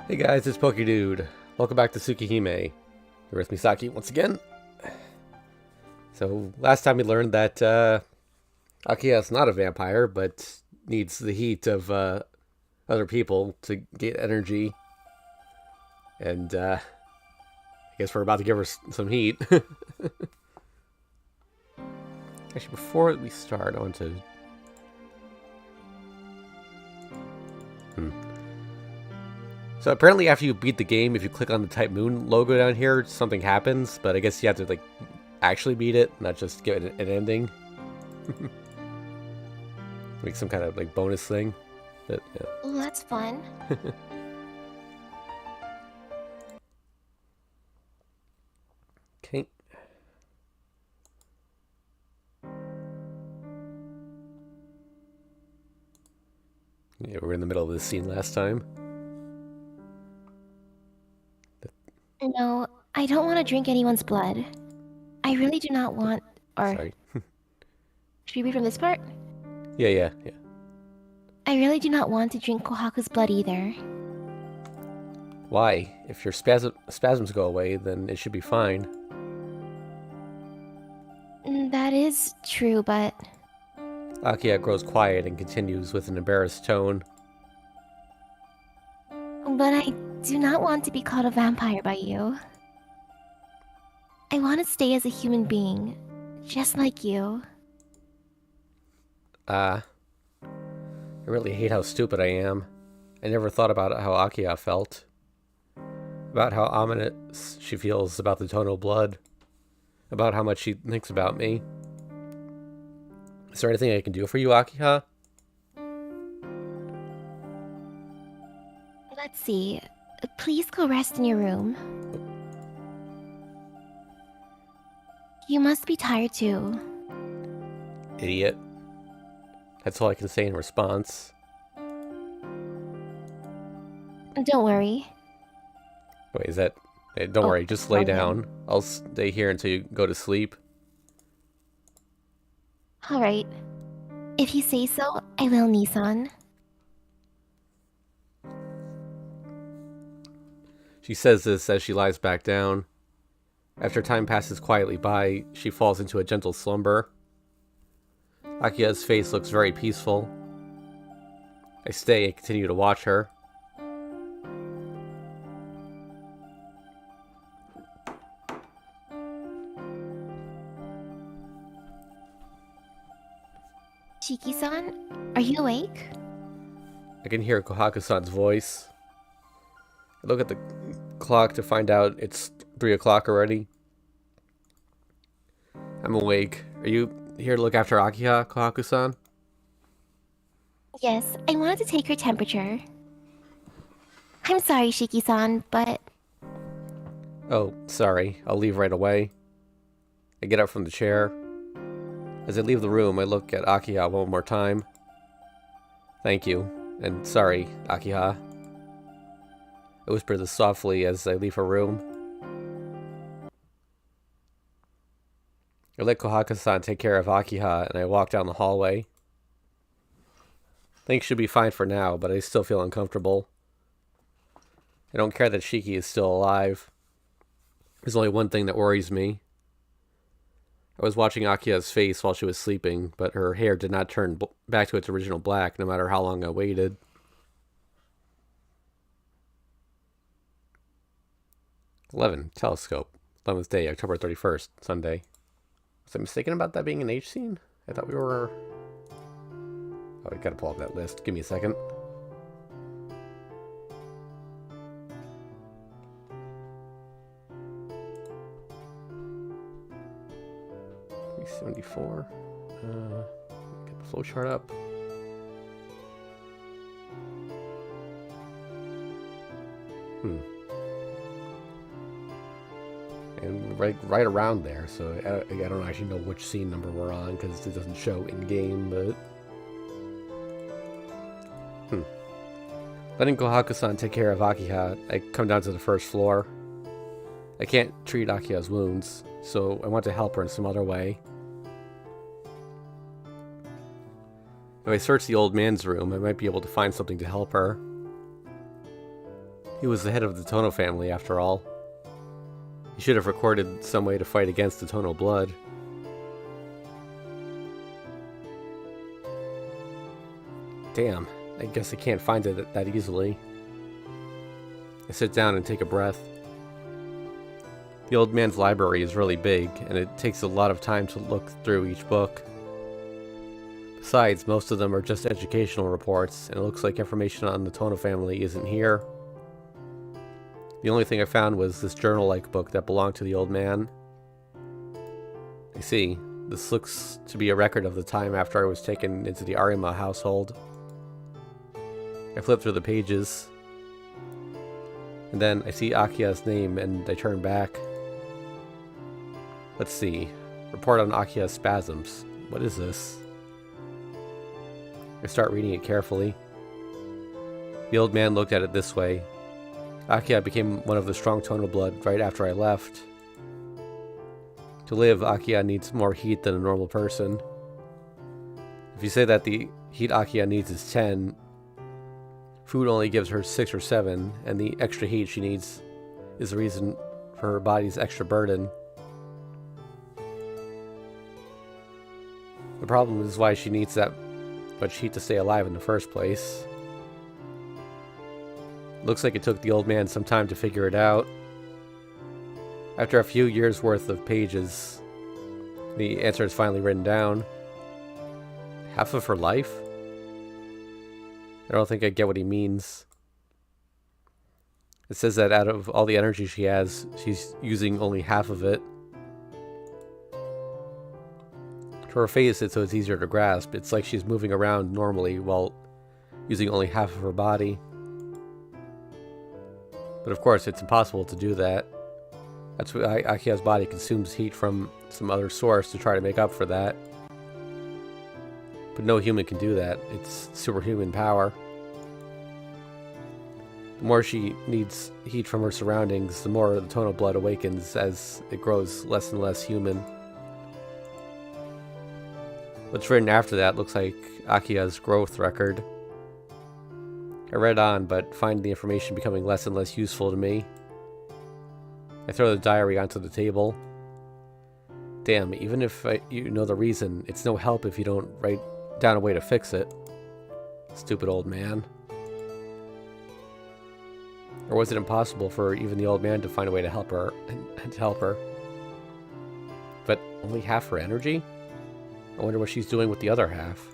Hey guys, it's Dude. Welcome back to Tsukihime. You're with Misaki once again. So, last time we learned that Akiha is not a vampire, but needs the heat of other people to get energy. And I guess we're about to give her some heat. Actually, before we start, I want to... So apparently after you beat the game, if you click on the Type Moon logo down here, something happens, but I guess you have to, like, actually beat it, not just get an ending. Like some kind of, like, bonus thing. But, yeah. Oh, that's fun. Okay. Yeah, we were in the middle of this scene last time. No, I don't want to drink anyone's blood. I really do not want... Or... Sorry. Should we read from this part? Yeah. I really do not want to drink Kohaku's blood either. Why? If your spasms go away, then it should be fine. That is true, but... Akiha grows quiet and continues with an embarrassed tone. But I do not want to be called a vampire by you. I want to stay as a human being, just like you. I really hate how stupid I am. I never thought about how Akiha felt. About how ominous she feels about the tonal blood. About how much she thinks about me. Is there anything I can do for you, Akiha? Let's see. Please go rest in your room. You must be tired too. Idiot. That's all I can say in response. Don't worry. Wait, is that... Hey, don't worry, just lay down. I'll stay here until you go to sleep. Alright. If you say so, I will, Nissan. She says this as she lies back down. After time passes quietly by, she falls into a gentle slumber. Akiha's face looks very peaceful. I stay and continue to watch her. Shiki-san, are you awake? I can hear Kohaku-san's voice. I look at the clock to find out it's 3 o'clock already. I'm awake. Are you here to look after Akiha, Kohaku-san? Yes, I wanted to take her temperature. I'm sorry, Shiki-san, but... Oh, sorry. I'll leave right away. I get up from the chair. As I leave the room, I look at Akiha one more time. Thank you, and sorry, Akiha. I whisper this softly as I leave her room. I let Kohaku-san take care of Akiha, and I walk down the hallway. Things should be fine for now, but I still feel uncomfortable. I don't care that Shiki is still alive. There's only one thing that worries me. I was watching Akiha's face while she was sleeping, but her hair did not turn back to its original black, no matter how long I waited. Telescope. 11th day, October 31st, Sunday. Was I mistaken about that being an H scene? I thought we were... Oh, I gotta pull up that list. Give me a second. $374. Get the flowchart up. And right around there, so I don't actually know which scene number we're on because it doesn't show in game, but letting Kohaku-san take care of Akiha, I come down to the first floor. I can't treat Akiha's wounds, so I want to help her in some other way. If I search the old man's room, I might be able to find something to help her. He was the head of the Tono family, after all. He should have recorded some way to fight against the Tono blood. Damn, I guess I can't find it that easily. I sit down and take a breath. The old man's library is really big, and it takes a lot of time to look through each book. Besides, most of them are just educational reports, and it looks like information on the Tono family isn't here. The only thing I found was this journal-like book that belonged to the old man. I see. This looks to be a record of the time after I was taken into the Arima household. I flip through the pages, and then I see Akiha's name, and I turn back. Let's see. Report on Akiha's spasms. What is this? I start reading it carefully. The old man looked at it this way. Akiha became one of the strong Tono blood right after I left. To live, Akiha needs more heat than a normal person. If you say that the heat Akiha needs is 10, food only gives her 6 or 7, and the extra heat she needs is the reason for her body's extra burden. The problem is why she needs that much heat to stay alive in the first place. Looks like it took the old man some time to figure it out. After a few years worth of pages, the answer is finally written down. Half of her life? I don't think I get what he means. It says that out of all the energy she has, she's using only half of it. To her face, it's so it's easier to grasp. It's like she's moving around normally while using only half of her body. But of course, it's impossible to do that. That's why Akiha's body consumes heat from some other source to try to make up for that. But no human can do that. It's superhuman power. The more she needs heat from her surroundings, the more the Tono blood awakens as it grows less and less human. What's written after that looks like Akiha's growth record. I read on, but find the information becoming less and less useful to me. I throw the diary onto the table. Damn, even if you know the reason, it's no help if you don't write down a way to fix it. Stupid old man. Or was it impossible for even the old man to find a way to help her and to help her? But only half her energy? I wonder what she's doing with the other half.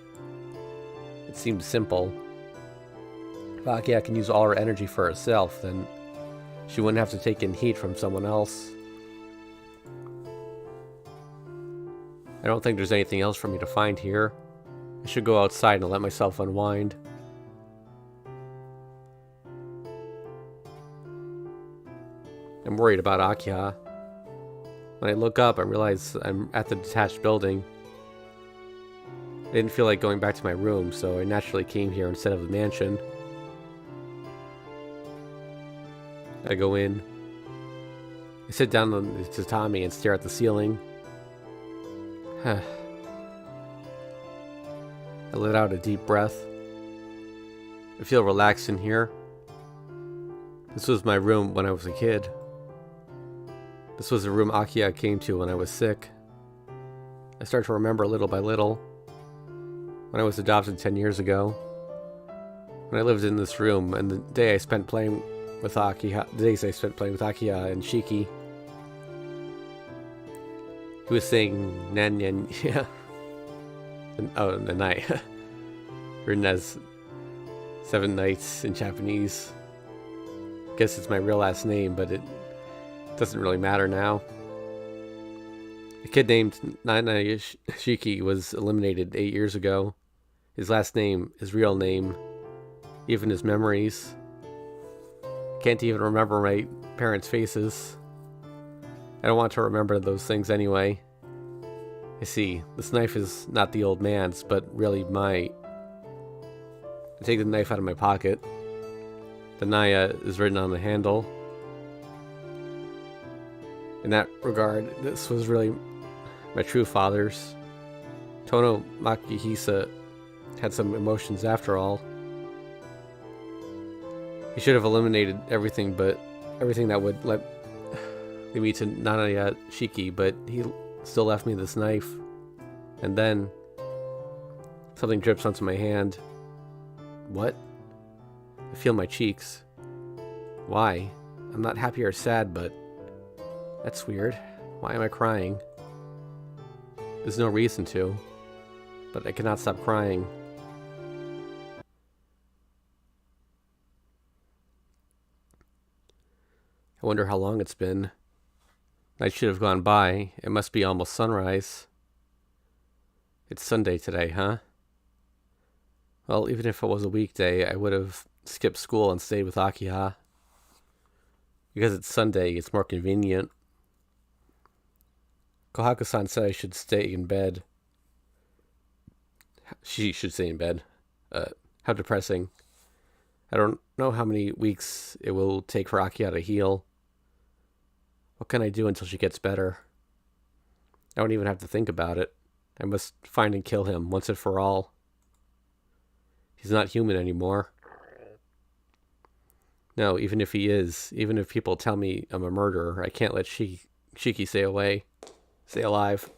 It seems simple. If Akiha can use all her energy for herself, then she wouldn't have to take in heat from someone else. I don't think there's anything else for me to find here. I should go outside and let myself unwind. I'm worried about Akiha. When I look up, I realize I'm at the detached building. I didn't feel like going back to my room, so I naturally came here instead of the mansion. I go in. I sit down on the tatami and stare at the ceiling. I let out a deep breath. I feel relaxed in here. This was my room when I was a kid. This was the room Akiha came to when I was sick. I start to remember little by little. When I was adopted 10 years ago. When I lived in this room, and the day I spent playing with Akiha, the days I spent playing with Akiha and Shiki. He was saying Nan Yan, yeah. Oh, Nanai. Written as 7 nights in Japanese. Guess it's my real last name, but it doesn't really matter now. A kid named Nanai Shiki was eliminated 8 years ago. His last name, his real name, even his memories. Can't even remember my parents' faces. I don't want to remember those things anyway. I see, this knife is not the old man's, but really my... I take the knife out of my pocket. The Naya is written on the handle. In that regard, this was really my true father's. Tono Makihisa had some emotions after all. He should have eliminated everything that would lead me to Nanaya Shiki, but he still left me this knife. And then something drips onto my hand. What? I feel my cheeks. Why? I'm not happy or sad, but that's weird. Why am I crying? There's no reason to, but I cannot stop crying. I wonder how long it's been. Night should have gone by. It must be almost sunrise. It's Sunday today, huh? Well, even if it was a weekday, I would have skipped school and stayed with Akiha. Because it's Sunday, it's more convenient. Kohaku-san said I should stay in bed. She should stay in bed. How depressing. I don't know how many weeks it will take for Akiha to heal. What can I do until she gets better? I don't even have to think about it. I must find and kill him once and for all. He's not human anymore. No, even if he is, even if people tell me I'm a murderer, I can't let Shiki stay alive.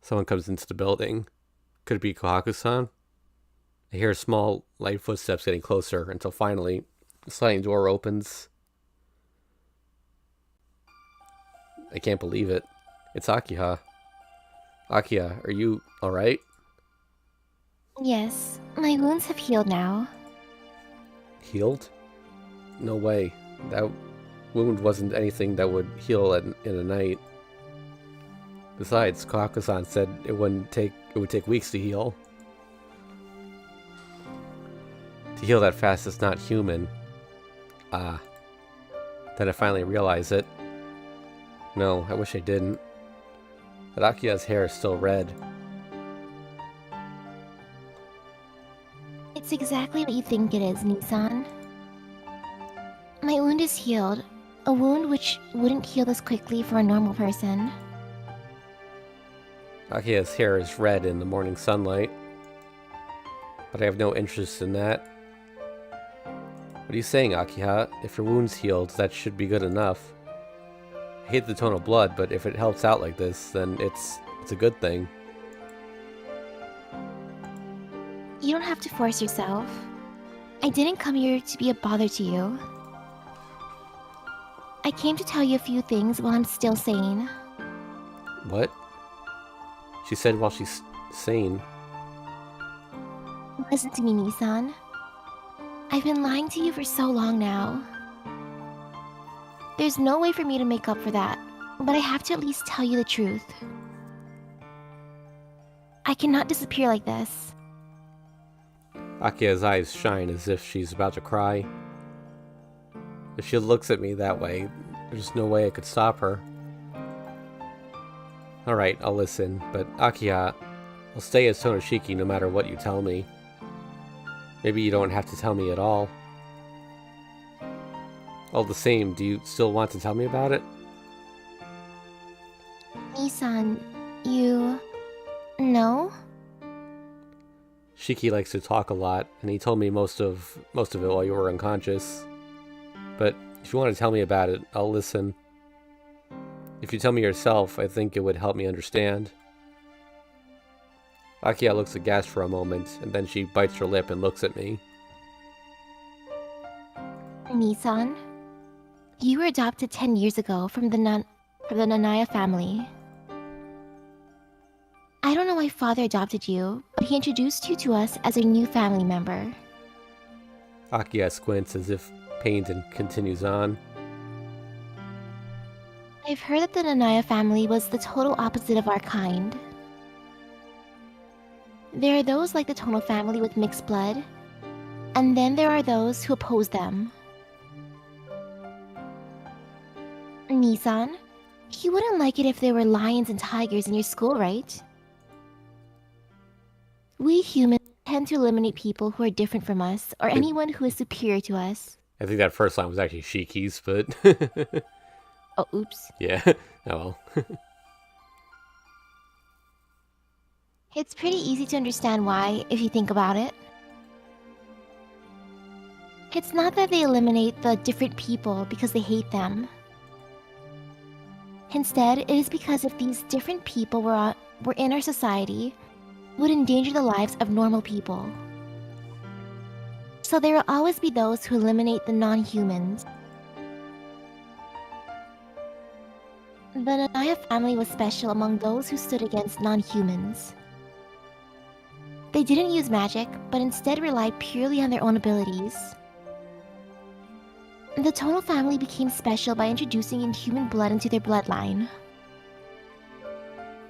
Someone comes into the building. Could it be Kohaku-san? I hear small, light footsteps getting closer until finally the sliding door opens. I can't believe it. It's Akiha. Akiha, are you alright? Yes, my wounds have healed now. Healed? No way. That wound wasn't anything that would heal in a night. Besides, Kohaku-san said it would take weeks to heal. To heal that fast is not human. Ah. Then I finally realize it. No, I wish I didn't. But Akiha's hair is still red. It's exactly what you think it is, Nissan. My wound is healed. A wound which wouldn't heal this quickly for a normal person. Akiha's hair is red in the morning sunlight. But I have no interest in that. What are you saying, Akiha? If your wound's healed, that should be good enough. I hate the tone of blood, but if it helps out like this, then it's a good thing. You don't have to force yourself. I didn't come here to be a bother to you. I came to tell you a few things while I'm still sane. What? She said while she's sane. Listen to me, Nissan. I've been lying to you for so long now. There's no way for me to make up for that, but I have to at least tell you the truth. I cannot disappear like this. Akiha's eyes shine as if she's about to cry. If she looks at me that way, there's no way I could stop her. Alright, I'll listen, but Akiha, I'll stay as Tonoshiki no matter what you tell me. Maybe you don't have to tell me at all. All the same, do you still want to tell me about it? Nissan, you... No? Shiki likes to talk a lot, and he told me most of it while you were unconscious. But if you want to tell me about it, I'll listen. If you tell me yourself, I think it would help me understand. Akiha looks aghast for a moment, and then she bites her lip and looks at me. Nissan, you were adopted 10 years ago from the Nanaya family. I don't know why father adopted you, but he introduced you to us as a new family member. Akiha squints as if pained and continues on. I've heard that the Nanaya family was the total opposite of our kind. There are those like the Tono family with mixed blood, and then there are those who oppose them. Nissan, you wouldn't like it if there were lions and tigers in your school, right? We humans tend to eliminate people who are different from us, or anyone who is superior to us. I think that first line was actually Shiki's, but... Oh, oops. Yeah, oh well. It's pretty easy to understand why, if you think about it. It's not that they eliminate the different people because they hate them. Instead, it is because if these different people were in our society, it would endanger the lives of normal people. So there will always be those who eliminate the non-humans. The Nanaya family was special among those who stood against non-humans. They didn't use magic, but instead relied purely on their own abilities. The Tono family became special by introducing inhuman blood into their bloodline.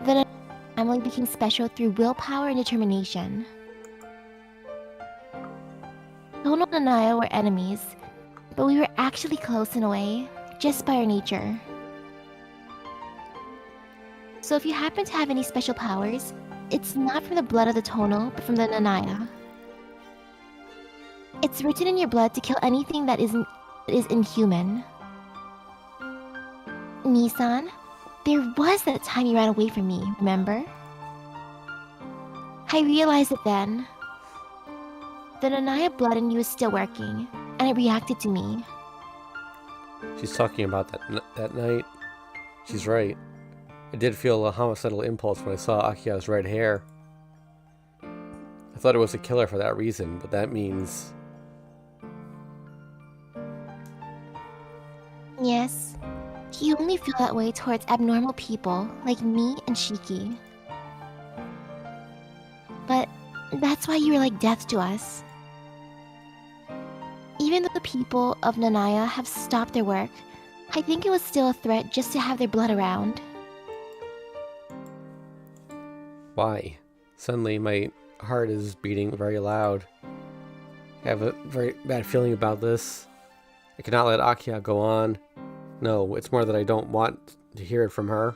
The Nanaya family became special through willpower and determination. Tono and Nanaya were enemies, but we were actually close in a way, just by our nature. So if you happen to have any special powers, it's not from the blood of the Tono, but from the Nanaya. It's written in your blood to kill anything that is inhuman. Nissan, there was that time you ran away from me, remember? I realized it then. The Nanaya blood in you is still working, and it reacted to me. She's talking about that night. She's right. I did feel a homicidal impulse when I saw Akiha's red hair. I thought it was a killer for that reason, but that means... Yes, you only feel that way towards abnormal people like me and Shiki. But that's why you were like death to us. Even though the people of Nanaya have stopped their work, I think it was still a threat just to have their blood around. Why? Suddenly my heart is beating very loud. I have a very bad feeling about this. I cannot let Akiha go on. No, it's more that I don't want to hear it from her.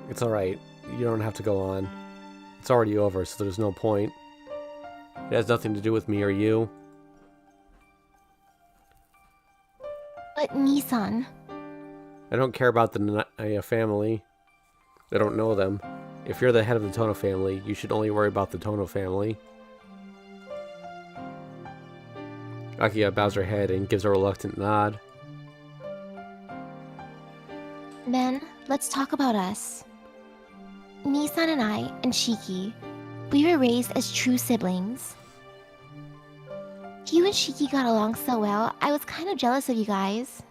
It's alright. You don't have to go on. It's already over, so there's no point. It has nothing to do with me or you. But Nissan... I don't care about the Nanaya family. I don't know them. If you're the head of the Tono family, you should only worry about the Tono family. Akiha bows her head and gives a reluctant nod. Then, let's talk about us. Nissan and I, and Shiki, we were raised as true siblings. You and Shiki got along so well, I was kind of jealous of you guys.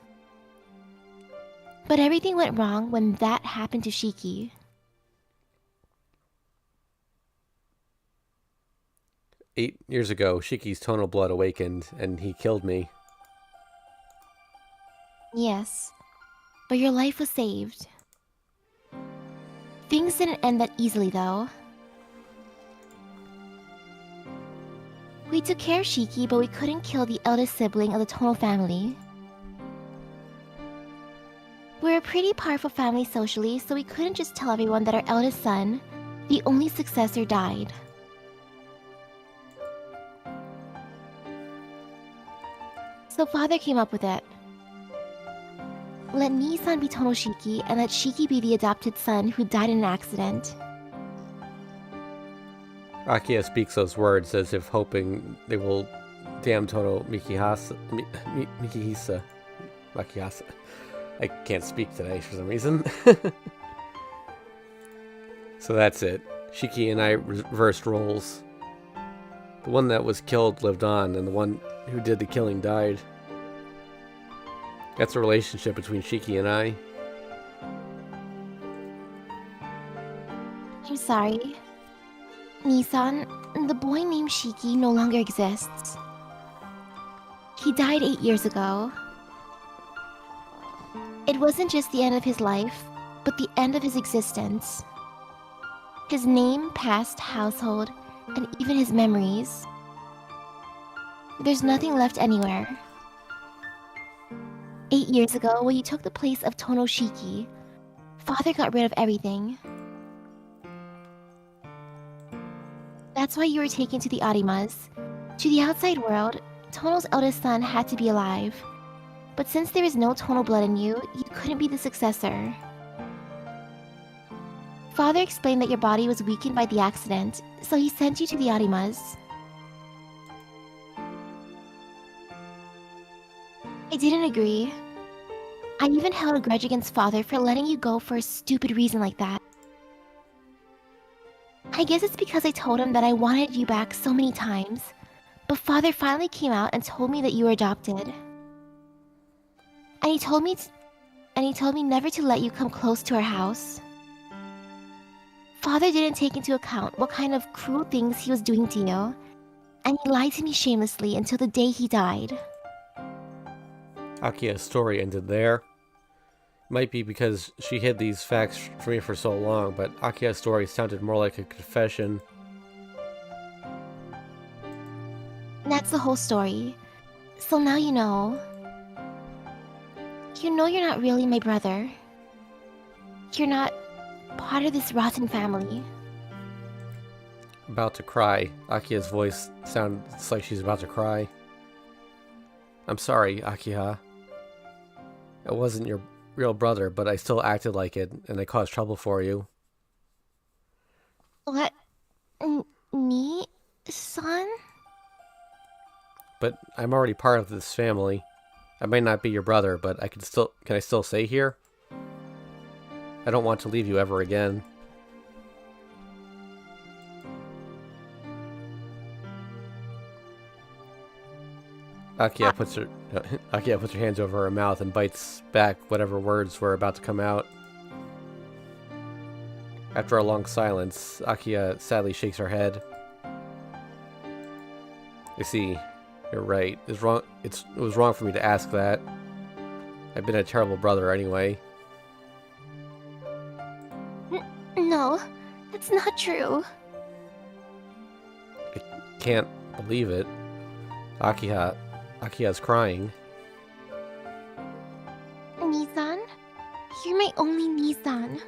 But everything went wrong when that happened to Shiki. 8 years ago, Shiki's Tono blood awakened, and he killed me. Yes, but your life was saved. Things didn't end that easily, though. We took care of Shiki, but we couldn't kill the eldest sibling of the Tono family. We're a pretty powerful family socially, so we couldn't just tell everyone that our eldest son, the only successor, died. So father came up with it. Let Nissan be Tono Shiki, and let Shiki be the adopted son who died in an accident. Akiha speaks those words as if hoping they will damn Tono Mikihasa. Makihasa. I can't speak today for some reason. So that's it. Shiki and I reversed roles. The one that was killed lived on, and the one who did the killing died. That's the relationship between Shiki and I. I'm sorry. Nissan, the boy named Shiki no longer exists. He died 8 years ago. It wasn't just the end of his life, but the end of his existence. His name, past, household, and even his memories. There's nothing left anywhere. 8 years ago, when you took the place of Tono Shiki, father got rid of everything. That's why you were taken to the Arimas. To the outside world, Tono's eldest son had to be alive. But since there is no Tono blood in you, you couldn't be the successor. Father explained that your body was weakened by the accident, so he sent you to the Arimas. I didn't agree. I even held a grudge against Father for letting you go for a stupid reason like that. I guess it's because I told him that I wanted you back so many times, but Father finally came out and told me that you were adopted. And he told me never to let you come close to our house. Father didn't take into account what kind of cruel things he was doing to you, and he lied to me shamelessly until the day he died. Akiha's story ended there. Might be because she hid these facts from me for so long, but Akiha's story sounded more like a confession. That's the whole story. So now you know. You know you're not really my brother. You're not part of this rotten family. About to cry. Akiha's voice sounds like she's about to cry. I'm sorry, Akiha. I wasn't your real brother, but I still acted like it, and I caused trouble for you. What? Me? Son? But I'm already part of this family. I might not be your brother, but can I still stay here? I don't want to leave you ever again. Akiha puts her hands over her mouth and bites back whatever words were about to come out. After a long silence, Akiha sadly shakes her head. I see. You're right. It was wrong for me to ask that. I've been a terrible brother anyway. No, that's not true. I can't believe it. Akiha's crying. Nissan? You're my only Nissan.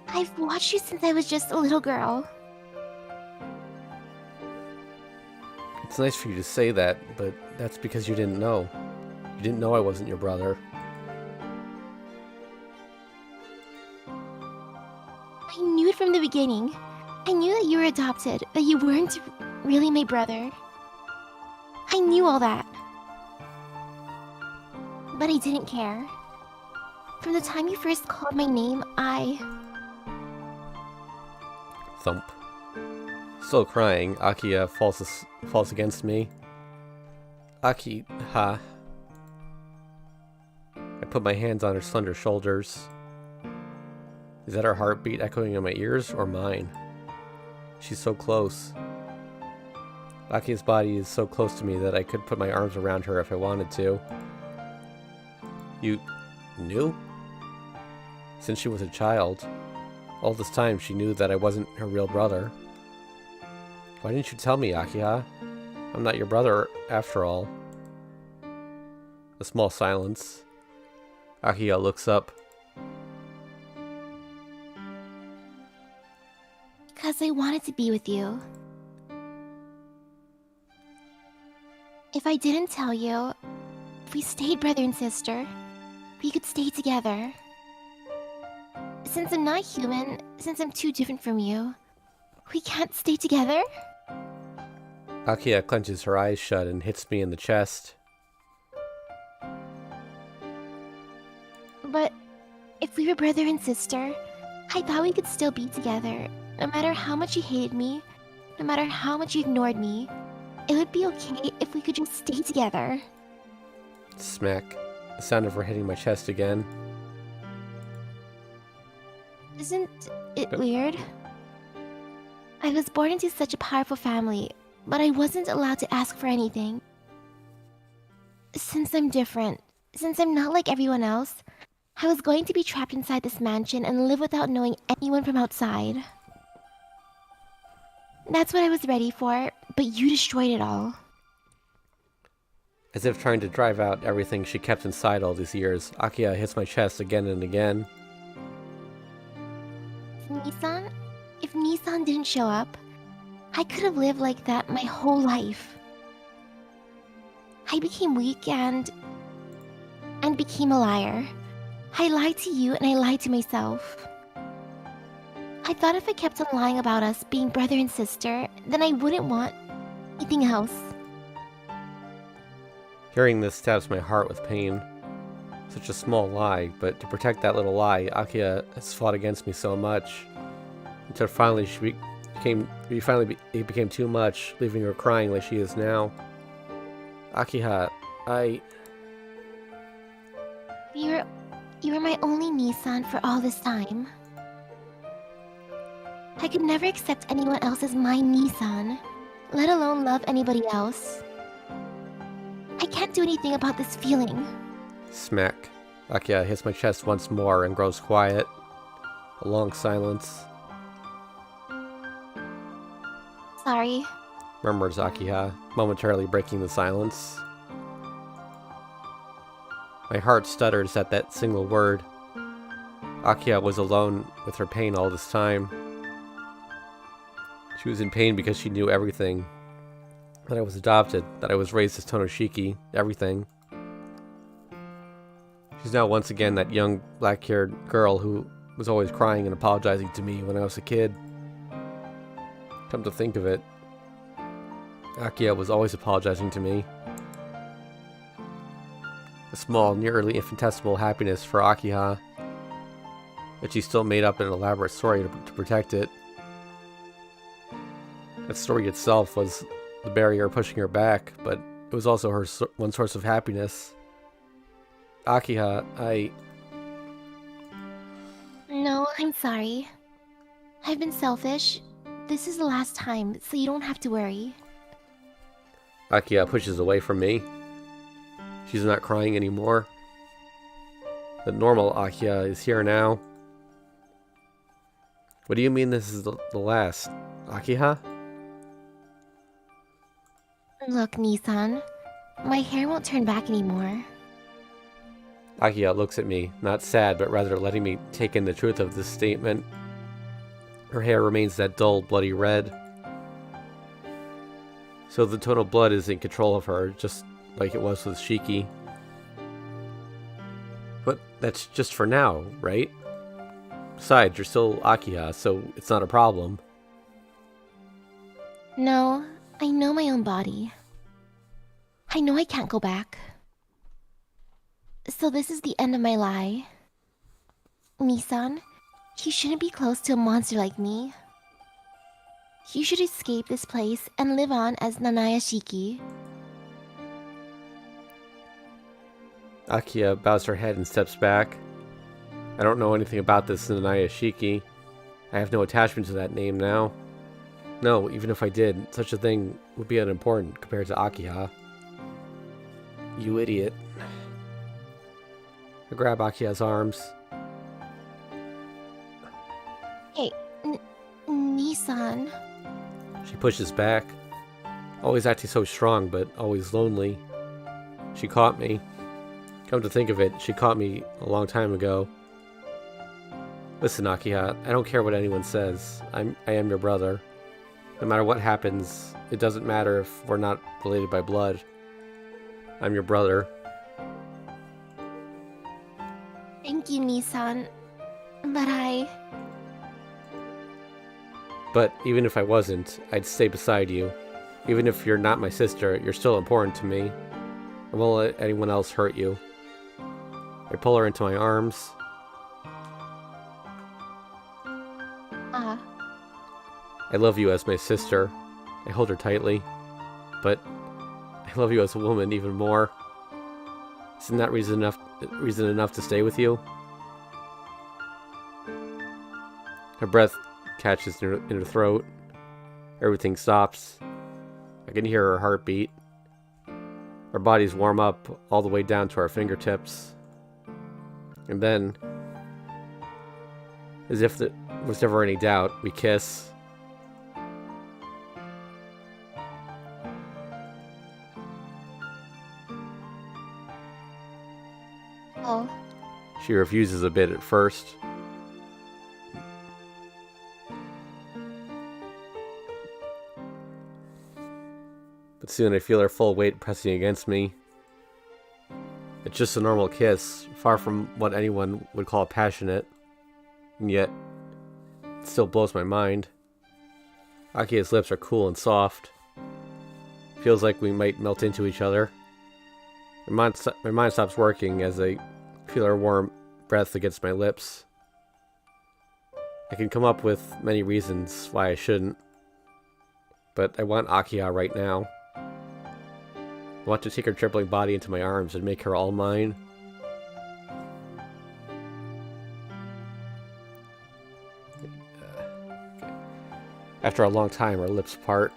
I've watched you since I was just a little girl. It's nice for you to say that, but that's because you didn't know. You didn't know I wasn't your brother. I knew it from the beginning. I knew that you were adopted, that you weren't really my brother. I knew all that. But I didn't care. From the time you first called my name, Thump. Still crying, Akiha falls against me. Akiha. I put my hands on her slender shoulders. Is that her heartbeat echoing in my ears or mine? She's so close. Akiha's body is so close to me that I could put my arms around her if I wanted to. You knew? Since she was a child. All this time she knew that I wasn't her real brother. Why didn't you tell me, Akiha? I'm not your brother, after all. A small silence. Akiha looks up. because I wanted to be with you. If I didn't tell you, if we stayed brother and sister, we could stay together. Since I'm not human, since I'm too different from you, we can't stay together? Akiha clenches her eyes shut and hits me in the chest. But if we were brother and sister, I thought we could still be together. No matter how much you hated me, no matter how much you ignored me, it would be okay if we could just stay together. Smack. The sound of her hitting my chest again. Isn't it weird? I was born into such a powerful family, but I wasn't allowed to ask for anything. Since I'm different, since I'm not like everyone else, I was going to be trapped inside this mansion and live without knowing anyone from outside. That's what I was ready for, but you destroyed it all. As if trying to drive out everything she kept inside all these years, Akiha hits my chest again and again. If Nissan didn't show up, I could have lived like that my whole life. I became weak and became a liar. I lied to you and I lied to myself. I thought if I kept on lying about us being brother and sister, then I wouldn't want anything else. Hearing this stabs my heart with pain. Such a small lie, but to protect that little lie, Akiha has fought against me so much. Until finally it became too much, leaving her crying like she is now. Akiha, You were my only Nissan for all this time. I could never accept anyone else as my Nissan, let alone love anybody else. I can't do anything about this feeling. Smack. Akiha hits my chest once more and grows quiet. A long silence. Sorry. Murmurs Akiha, momentarily breaking the silence. My heart stutters at that single word. Akiha was alone with her pain all this time. She was in pain because she knew everything. That I was adopted, that I was raised as Tonoshiki, everything. She's now once again that young, black-haired girl who was always crying and apologizing to me when I was a kid. Come to think of it, Akiha was always apologizing to me. A small, nearly infinitesimal happiness for Akiha, but she still made up an elaborate story to protect it. That story itself was the barrier pushing her back, but it was also her one source of happiness. Akiha, No, I'm sorry. I've been selfish. This is the last time, so you don't have to worry. Akiha pushes away from me. She's not crying anymore. The normal Akiha is here now. What do you mean this is the last? Akiha? Look, Nissan. My hair won't turn back anymore. Akiha looks at me, not sad, but rather letting me take in the truth of this statement. Her hair remains that dull, bloody red. So the tonal blood is in control of her, just like it was with Shiki. But that's just for now, right? Besides, you're still Akiha, so it's not a problem. No, I know my own body. I know I can't go back. So this is the end of my lie. Nissan, you shouldn't be close to a monster like me. You should escape this place and live on as Nanaya Shiki. Akiha bows her head and steps back. I don't know anything about this Nanaya Shiki. I have no attachment to that name now. No, even if I did, such a thing would be unimportant compared to Akiha. You idiot. I grab Akiha's arms. Hey, Nissan. She pushes back. Always acting so strong, but always lonely. She caught me. Come to think of it, she caught me a long time ago. Listen, Akiha, I don't care what anyone says. I am your brother. No matter what happens, it doesn't matter if we're not related by blood. I'm your brother. Thank you, Nissan. But even if I wasn't, I'd stay beside you. Even if you're not my sister, you're still important to me. I won't let anyone else hurt you. I pull her into my arms. I love you as my sister. I hold her tightly. But I love you as a woman even more. Isn't that reason enough to stay with you? Her breath catches in her throat. Everything stops. I can hear her heartbeat. Our bodies warm up all the way down to our fingertips. And then, as if there was never any doubt, we kiss. Oh. She refuses a bit at first. But soon I feel her full weight pressing against me. It's just a normal kiss, far from what anyone would call passionate, and yet it still blows my mind. Akiha's lips are cool and soft. Feels like we might melt into each other. My mind stops working as I feel her warm breath against my lips. I can come up with many reasons why I shouldn't, but I want Akiha right now. I want to take her trembling body into my arms and make her all mine. After a long time, our lips part.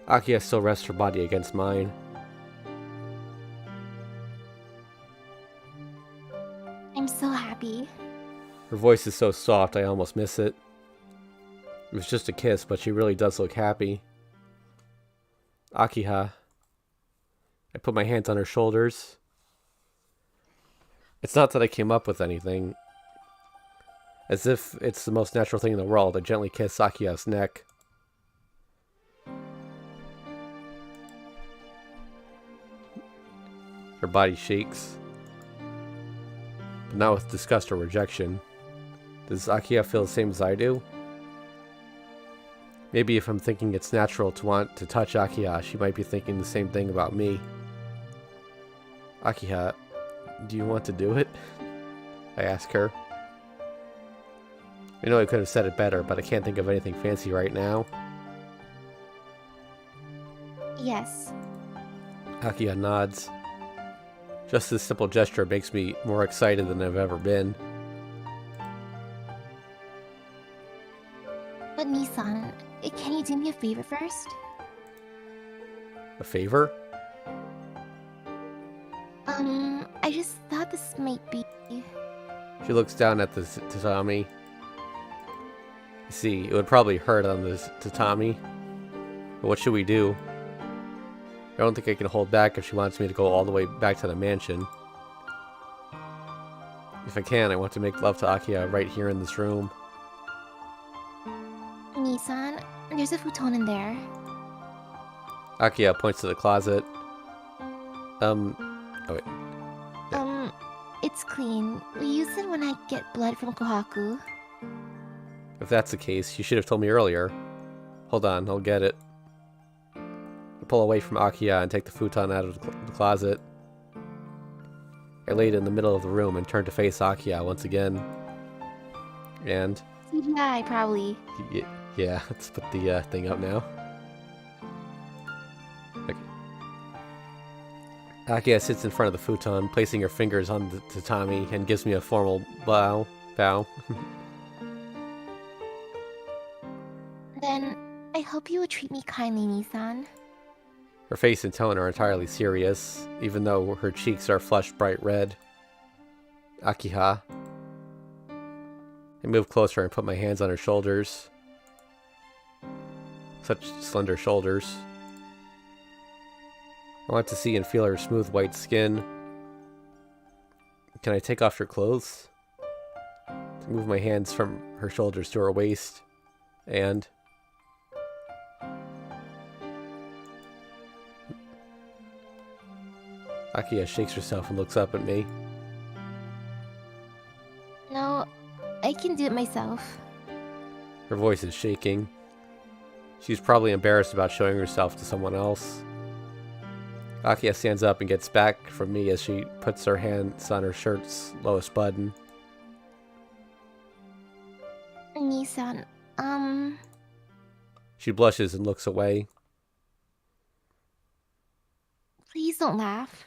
Akiha still rests her body against mine. I'm so happy. Her voice is so soft, I almost miss it. It was just a kiss, but she really does look happy. Akiha. I put my hands on her shoulders. It's not that I came up with anything. As if it's the most natural thing in the world, I gently kiss Akiha's neck. Her body shakes. But not with disgust or rejection. Does Akiha feel the same as I do? Maybe if I'm thinking it's natural to want to touch Akiha, she might be thinking the same thing about me. Akiha, do you want to do it? I ask her. I know I could have said it better, but I can't think of anything fancy right now. Yes. Akiha nods. Just this simple gesture makes me more excited than I've ever been. But Nissan, can you do me a favor first? A favor? I just thought this might be... She looks down at the tatami. You see, it would probably hurt on this tatami. But what should we do? I don't think I can hold back if she wants me to go all the way back to the mansion. If I can, I want to make love to Akiha right here in this room. Nissan, there's a futon in there. Akiha points to the closet. Oh wait. It's clean. We use it when I get blood from Kohaku. If that's the case, you should have told me earlier. Hold on, I'll get it. I pull away from Akiha and take the futon out of the closet. I lay it in the middle of the room and turn to face Akiha once again. And... CGI, probably. Yeah, let's put the thing up now. Okay. Akiha sits in front of the futon, placing her fingers on the tatami, and gives me a formal bow. Then, I hope you would treat me kindly, Nissan. Her face and tone are entirely serious, even though her cheeks are flushed bright red. Akiha. I move closer and put my hands on her shoulders. Such slender shoulders. I want to see and feel her smooth white skin. Can I take off your clothes? I move my hands from her shoulders to her waist, and... Akiha shakes herself and looks up at me. No, I can do it myself. Her voice is shaking. She's probably embarrassed about showing herself to someone else. Akiha stands up and gets back from me as she puts her hands on her shirt's lowest button. Nissan, She blushes and looks away. please don't laugh.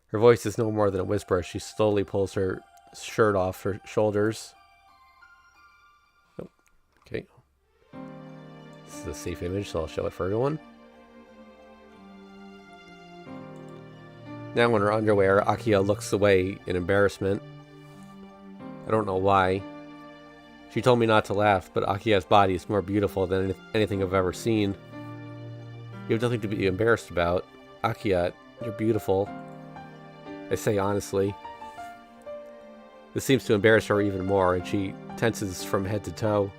Her voice is no more than a whisper as she slowly pulls her shirt off her shoulders. Oh, okay. This is a safe image, so I'll show it for everyone. Now in her underwear, Akiha looks away in embarrassment. I don't know why. She told me not to laugh, but Akiha's body is more beautiful than anything I've ever seen. You have nothing to be embarrassed about. Akiha, you're beautiful. I say honestly. This seems to embarrass her even more, and she tenses from head to toe.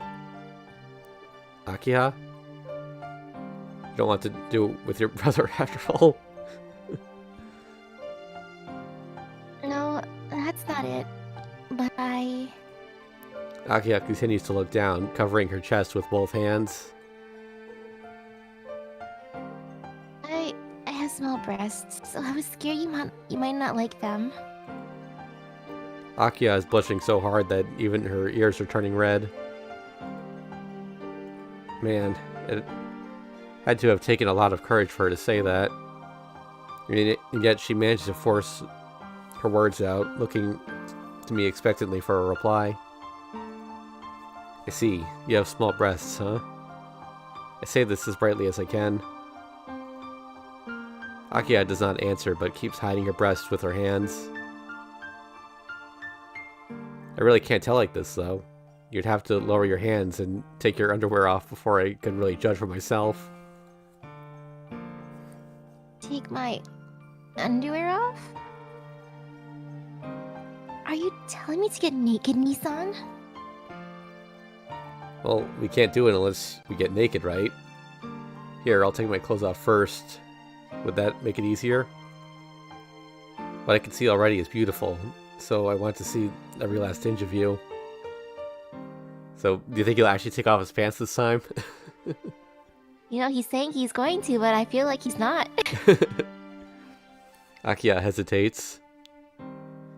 Akiha? You don't want to do it with your brother after all? Akiha continues to look down, covering her chest with both hands. I have small breasts, so I was scared you might not like them. Akiha is blushing so hard that even her ears are turning red. Man, it had to have taken a lot of courage for her to say that. And yet she managed to force her words out, looking to me expectantly for a reply. I see, you have small breasts, huh? I say this as brightly as I can. Akiha does not answer, but keeps hiding her breasts with her hands. I really can't tell like this, though. You'd have to lower your hands and take your underwear off before I could really judge for myself. Take my underwear off? Are you telling me to get naked, Nissan? Well, we can't do it unless we get naked, right? Here, I'll take my clothes off first. Would that make it easier? What I can see already is beautiful, so I want to see every last inch of you. So, do you think he'll actually take off his pants this time? You know, he's saying he's going to, but I feel like he's not. Akiha hesitates.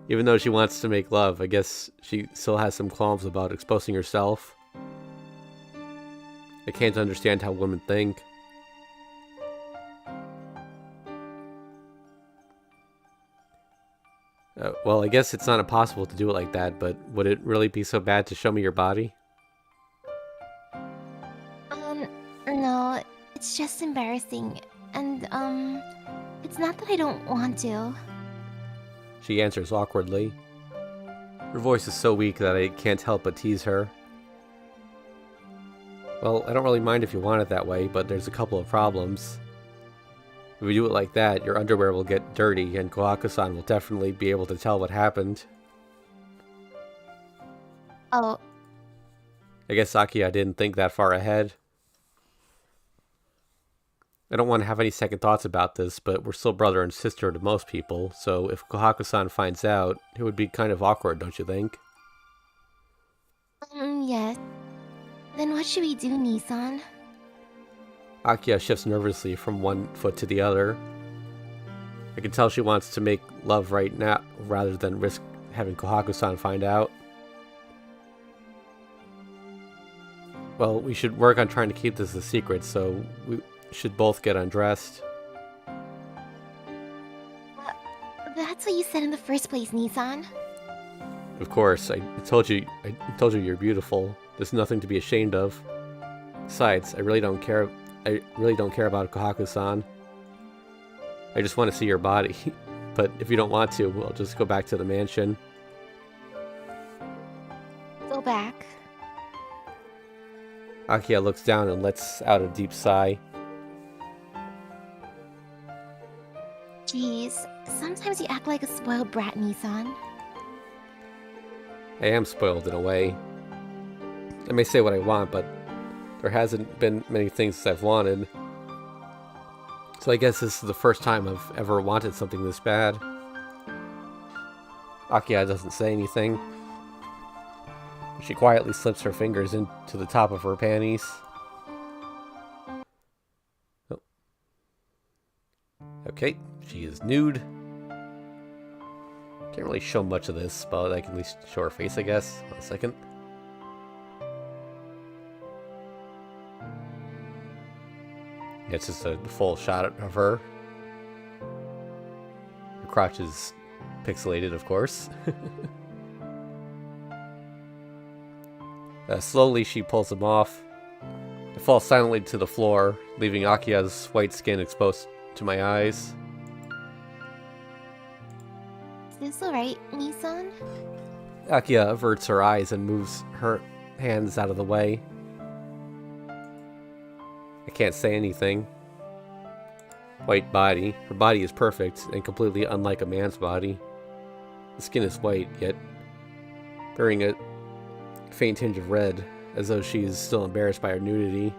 Even though she wants to make love, I guess she still has some qualms about exposing herself. I can't understand how women think. Well, I guess it's not impossible to do it like that, but would it really be so bad to show me your body? No, it's just embarrassing. And, it's not that I don't want to. She answers awkwardly. Her voice is so weak that I can't help but tease her. Well, I don't really mind if you want it that way, but there's a couple of problems. If we do it like that, your underwear will get dirty, and Kohaku-san will definitely be able to tell what happened. Oh. I guess Akiha didn't think that far ahead. I don't want to have any second thoughts about this, but we're still brother and sister to most people, so if Kohaku-san finds out, it would be kind of awkward, don't you think? Yes. Then what should we do, Nissan? Akiha shifts nervously from one foot to the other. I can tell she wants to make love right now, rather than risk having Kohaku-san find out. Well, we should work on trying to keep this a secret, so we should both get undressed. That's what you said in the first place, Nissan. Of course, I told you you're beautiful. There's nothing to be ashamed of. Besides, I really don't care about Kohaku-san. I just want to see your body. But if you don't want to, we'll just go back to the mansion. Go back. Akiha looks down and lets out a deep sigh. Jeez, sometimes you act like a spoiled brat, Nissan. I am spoiled in a way. I may say what I want, but there hasn't been many things I've wanted. So I guess this is the first time I've ever wanted something this bad. Akiha doesn't say anything. She quietly slips her fingers into the top of her panties. Oh. Okay, she is nude. Can't really show much of this, but I can at least show her face, I guess. One second. Yeah, it's just a full shot of her. Her crotch is pixelated, of course. Slowly, she pulls them off. I fall silently to the floor, leaving Akiha's white skin exposed to my eyes. Is this alright, Nissan? Akiha averts her eyes and moves her hands out of the way. I can't say anything. White body. Her body is perfect and completely unlike a man's body. The skin is white, yet bearing a faint tinge of red, as though she is still embarrassed by her nudity.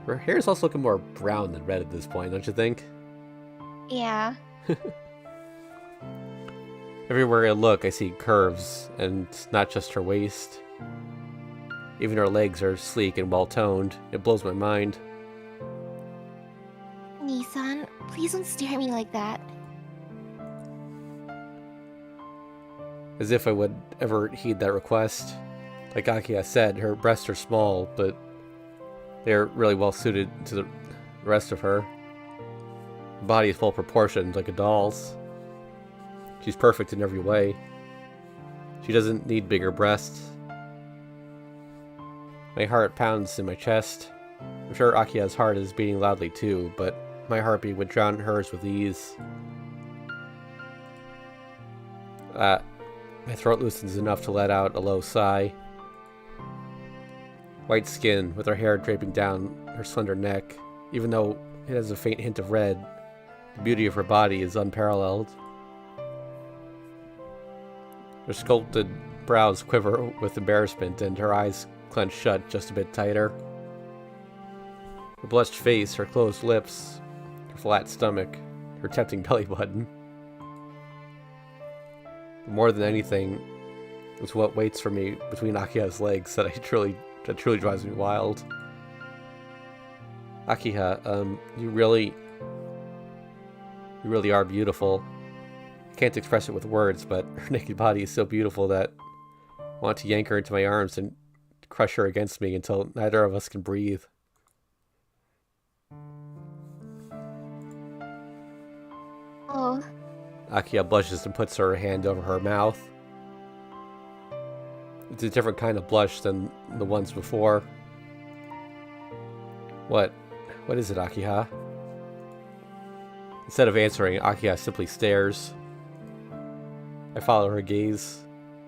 Her hair is also looking more brown than red at this point, don't you think? Yeah. Everywhere I look, I see curves, and not just her waist. Even her legs are sleek and well-toned. It blows my mind. Nissan, please don't stare at me like that. As if I would ever heed that request. Like Akiha said, her breasts are small, but they're really well suited to the rest of her. Her body is full proportioned, like a doll's. She's perfect in every way. She doesn't need bigger breasts. My heart pounds in my chest. I'm sure Akiha's heart is beating loudly too, but my heartbeat would drown hers with ease. My throat loosens enough to let out a low sigh. White skin, with her hair draping down her slender neck. Even though it has a faint hint of red, the beauty of her body is unparalleled. Her sculpted brows quiver with embarrassment, and her eyes clench shut just a bit tighter. Her blushed face, her closed lips, her flat stomach, her tempting belly button. More than anything, it's what waits for me between Akiha's legs that truly drives me wild. Akiha, you really are beautiful. I can't express it with words, but her naked body is so beautiful that I want to yank her into my arms and crush her against me until neither of us can breathe. Oh. Akiha blushes and puts her hand over her mouth. It's a different kind of blush than the ones before. What is it, Akiha? Instead of answering, Akiha simply stares. I follow her gaze,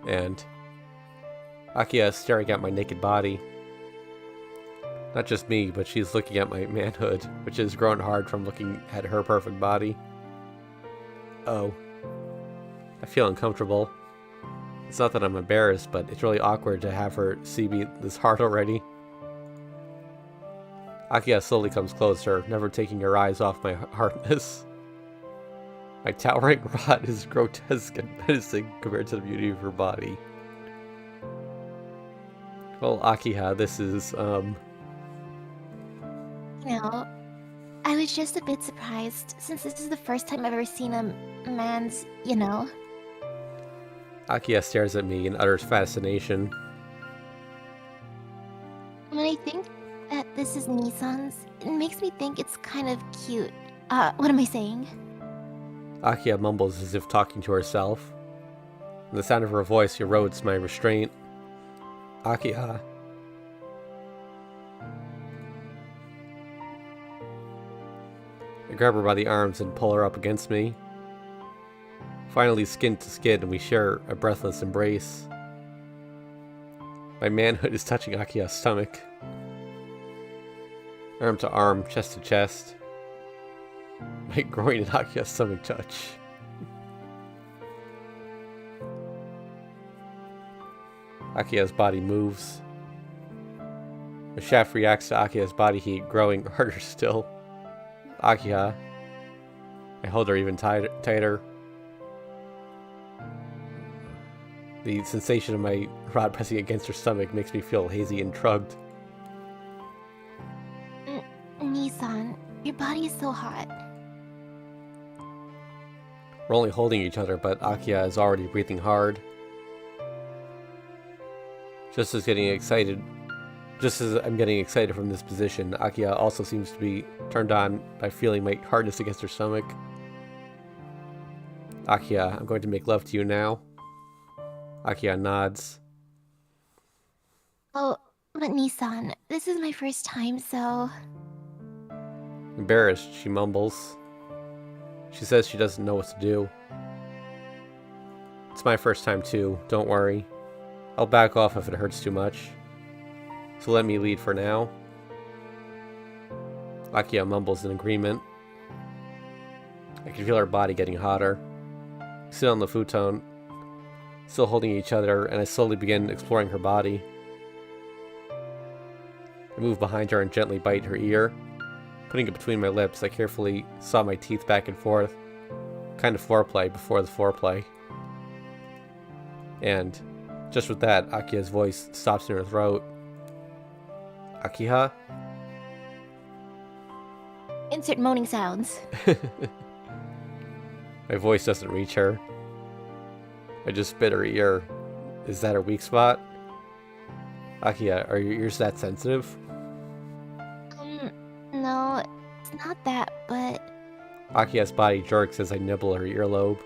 and Akiha is staring at my naked body. Not just me, but she's looking at my manhood, which has grown hard from looking at her perfect body. Oh. I feel uncomfortable. It's not that I'm embarrassed, but it's really awkward to have her see me this hard already. Akiha slowly comes closer, never taking her eyes off my hardness. My towering rod is grotesque and menacing compared to the beauty of her body. Well, Akiha, this is, You know, I was just a bit surprised, since this is the first time I've ever seen a man's, you know. Akiha stares at me in utter fascination. When I think that this is Nissan's, it makes me think it's kind of cute. What am I saying? Akiha mumbles as if talking to herself, and the sound of her voice erodes my restraint. Akiha. I grab her by the arms and pull her up against me. Finally skin to skin, and we share a breathless embrace. My manhood is touching Akiha's stomach. Arm to arm, chest to chest. My groin and Akiha's stomach touch. Akiha's body moves. The shaft reacts to Akiha's body heat, growing harder still. Akiha. I hold her even tighter. The sensation of my rod pressing against her stomach makes me feel hazy and drugged. Nissan, your body is so hot. We're only holding each other, but Akiha is already breathing hard. Just as I'm getting excited from this position, Akiha also seems to be turned on by feeling my hardness against her stomach. Akiha, I'm going to make love to you now. Akiha nods. Oh, but Nissan, this is my first time, so... Embarrassed, she mumbles. She says she doesn't know what to do. It's my first time too, don't worry. I'll back off if it hurts too much. So let me lead for now. Akiha mumbles in agreement. I can feel her body getting hotter. We sit on the futon, still holding each other, and I slowly begin exploring her body. I move behind her and gently bite her ear. Putting it between my lips, I carefully saw my teeth back and forth. Kind of foreplay before the foreplay. And just with that, Akiha's voice stops in her throat. Akiha? Insert moaning sounds. My voice doesn't reach her. I just spit her ear. Is that her weak spot? Akiha, are your ears that sensitive? No, it's not that, but... Akiha's body jerks as I nibble her earlobe.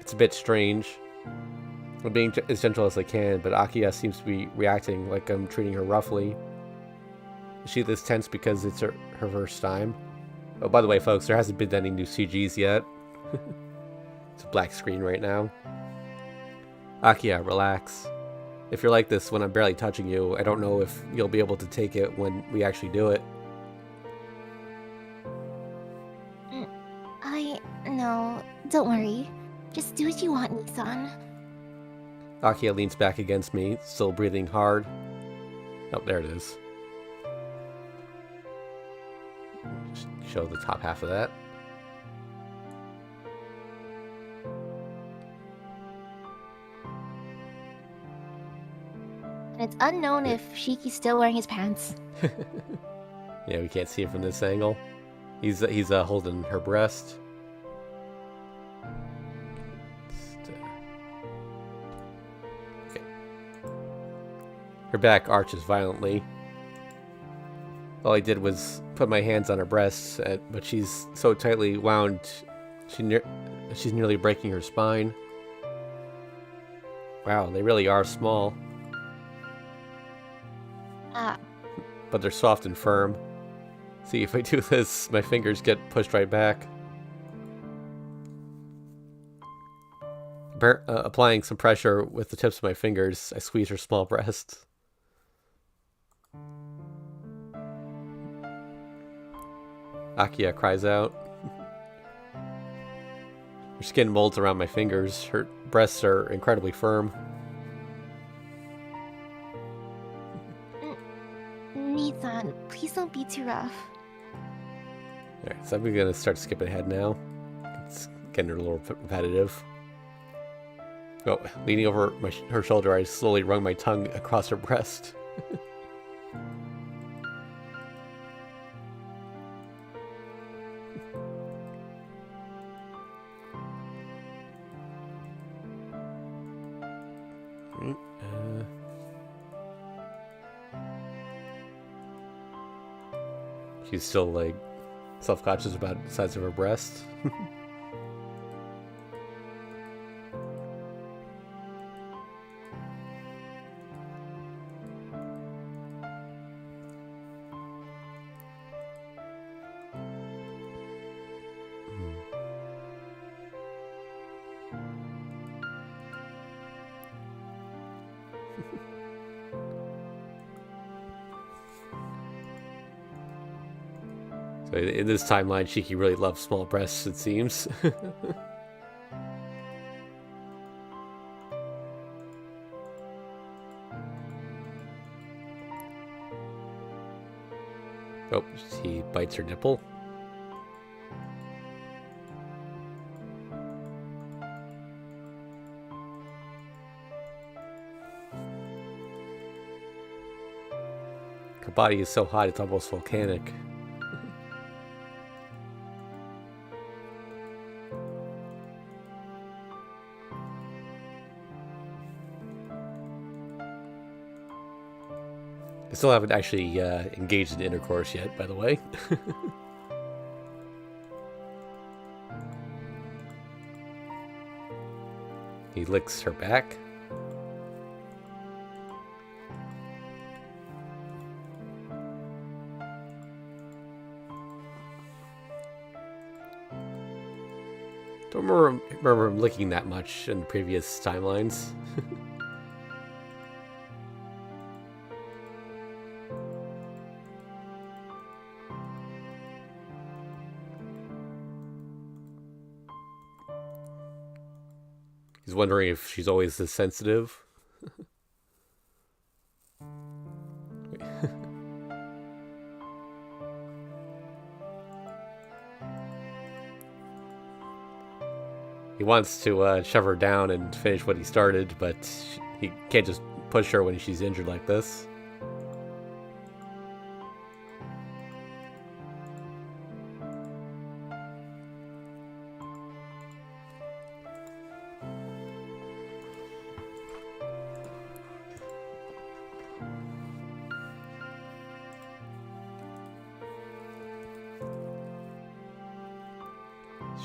It's a bit strange. I'm being as gentle as I can, but Akiha seems to be reacting like I'm treating her roughly. Is she this tense because it's her first time? Oh, by the way, folks, there hasn't been any new CGs yet. It's a black screen right now. Akiha, relax. If you're like this when I'm barely touching you, I don't know if you'll be able to take it when we actually do it. No, don't worry. Just do what you want, Nissan. Akiha leans back against me, still breathing hard. Oh, there it is. Just show the top half of that. And it's unknown if Shiki's still wearing his pants. Yeah, we can't see it from this angle. He's holding her breast. Okay. Her back arches violently. All I did was put my hands on her breasts, but she's so tightly wound, she's nearly breaking her spine. Wow, they really are small. But they're soft and firm. See, if I do this, my fingers get pushed right back. Applying some pressure with the tips of my fingers, I squeeze her small breasts. Akiha cries out. Her skin molds around my fingers. Her breasts are incredibly firm. Nissan, please don't be too rough. Alright, so I'm gonna start skipping ahead now. It's getting a little repetitive. Oh, leaning over her shoulder, I slowly wrung my tongue across her breast. She's still, like, self-conscious about the size of her breast. So in this timeline, Shiki really loves small breasts, it seems. Oh, he bites her nipple. Her body is so hot it's almost volcanic. I still haven't actually engaged in intercourse yet, by the way. He licks her back. Don't remember him licking that much in the previous timelines. He's wondering if she's always this sensitive. He wants to shove her down and finish what he started, but he can't just push her when she's injured like this.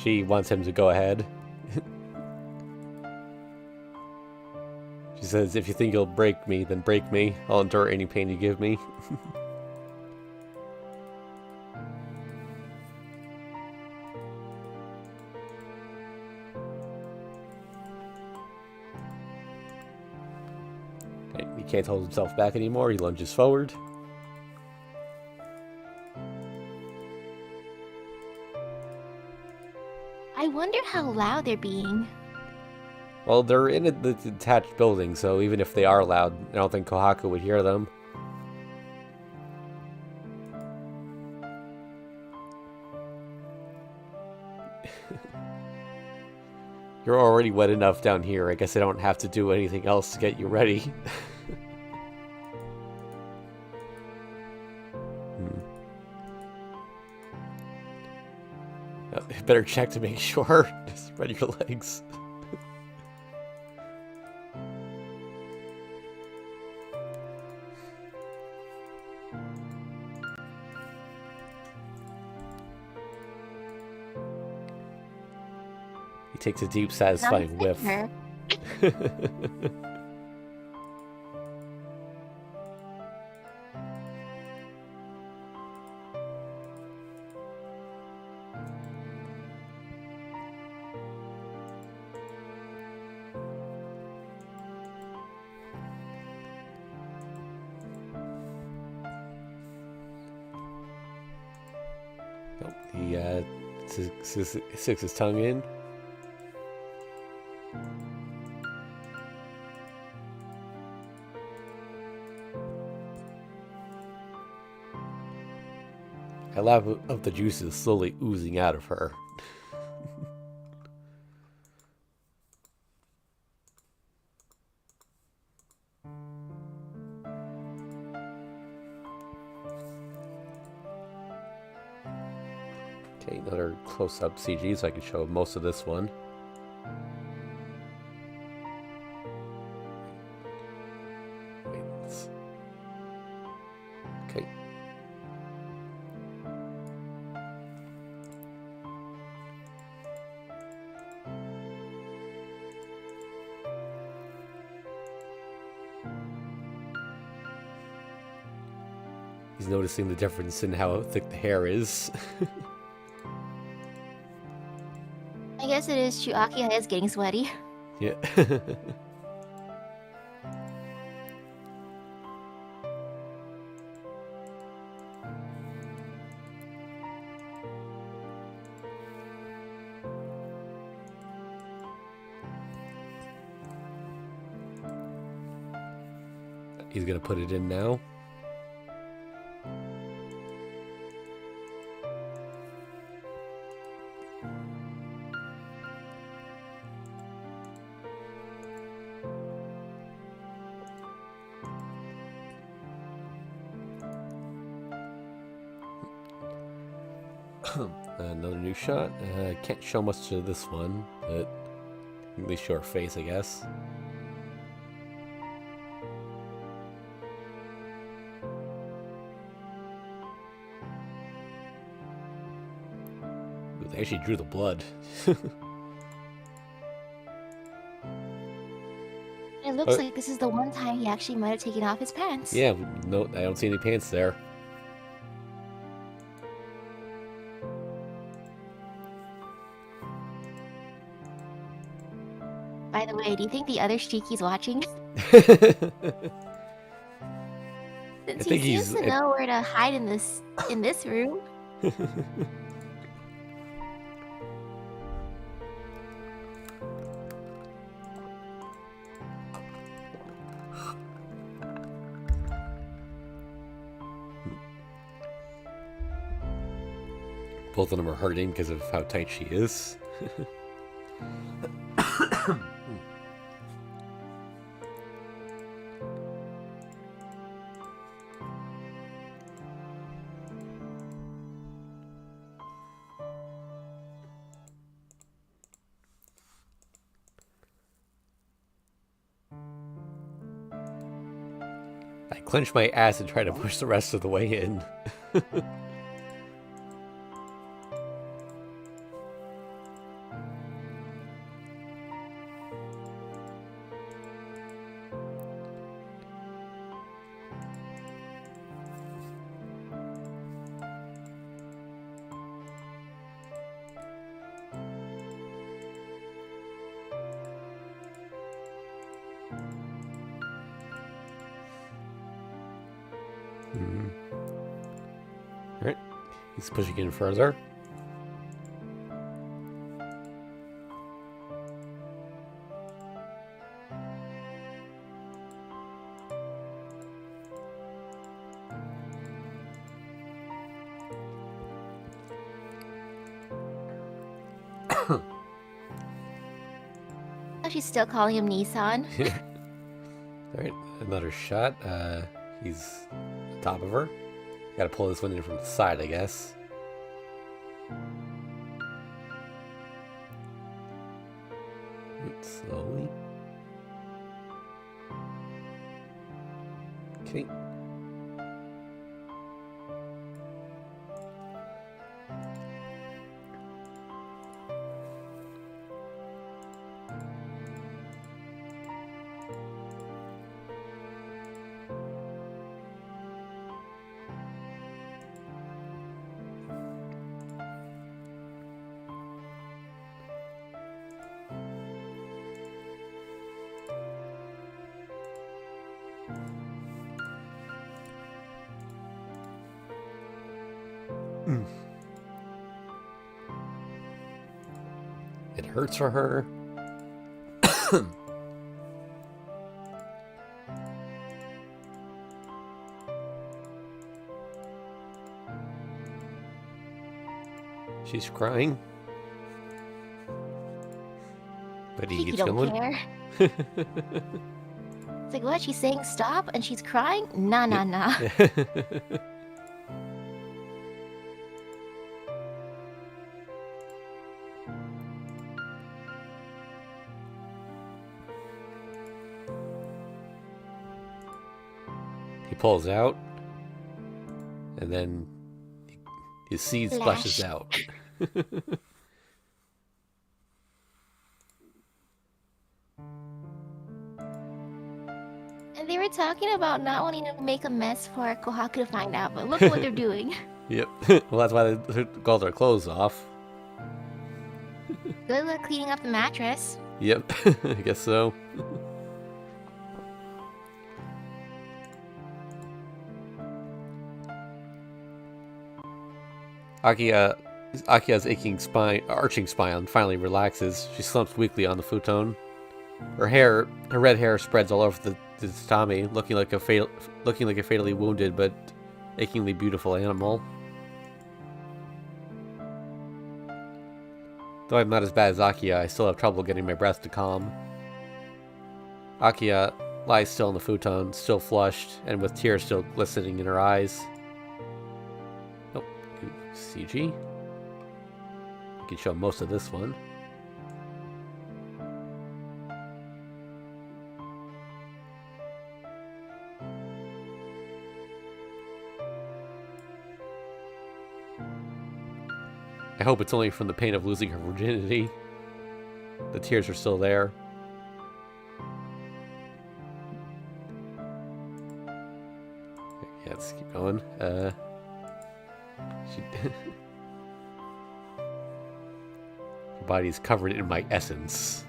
She wants him to go ahead. She says, if you think you'll break me, then break me. I'll endure any pain you give me. Okay, he can't hold himself back anymore. He lunges forward. I wonder how loud they're being. Well, they're in the detached building, so even if they are loud, I don't think Kohaku would hear them. You're already wet enough down here. I guess I don't have to do anything else to get you ready. Better check to make sure. Just spread your legs. He takes a deep, satisfying whiff. He sticks his tongue in. I laugh of the juices slowly oozing out of her. Okay, another close-up CG so I can show most of this one. Okay. He's noticing the difference in how thick the hair is. I guess it is true. Akiha is getting sweaty. Yeah. He's gonna put it in now. Another new shot. Can't show much to this one, but at least show her face, I guess. Ooh, they actually drew the blood. It looks like this is the one time he actually might have taken off his pants. Yeah, no, I don't see any pants there. By the way, do you think the other Shiki's watching? Since he seems to know where to hide in this room. Both of them are hurting because of how tight she is. I clench my ass and try to push the rest of the way in. Alright, he's pushing in further. Oh, she's still calling him Nissan. Alright, another shot. He's on top of her. Gotta pull this one in from the side, I guess. Slowly. Okay. It hurts for her. She's crying. But he keeps don't going. care. It's like, what? She's saying stop and she's crying? Nah, nah, nah. He pulls out, and then his seed splashes out. And they were talking about not wanting to make a mess for Kohaku to find out, but look what they're doing. Yep. Well, that's why they took all their clothes off. Good luck cleaning up the mattress. Yep. I guess so. Akiha's arching spine finally relaxes. She slumps weakly on the futon. Her red hair spreads all over the tatami, looking like a fatally wounded but achingly beautiful animal. Though I'm not as bad as Akiha, I still have trouble getting my breath to calm. Akiha lies still in the futon, still flushed, and with tears still glistening in her eyes. Oh, CG. I can show most of this one. I hope it's only from the pain of losing her virginity. The tears are still there. Yeah, let's keep going. Her body's covered in my essence.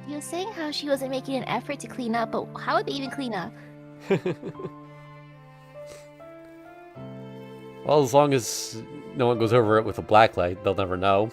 You were saying how she wasn't making an effort to clean up, but how would they even clean up? Well, as long as no one goes over it with a black light, they'll never know.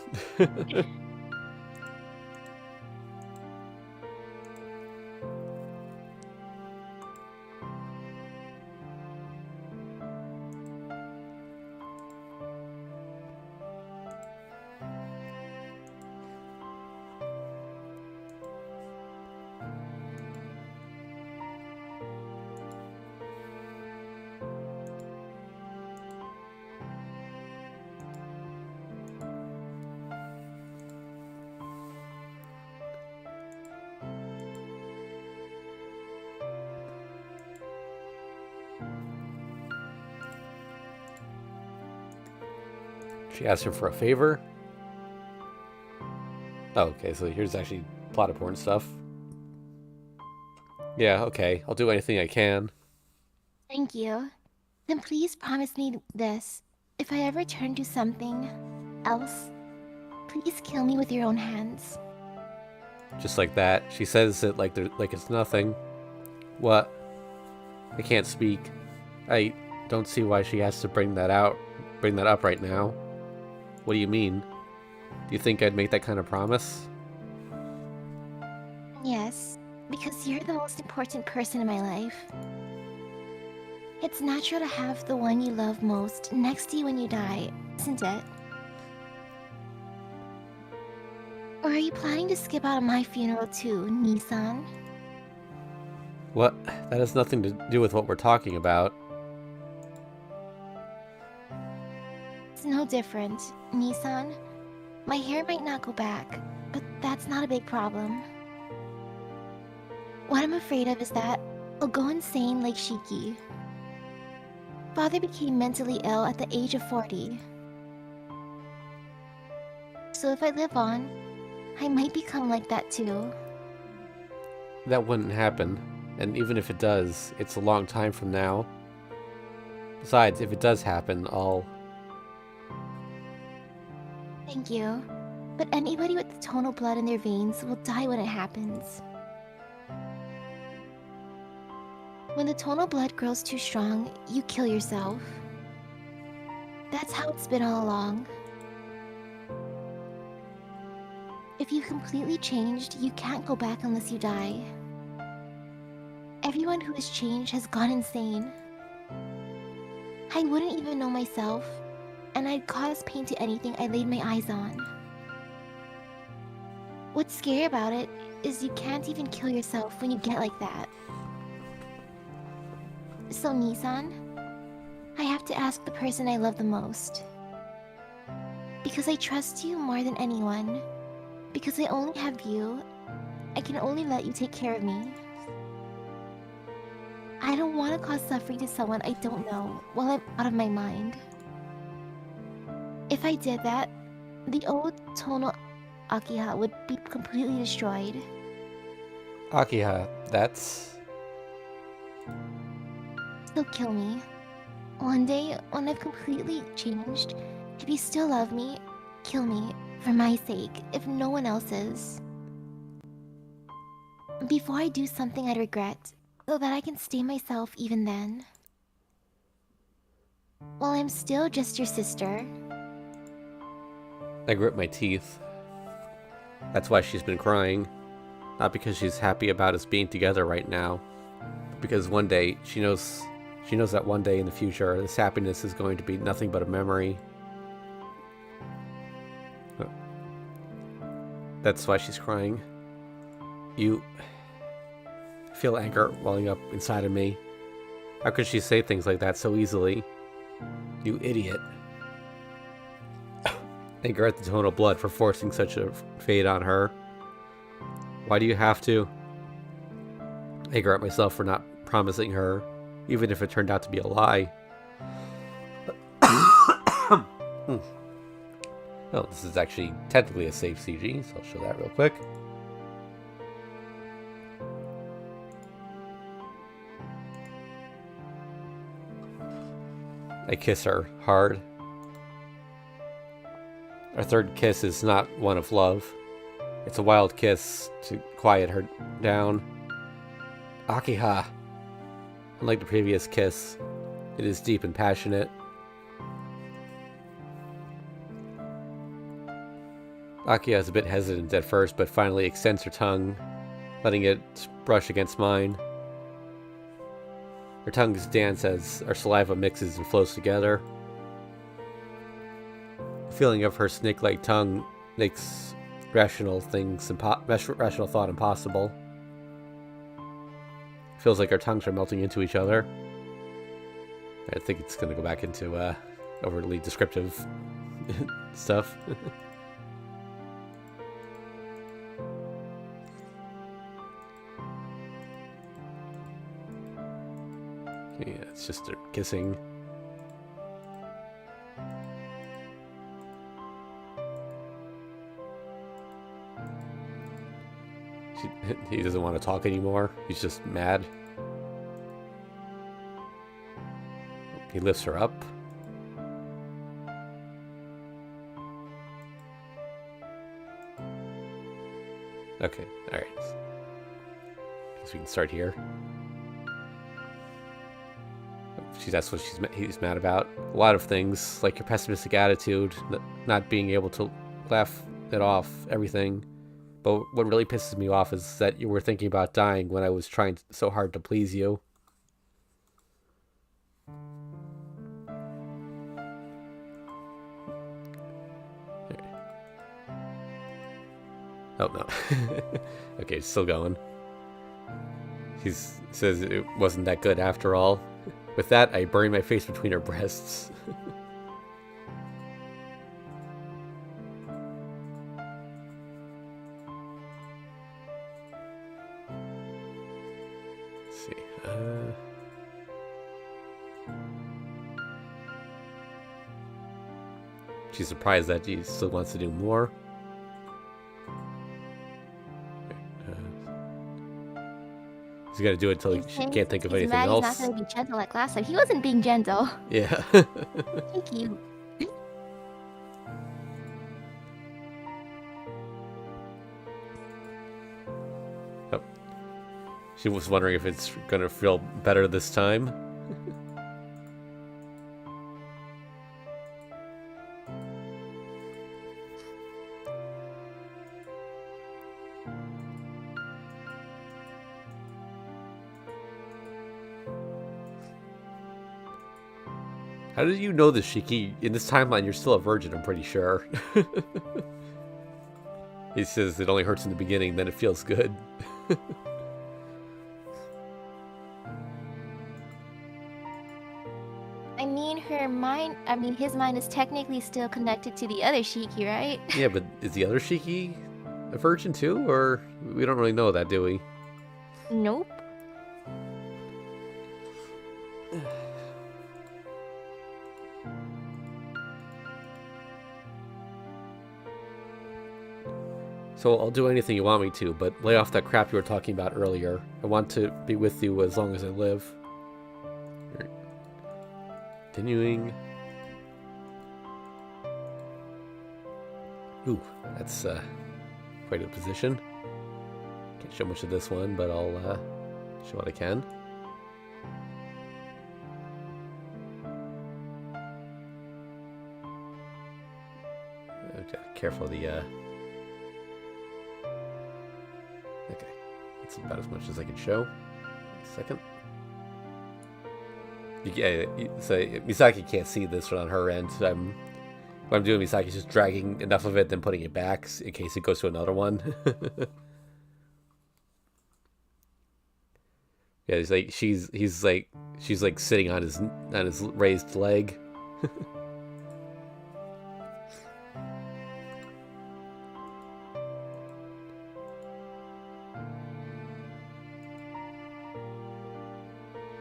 She asked him for a favor? Oh, okay, so here's actually plot important stuff. Yeah, okay, I'll do anything I can. Thank you. Then please promise me this. If I ever turn to something else, please kill me with your own hands. Just like that. She says it like it's nothing. What? I can't speak. I don't see why she has to bring that up right now. What do you mean? Do you think I'd make that kind of promise? Yes, because you're the most important person in my life. It's natural to have the one you love most next to you when you die, isn't it? Or are you planning to skip out on my funeral too, Nissan? What? That has nothing to do with what we're talking about. It's no different, Nissan. My hair might not go back, but that's not a big problem. What I'm afraid of is that I'll go insane like Shiki. Father became mentally ill at the age of 40. So if I live on, I might become like that too. That wouldn't happen. And even if it does, it's a long time from now. Besides, if it does happen, I'll... Thank you. But anybody with the tonal blood in their veins will die when it happens. When the tonal blood grows too strong, you kill yourself. That's how it's been all along. If you've completely changed, you can't go back unless you die. Everyone who has changed has gone insane. I wouldn't even know myself, and I'd cause pain to anything I laid my eyes on. What's scary about it is you can't even kill yourself when you get like that. So, Nissan, I have to ask the person I love the most. Because I trust you more than anyone. Because I only have you, I can only let you take care of me. I don't want to cause suffering to someone I don't know while I'm out of my mind. If I did that, the old tonal Akiha would be completely destroyed. Akiha, that's... Still kill me. One day, when I've completely changed, if you still love me, kill me, for my sake, if no one else's. Before I do something I'd regret, so that I can stay myself even then. While I'm still just your sister. I grit my teeth. That's why she's been crying. Not because she's happy about us being together right now, but because one day she knows that one day in the future this happiness is going to be nothing but a memory. That's why she's crying. I feel anger welling up inside of me. How could she say things like that so easily? You idiot. Anger at the tonal blood for forcing such a fate on her. Why do you have to? Anger at myself for not promising her, even if it turned out to be a lie. Oh, this is actually technically a safe CG, so I'll show that real quick. I kiss her hard. Our third kiss is not one of love. It's a wild kiss to quiet her down. Akiha. Unlike the previous kiss, it is deep and passionate. Akiha is a bit hesitant at first, but finally extends her tongue, letting it brush against mine. Our tongues dance as our saliva mixes and flows together. The feeling of her snake-like tongue makes rational thought impossible. It feels like our tongues are melting into each other. I think it's going to go back into overly descriptive stuff. Yeah, it's just kissing. He doesn't want to talk anymore. He's just mad. He lifts her up. Okay, alright. Guess we can start here. That's what he's mad about. A lot of things, like your pessimistic attitude, not being able to laugh it off, everything. But what really pisses me off is that you were thinking about dying when I was trying so hard to please you. Oh, no. Okay, it's still going. He says it wasn't that good after all. With that, I bury my face between her breasts. Let's see. She's surprised that he still wants to do more. He's gonna do it until she can't think of anything else. He's not gonna be gentle like last time. He wasn't being gentle. Yeah. Thank you. Oh. She was wondering if it's gonna feel better this time. How did you know this, Shiki? In this timeline, you're still a virgin, I'm pretty sure. He says it only hurts in the beginning, then it feels good. I mean, his mind is technically still connected to the other Shiki, right? Yeah, but is the other Shiki a virgin too? Or we don't really know that, do we? Nope. So I'll do anything you want me to, but lay off that crap you were talking about earlier. I want to be with you as long as I live. Right. Continuing. Ooh, that's quite a position. Can't show much of this one, but I'll show what I can. Okay, careful of the okay, that's about as much as I can show. A second. Yeah, so Misaki can't see this on her end. What I'm doing, Misaki's just dragging enough of it, then putting it back in case it goes to another one. Yeah, she's like sitting on his raised leg.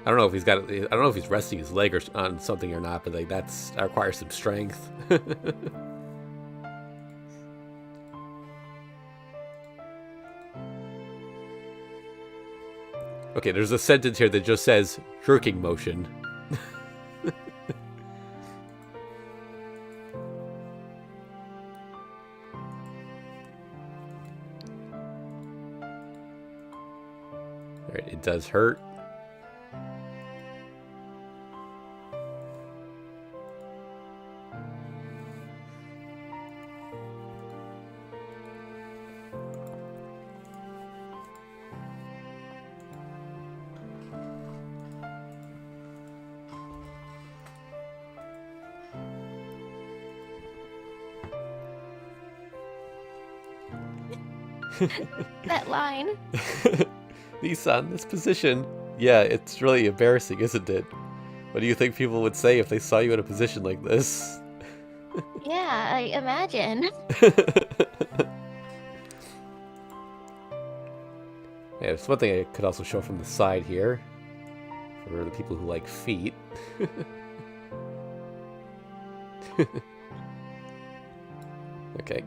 I don't know if he's resting his leg on something or not, but like that requires some strength. Okay, there's a sentence here that just says jerking motion. Alright, it does hurt. That line. Nissan, this position. Yeah, it's really embarrassing, isn't it? What do you think people would say if they saw you in a position like this? Yeah, I imagine. Yeah, it's one thing I could also show from the side here. For the people who like feet. Okay.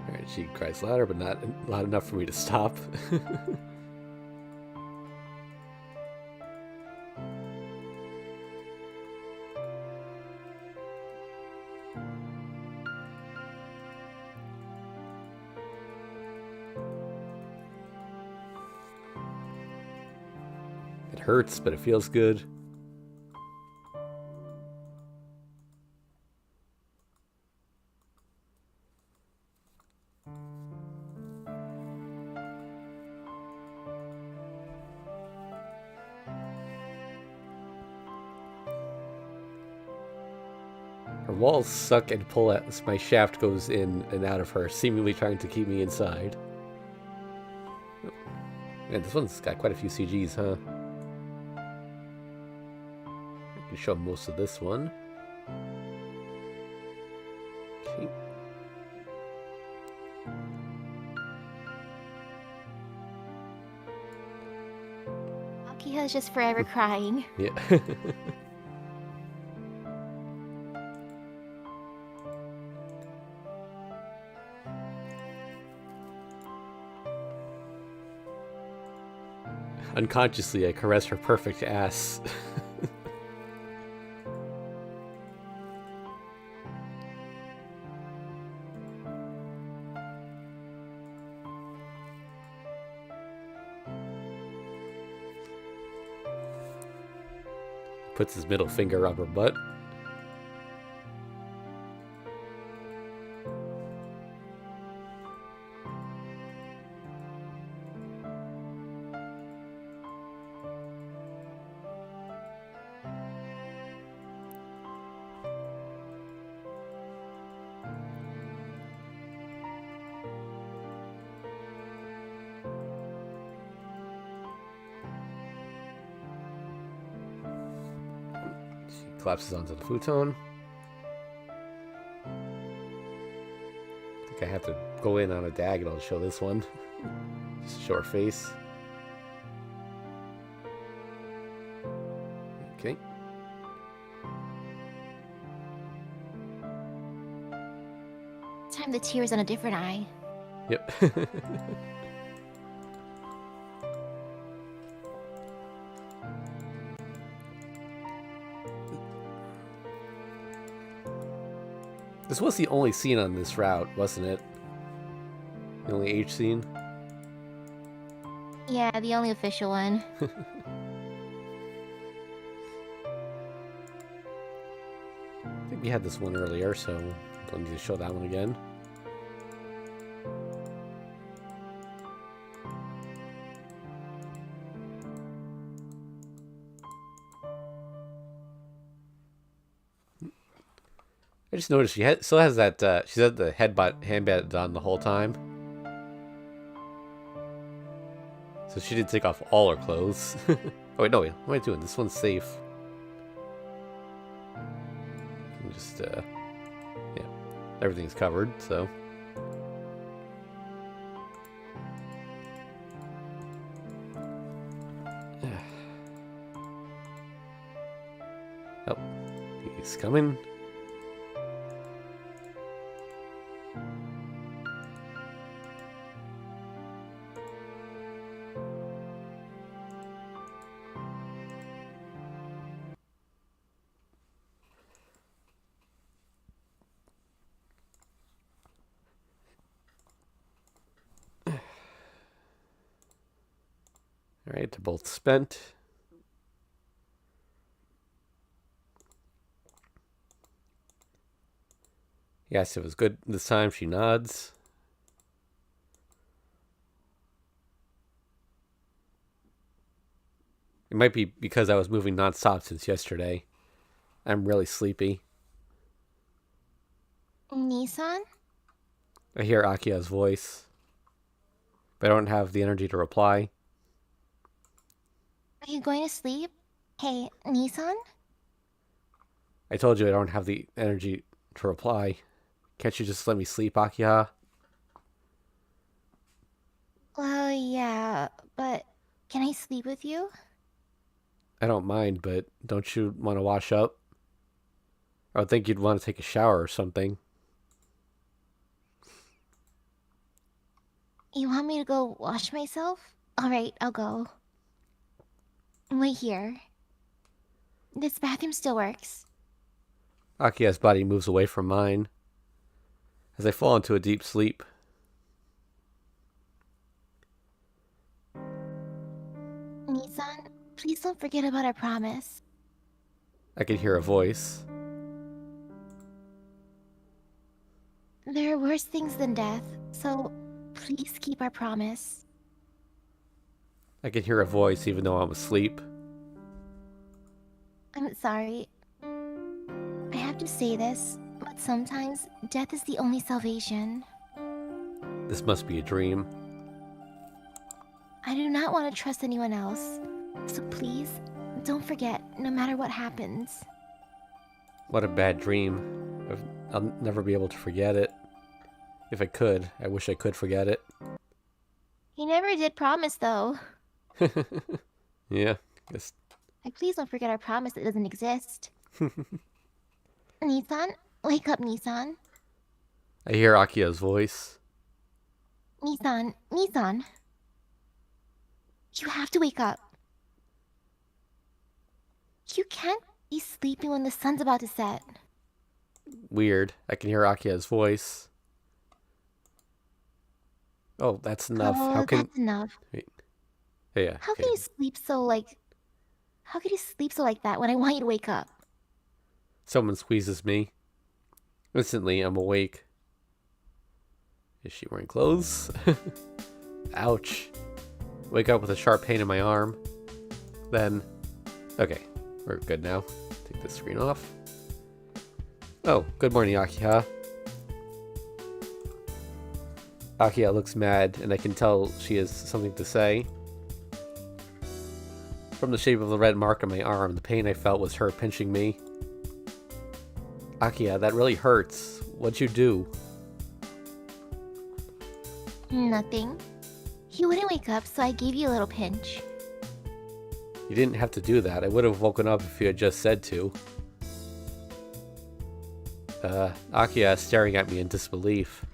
Alright, she cries louder, but not loud enough for me to stop. It hurts, but it feels good. Her walls suck and pull as my shaft goes in and out of her, seemingly trying to keep me inside. Man, this one's got quite a few CGs, huh? I can show most of this one. Okay. Akiha is just forever crying. Yeah. Unconsciously, I caress her perfect ass. Puts his middle finger up her butt. Collapses onto the futon. I think I have to go in on a diagonal to show this one. Just show her face. Okay. This time the tear's on a different eye. Yep. This was the only scene on this route, wasn't it? The only H scene? Yeah, the only official one. I think we had this one earlier, so don't need to show that one again. I just noticed she still has that, she's had the handband on the whole time. So she did take off all her clothes. Oh wait, no, wait, what am I doing? This one's safe. I can just, yeah, everything's covered, so. Oh, he's coming. Alright, they're both spent. Yes, it was good this time. She nods. It might be because I was moving non-stop since yesterday. I'm really sleepy. Nissan? I hear Akiha's voice, but I don't have the energy to reply. Are you going to sleep? Hey, Nissan? I told you I don't have the energy to reply. Can't you just let me sleep, Akiha? Well, yeah, but can I sleep with you? I don't mind, but don't you want to wash up? I would think you'd want to take a shower or something. You want me to go wash myself? Alright, I'll go. Wait here. This bathroom still works. Akia's body moves away from mine as I fall into a deep sleep. Nissan, please don't forget about our promise. I can hear a voice. There are worse things than death, so please keep our promise. I can hear a voice even though I'm asleep. I'm sorry. I have to say this, but sometimes death is the only salvation. This must be a dream. I do not want to trust anyone else, so please, don't forget, no matter what happens. What a bad dream. I'll never be able to forget it. If I could, I wish I could forget it. He never did promise, though. Yeah, guess. Please don't forget our promise that doesn't exist. Nissan? Wake up, Nissan. I hear Akia's voice. Nissan, Nissan. You have to wake up. You can't be sleeping when the sun's about to set. Weird. I can hear Akia's voice. Oh, that's enough. Oh, How can... that's enough. Wait. Yeah, How okay. can you sleep so, like... How can you sleep so like that when I want you to wake up? Someone squeezes me. Instantly, I'm awake. Is she wearing clothes? Ouch. Wake up with a sharp pain in my arm. Then... Okay, we're good now. Take the screen off. Oh, good morning, Akiha. Akiha looks mad, and I can tell she has something to say. From the shape of the red mark on my arm, the pain I felt was her pinching me. Akiha, that really hurts. What'd you do? Nothing. You wouldn't wake up, so I gave you a little pinch. You didn't have to do that. I would have woken up if you had just said to. Akiha is staring at me in disbelief.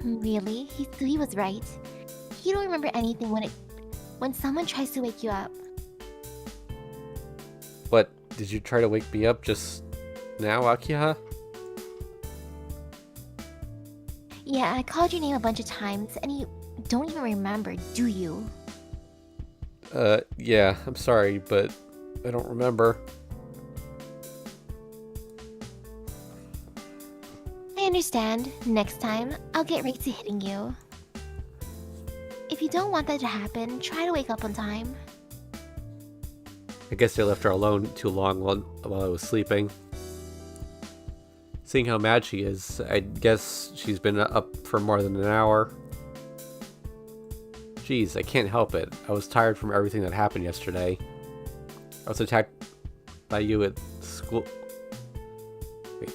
Really? He was right. You don't remember anything when someone tries to wake you up. What, did you try to wake me up just now, Akiha? Yeah, I called your name a bunch of times, and you don't even remember, do you? Yeah, I'm sorry, but I don't remember. I understand. Next time, I'll get right to hitting you. If you don't want that to happen, try to wake up on time. I guess I left her alone too long while I was sleeping. Seeing how mad she is, I guess she's been up for more than an hour. Jeez, I can't help it. I was tired from everything that happened yesterday. I was attacked by you at school. Wait.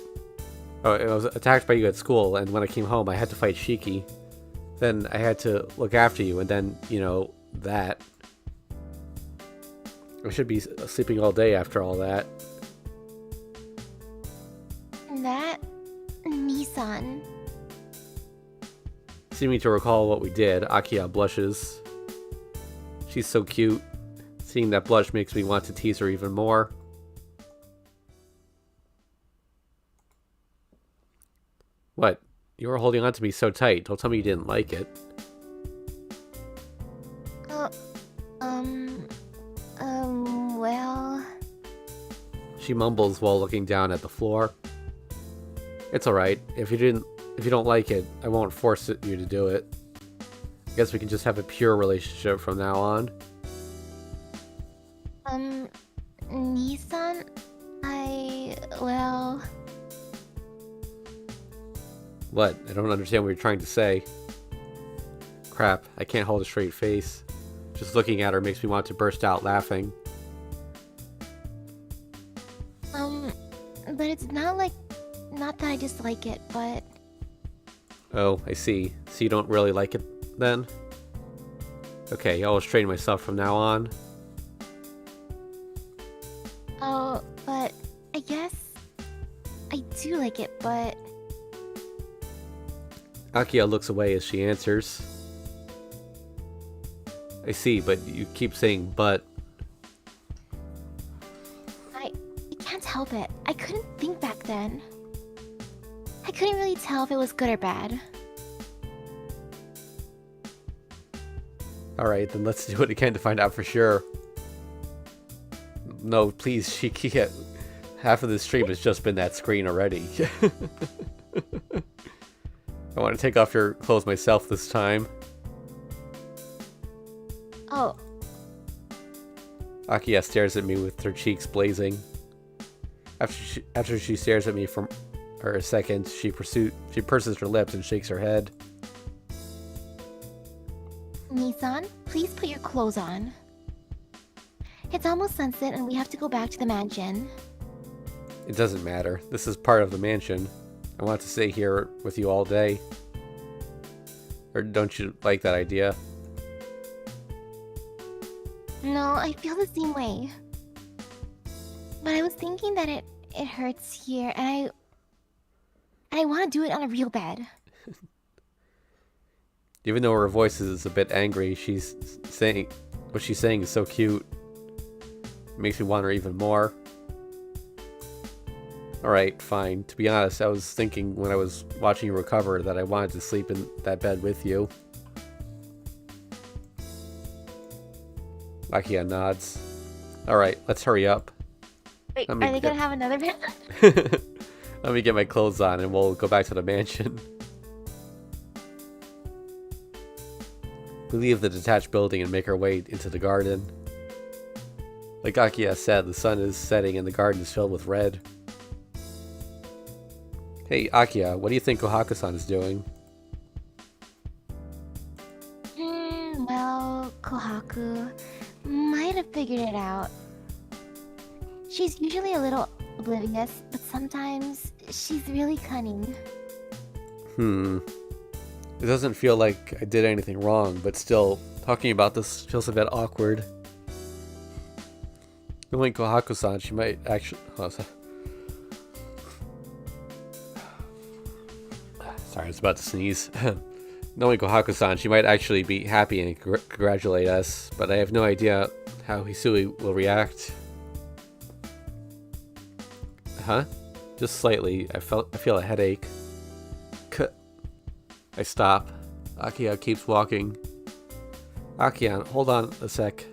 Oh, I was attacked by you at school, and when I came home, I had to fight Shiki. Then I had to look after you, and then, you know, that. I should be sleeping all day after all that. That... Nissan. Seeming to recall what we did, Akiha blushes. She's so cute. Seeing that blush makes me want to tease her even more. What? You were holding on to me so tight. Don't tell me you didn't like it. Well... She mumbles while looking down at the floor. It's alright. If you don't like it, I won't force you to do it. I guess we can just have a pure relationship from now on. Nissan? Well... What? I don't understand what you're trying to say. Crap, I can't hold a straight face. Just looking at her makes me want to burst out laughing. But it's not that I dislike it, but... Oh, I see. So you don't really like it then? Okay, I'll restrain myself from now on. Oh, but I guess I do like it, but Akiha looks away as she answers. I see, but you keep saying but. I can't help it. I couldn't think back then. I couldn't really tell if it was good or bad. Alright, then let's do it again to find out for sure. No, please, Shiki. Half of the stream has just been that screen already. I want to take off your clothes myself this time. Oh, Akiha stares at me with her cheeks blazing. After she stares at me for a second, she purses her lips and shakes her head. Nissan, please put your clothes on. It's almost sunset and we have to go back to the mansion. It doesn't matter. This is part of the mansion. I want to stay here with you all day. Or don't you like that idea? No, I feel the same way. But I was thinking that it hurts here and I want to do it on a real bed. Even though her voice is a bit angry, what she's saying is so cute. It makes me want her even more. Alright, fine. To be honest, I was thinking when I was watching you recover that I wanted to sleep in that bed with you. Akiha nods. Alright, let's hurry up. Wait, are they gonna have another bed? Let me get my clothes on and we'll go back to the mansion. We leave the detached building and make our way into the garden. Like Akiha said, the sun is setting and the garden is filled with red. Hey, Akiha, what do you think Kohaku-san is doing? Well, Kohaku might have figured it out. She's usually a little oblivious, but sometimes she's really cunning. It doesn't feel like I did anything wrong, but still, talking about this feels a bit awkward. Knowing Kohaku-san, she might actually... Oh, sorry, I was about to sneeze. Knowing Kohaku-san, she might actually be happy and congratulate us, but I have no idea how Hisui will react. Huh? Just slightly. I feel a headache. I stop. Akiha keeps walking. Akiha, hold on a sec.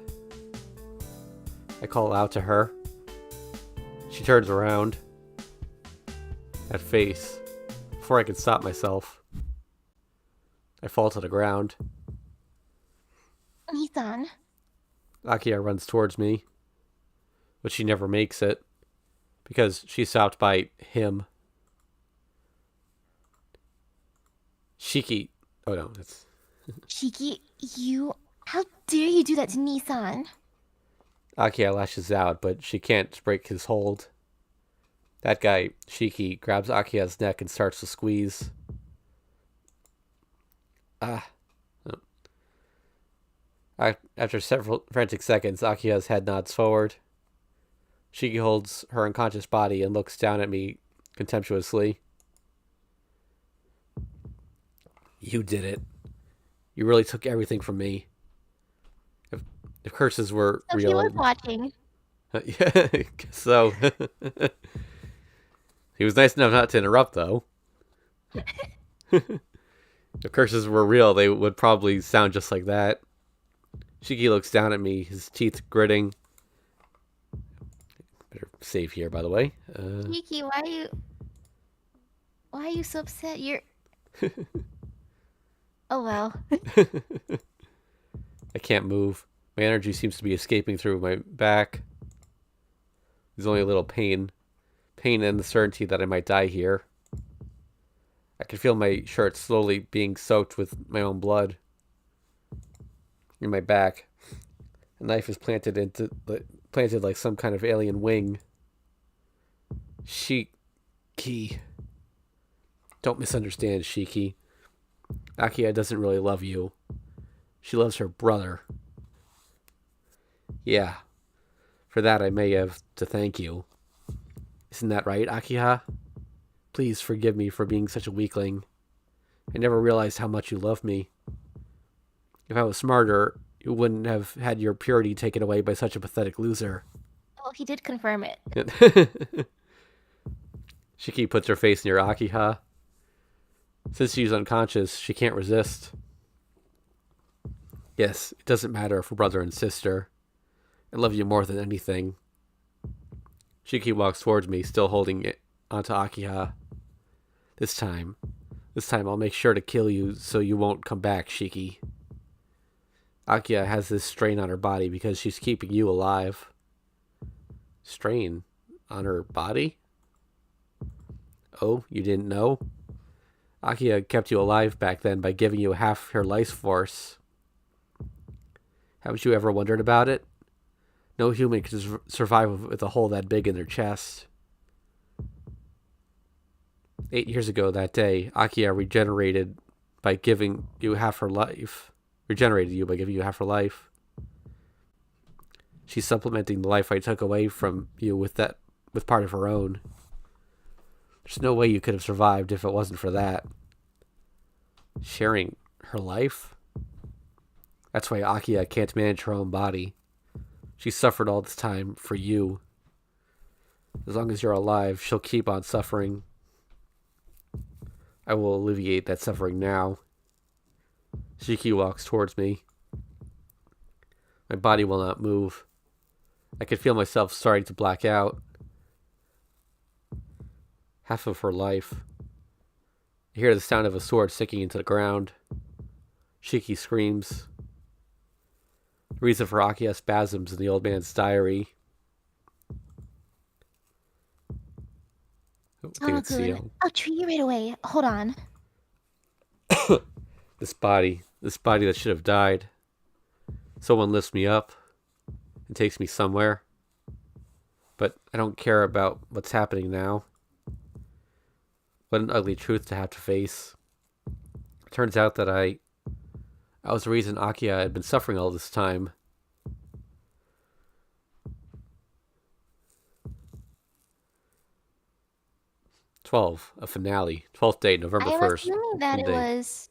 I call out to her. She turns around. That face. Before I can stop myself, I fall to the ground. Nissan. Akiha runs towards me, but she never makes it because she's stopped by him. Shiki. Oh no, that's... Shiki, you... How dare you do that to Nissan? Akiha lashes out, but she can't break his hold. That guy, Shiki, grabs Akiha's neck and starts to squeeze. After several frantic seconds, Akiha's head nods forward. Shiki holds her unconscious body and looks down at me contemptuously. You did it. You really took everything from me. If curses were So real... he was watching. Yeah, I guess so. He was nice enough not to interrupt, though. If curses were real, they would probably sound just like that. Shiki looks down at me, his teeth gritting. Better save here, by the way. Shiki, why are you so upset? You're... Oh well. I can't move. My energy seems to be escaping through my back. There's only a little pain. Pain and the certainty that I might die here. I can feel my shirt slowly being soaked with my own blood. In my back. A knife is planted like some kind of alien wing. Shiki. Don't misunderstand, Shiki. Akiha doesn't really love you. She loves her brother. Yeah, for that I may have to thank you. Isn't that right, Akiha? Please forgive me for being such a weakling. I never realized how much you loved me. If I was smarter, you wouldn't have had your purity taken away by such a pathetic loser. Well, he did confirm it. Shiki puts her face near Akiha. Since she's unconscious, she can't resist. Yes, it doesn't matter if we're brother and sister. I love you more than anything. Shiki walks towards me, still holding it onto Akiha. This time I'll make sure to kill you so you won't come back, Shiki. Akiha has this strain on her body because she's keeping you alive. Strain on her body? Oh, you didn't know? Akiha kept you alive back then by giving you half her life force. Haven't you ever wondered about it? No human can survive with a hole that big in their chest. 8 years ago that day, Akiha regenerated by giving you half her life. Regenerated you by giving you half her life. She's supplementing the life I took away from you with part of her own. There's no way you could have survived if it wasn't for that. Sharing her life? That's why Akiha can't manage her own body. She suffered all this time for you. As long as you're alive, she'll keep on suffering. I will alleviate that suffering now. Shiki walks towards me. My body will not move. I could feel myself starting to black out. Half of her life. I hear the sound of a sword sinking into the ground. Shiki screams. The reason for Akiha's spasms in the old man's diary. Oh, I think it's Seal. I'll treat you right away. Hold on. This body that should have died. Someone lifts me up and takes me somewhere. But I don't care about what's happening now. What an ugly truth to have to face. It turns out that I was the reason Akiha had been suffering all this time. A finale. 12th day, November 1st. I'm assuming that it was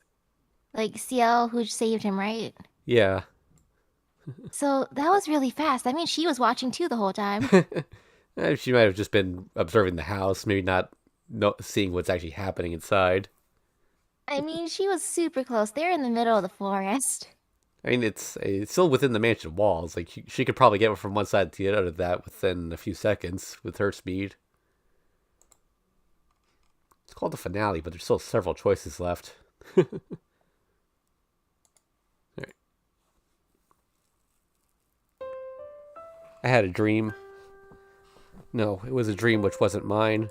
like CL who saved him, right? Yeah. So that was really fast. I mean, she was watching too the whole time. She might have just been observing the house, maybe not seeing what's actually happening inside. I mean, she was super close. They're in the middle of the forest. I mean, it's still within the mansion walls. Like, she could probably get from one side to the other of that within a few seconds with her speed. It's called the finale, but there's still several choices left. Alright. I had a dream. No, it was a dream which wasn't mine.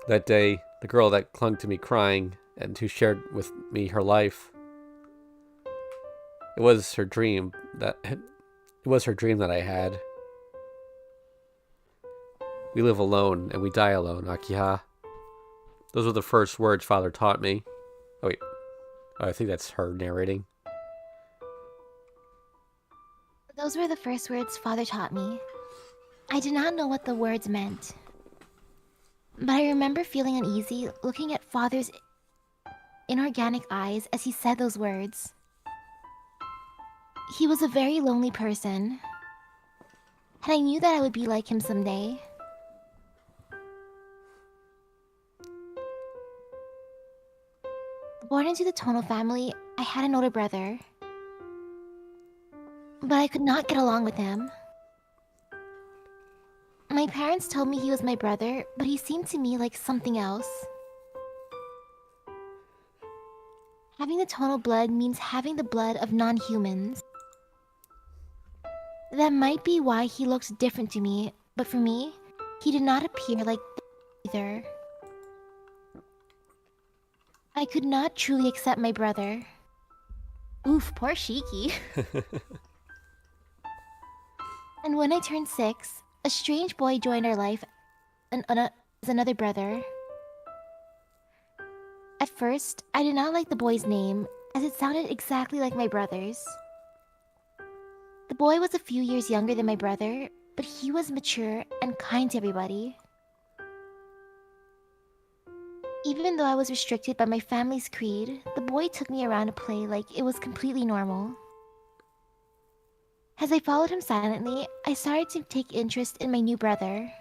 That day, the girl that clung to me crying and who shared with me her life. It was her dream that I had. We live alone and we die alone, Akiha. Those were the first words Father taught me. Oh wait, I think that's her narrating. Those were the first words Father taught me. I did not know what the words meant. But I remember feeling uneasy looking at Father's inorganic eyes as he said those words. He was a very lonely person, and I knew that I would be like him someday. Born into the Tono family, I had an older brother. But I could not get along with him. My parents told me he was my brother, but he seemed to me like something else. Having the Tono blood means having the blood of non-humans. That might be why he looked different to me, but for me, he did not appear like either. I could not truly accept my brother. Oof, poor Shiki. And when I turned 6, a strange boy joined our life as another brother. At first, I did not like the boy's name, as it sounded exactly like my brother's. The boy was a few years younger than my brother, but he was mature and kind to everybody. Even though I was restricted by my family's creed, the boy took me around to play like it was completely normal. As I followed him silently, I started to take interest in my new brother.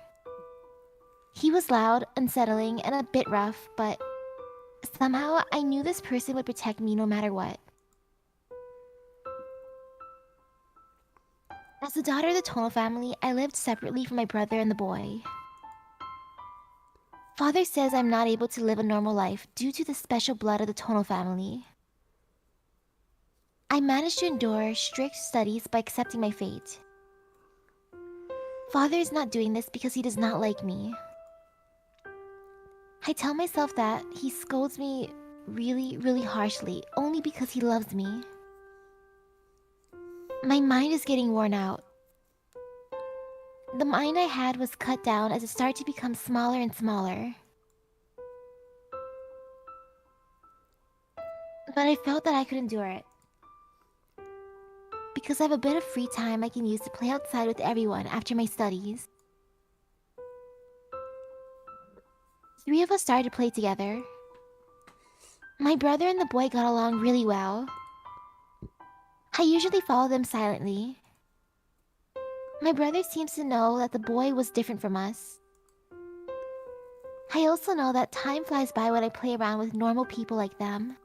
He was loud, unsettling, and a bit rough, but somehow I knew this person would protect me no matter what. As the daughter of the Tono family, I lived separately from my brother and the boy. Father says I'm not able to live a normal life due to the special blood of the Tono family. I managed to endure strict studies by accepting my fate. Father is not doing this because he does not like me. I tell myself that he scolds me really harshly only because he loves me. My mind is getting worn out. The mind I had was cut down as it started to become smaller and smaller. But I felt that I could endure it. Because I have a bit of free time I can use to play outside with everyone after my studies. 3 of us started to play together. My brother and the boy got along really well. I usually follow them silently. My brother seems to know that the boy was different from us. I also know that time flies by when I play around with normal people like them.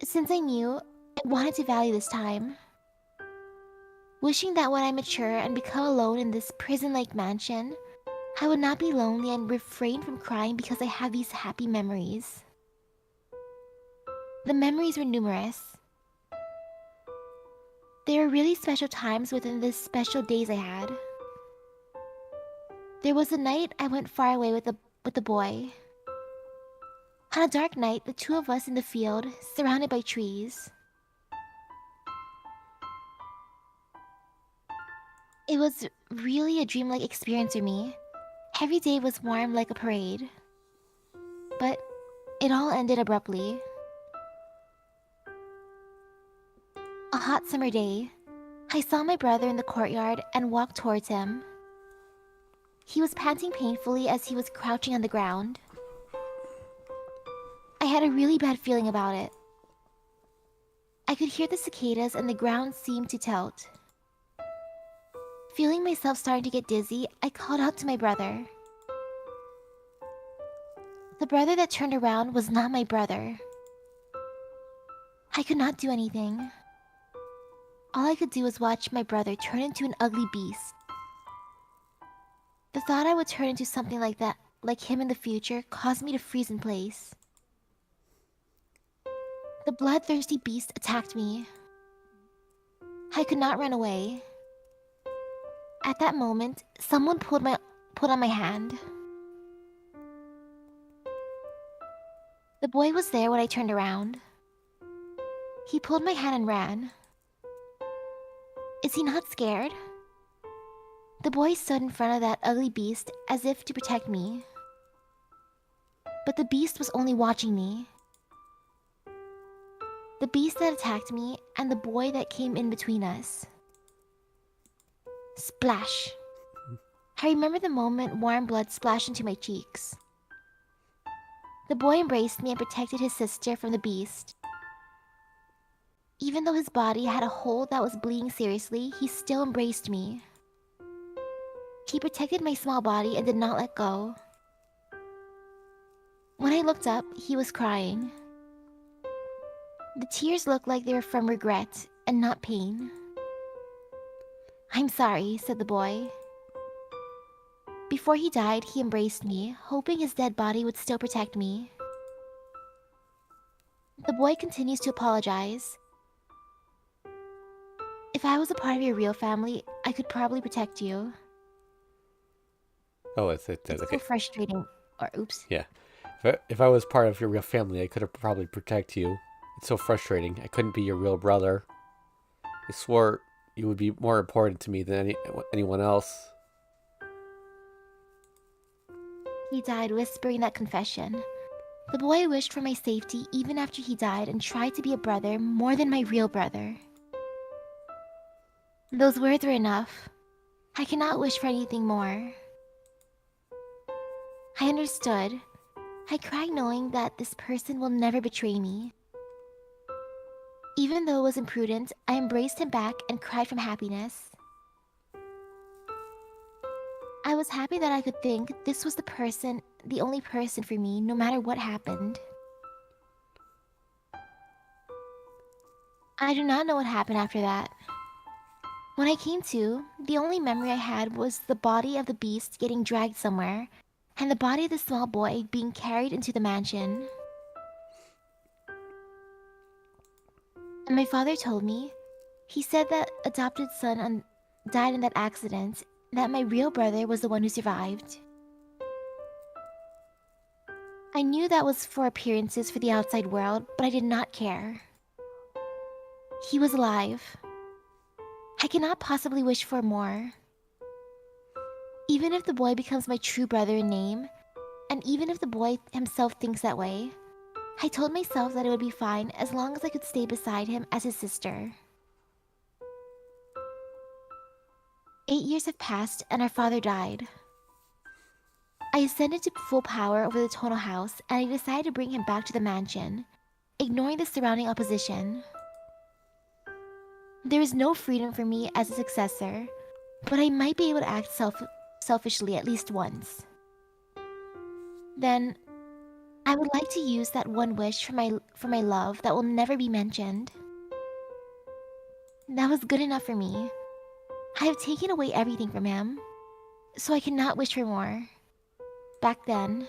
Since I knew, I wanted to value this time. Wishing that when I mature and become alone in this prison-like mansion, I would not be lonely and refrain from crying because I have these happy memories. The memories were numerous. There were really special times within the special days I had. There was a night I went far away with the boy. On a dark night, the 2 of us in the field, surrounded by trees. It was really a dreamlike experience for me. Every day was warm like a parade. But it all ended abruptly. A hot summer day, I saw my brother in the courtyard and walked towards him. He was panting painfully as he was crouching on the ground. I had a really bad feeling about it. I could hear the cicadas and the ground seemed to tilt. Feeling myself starting to get dizzy, I called out to my brother. The brother that turned around was not my brother. I could not do anything. All I could do was watch my brother turn into an ugly beast. The thought I would turn into something like that, like him in the future, caused me to freeze in place. The bloodthirsty beast attacked me. I could not run away. At that moment, someone pulled on my hand. The boy was there when I turned around. He pulled my hand and ran. Is he not scared? The boy stood in front of that ugly beast as if to protect me. But the beast was only watching me. The beast that attacked me and the boy that came in between us. Splash! I remember the moment warm blood splashed into my cheeks. The boy embraced me and protected his sister from the beast. Even though his body had a hole that was bleeding seriously, he still embraced me. He protected my small body and did not let go. When I looked up, he was crying. The tears looked like they were from regret and not pain. "I'm sorry," said the boy. Before he died, he embraced me, hoping his dead body would still protect me. The boy continues to apologize. If I was a part of your real family, I could probably protect you. Oh, it's It's okay. so frustrating. Or oops. Yeah. If I was part of your real family, I could have probably protect you. It's so frustrating. I couldn't be your real brother. I swore you would be more important to me than anyone else. He died whispering that confession. The boy wished for my safety even after he died and tried to be a brother more than my real brother. Those words were enough. I cannot wish for anything more. I understood. I cried knowing that this person will never betray me. Even though it was imprudent, I embraced him back and cried from happiness. I was happy that I could think this was the only person for me, no matter what happened. I do not know what happened after that. When I came to, the only memory I had was the body of the beast getting dragged somewhere, and the body of the small boy being carried into the mansion. And my father told me, he said that adopted son died in that accident, that my real brother was the one who survived. I knew that was for appearances for the outside world, but I did not care. He was alive. I cannot possibly wish for more. Even if the boy becomes my true brother in name, and even if the boy himself thinks that way, I told myself that it would be fine as long as I could stay beside him as his sister. 8 years have passed and our father died. I ascended to full power over the Tono house and I decided to bring him back to the mansion, ignoring the surrounding opposition. There is no freedom for me as a successor, but I might be able to act selfishly at least once. Then, I would like to use that one wish for my love that will never be mentioned. That was good enough for me. I have taken away everything from him, so I cannot wish for more. Back then,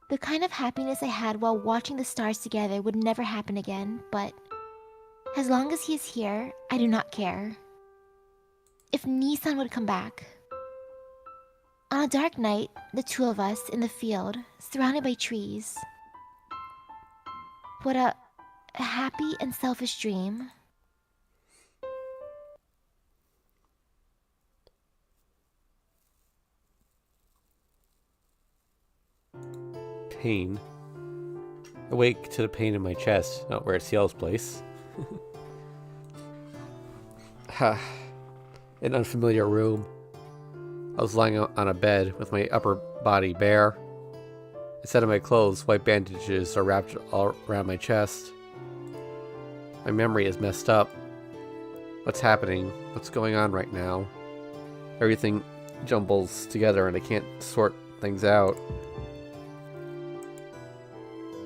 the kind of happiness I had while watching the stars together would never happen again, but as long as he is here, I do not care. If Nissan would come back. On a dark night, the two of us in the field, surrounded by trees. What a happy and selfish dream. Pain. Awake to the pain in my chest, not where it's Ciel's place. An unfamiliar room. I was lying on a bed with my upper body bare. Instead of my clothes, white bandages are wrapped all around my chest. My memory is messed up. What's happening? What's going on right now? Everything jumbles together and I can't sort things out.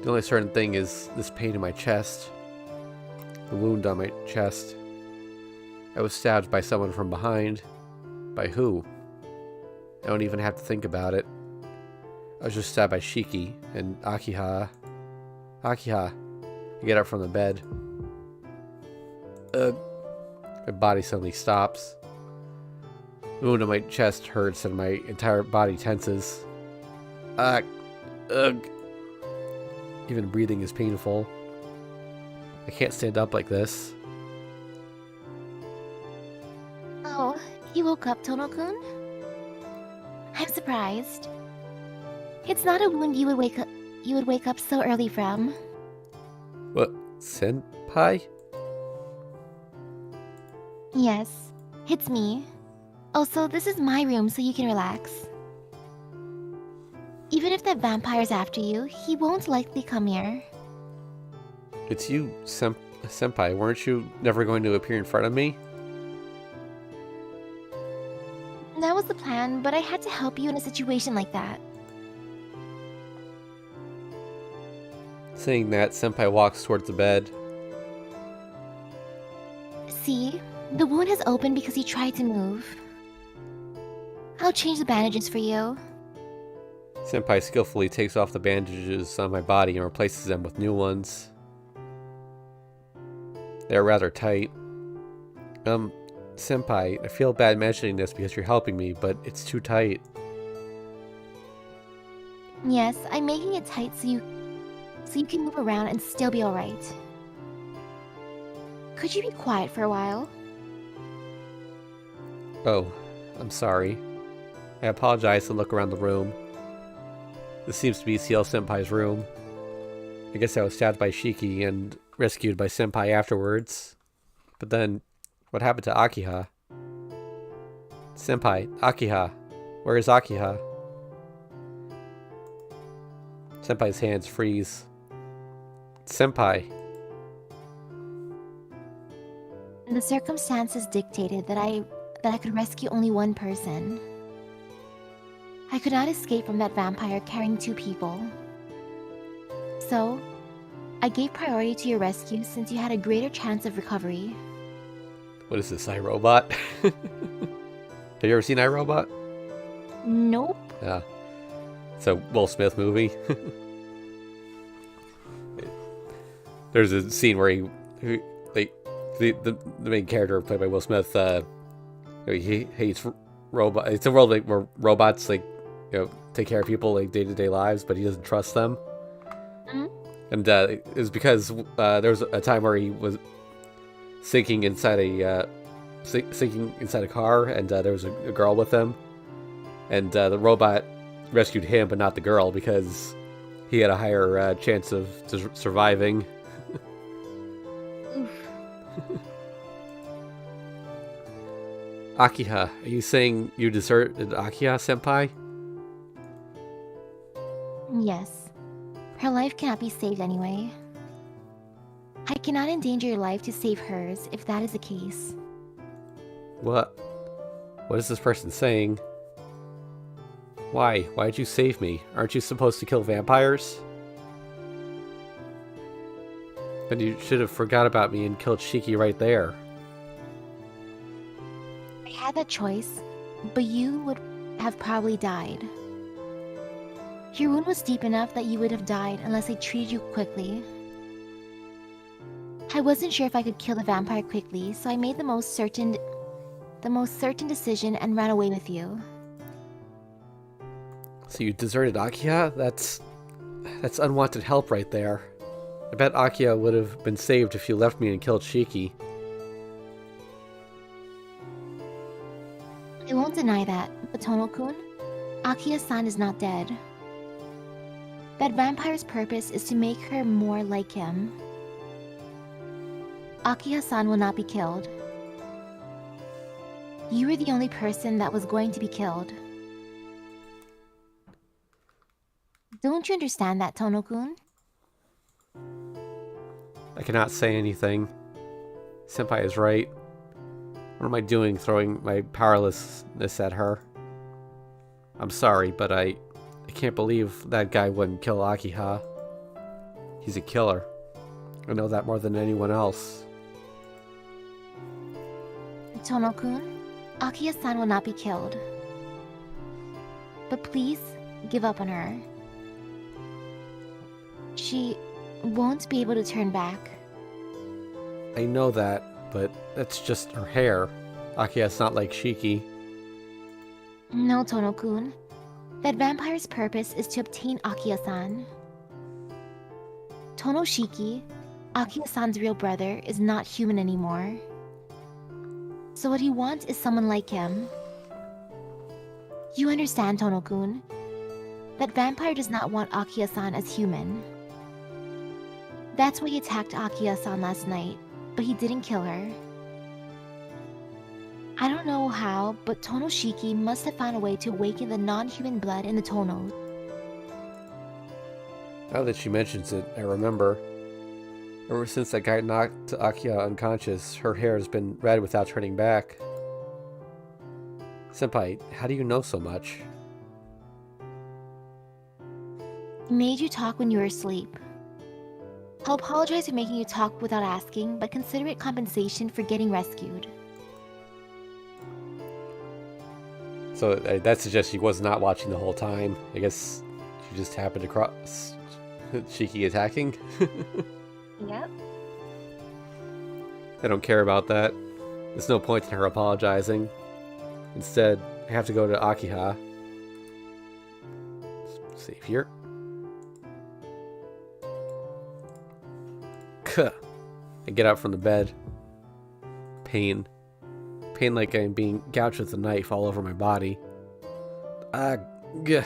The only certain thing is this pain in my chest. The wound on my chest. I was stabbed by someone from behind. By who? I don't even have to think about it. I was just stabbed by Shiki and Akiha. Akiha. I get up from the bed. My body suddenly stops. The wound on my chest hurts and my entire body tenses. Ugh. Even breathing is painful. I can't stand up like this. Oh, you woke up, Tono-kun? I'm surprised. It's not a wound you would wake up so early from. What? Senpai? Yes, it's me. Also, this is my room so you can relax. Even if that vampire's after you, he won't likely come here. It's you, Senpai. Weren't you never going to appear in front of me? That was the plan, but I had to help you in a situation like that. Saying that, Senpai walks towards the bed. See? The wound has opened because he tried to move. I'll change the bandages for you. Senpai skillfully takes off the bandages on my body and replaces them with new ones. They're rather tight. Senpai, I feel bad mentioning this because you're helping me, but it's too tight. Yes, I'm making it tight so you can move around and still be alright. Could you be quiet for a while? Oh, I'm sorry. I apologize and look around the room. This seems to be CL Senpai's room. I guess I was stabbed by Shiki and rescued by Senpai afterwards. But then, what happened to Akiha? Senpai, Akiha. Where is Akiha? Senpai's hands freeze. Senpai. The circumstances dictated that I could rescue only one person. I could not escape from that vampire carrying 2 people. So, I gave priority to your rescue since you had a greater chance of recovery. What is this, iRobot? Have you ever seen iRobot? Nope. Yeah. It's a Will Smith movie. There's a scene where he like, the main character played by Will Smith, he hates robot. It's a world where robots take care of people like day-to-day lives, but he doesn't trust them. Mm-hmm. And it was because there was a time where he was sinking inside a car, and there was a girl with him, and the robot rescued him but not the girl because he had a higher chance of surviving. Akiha, are you saying you deserted Akiha, Senpai? Yes. Her life cannot be saved anyway. I cannot endanger your life to save hers if that is the case. What? What is this person saying? Why? Why'd you save me? Aren't you supposed to kill vampires? Then you should have forgot about me and killed Shiki right there. I had that choice, but you would have probably died. Your wound was deep enough that you would have died unless I treated you quickly. I wasn't sure if I could kill the vampire quickly, so I made the most certain decision and ran away with you. So you deserted Akiha? That's unwanted help right there. I bet Akiha would have been saved if you left me and killed Shiki. I won't deny that, but Tono-kun, Akiha-san is not dead. That vampire's purpose is to make her more like him. Akiha-san will not be killed. You were the only person that was going to be killed. Don't you understand that, Tono-kun? I cannot say anything. Senpai is right. What am I doing throwing my powerlessness at her? I'm sorry, but I can't believe that guy wouldn't kill Akiha. He's a killer. I know that more than anyone else. Tono-kun, Akiha-san will not be killed. But please, give up on her. She won't be able to turn back. I know that, but that's just her hair. Akiha's not like Shiki. No, Tono-kun. That vampire's purpose is to obtain Akiha-san. Tono-shiki, Akiha-san's real brother, is not human anymore. So what he wants is someone like him. You understand, Tono-kun. That vampire does not want Akiha-san as human. That's why he attacked Akiha-san last night, but he didn't kill her. I don't know how, but Tono-shiki must have found a way to awaken the non-human blood in the Tonos. Now that she mentions it, I remember. Ever since that guy knocked Akiha unconscious, her hair has been red without turning back. Senpai, how do you know so much? He made you talk when you were asleep. I'll apologize for making you talk without asking, but consider it compensation for getting rescued. So that suggests she was not watching the whole time. I guess she just happened to cross Shiki attacking. Yep. I don't care about that. There's no point in her apologizing. Instead, I have to go to Akiha. Save here. Kuh. I get up from the bed. Pain. Pain like I'm being gouged with a knife all over my body. Gah.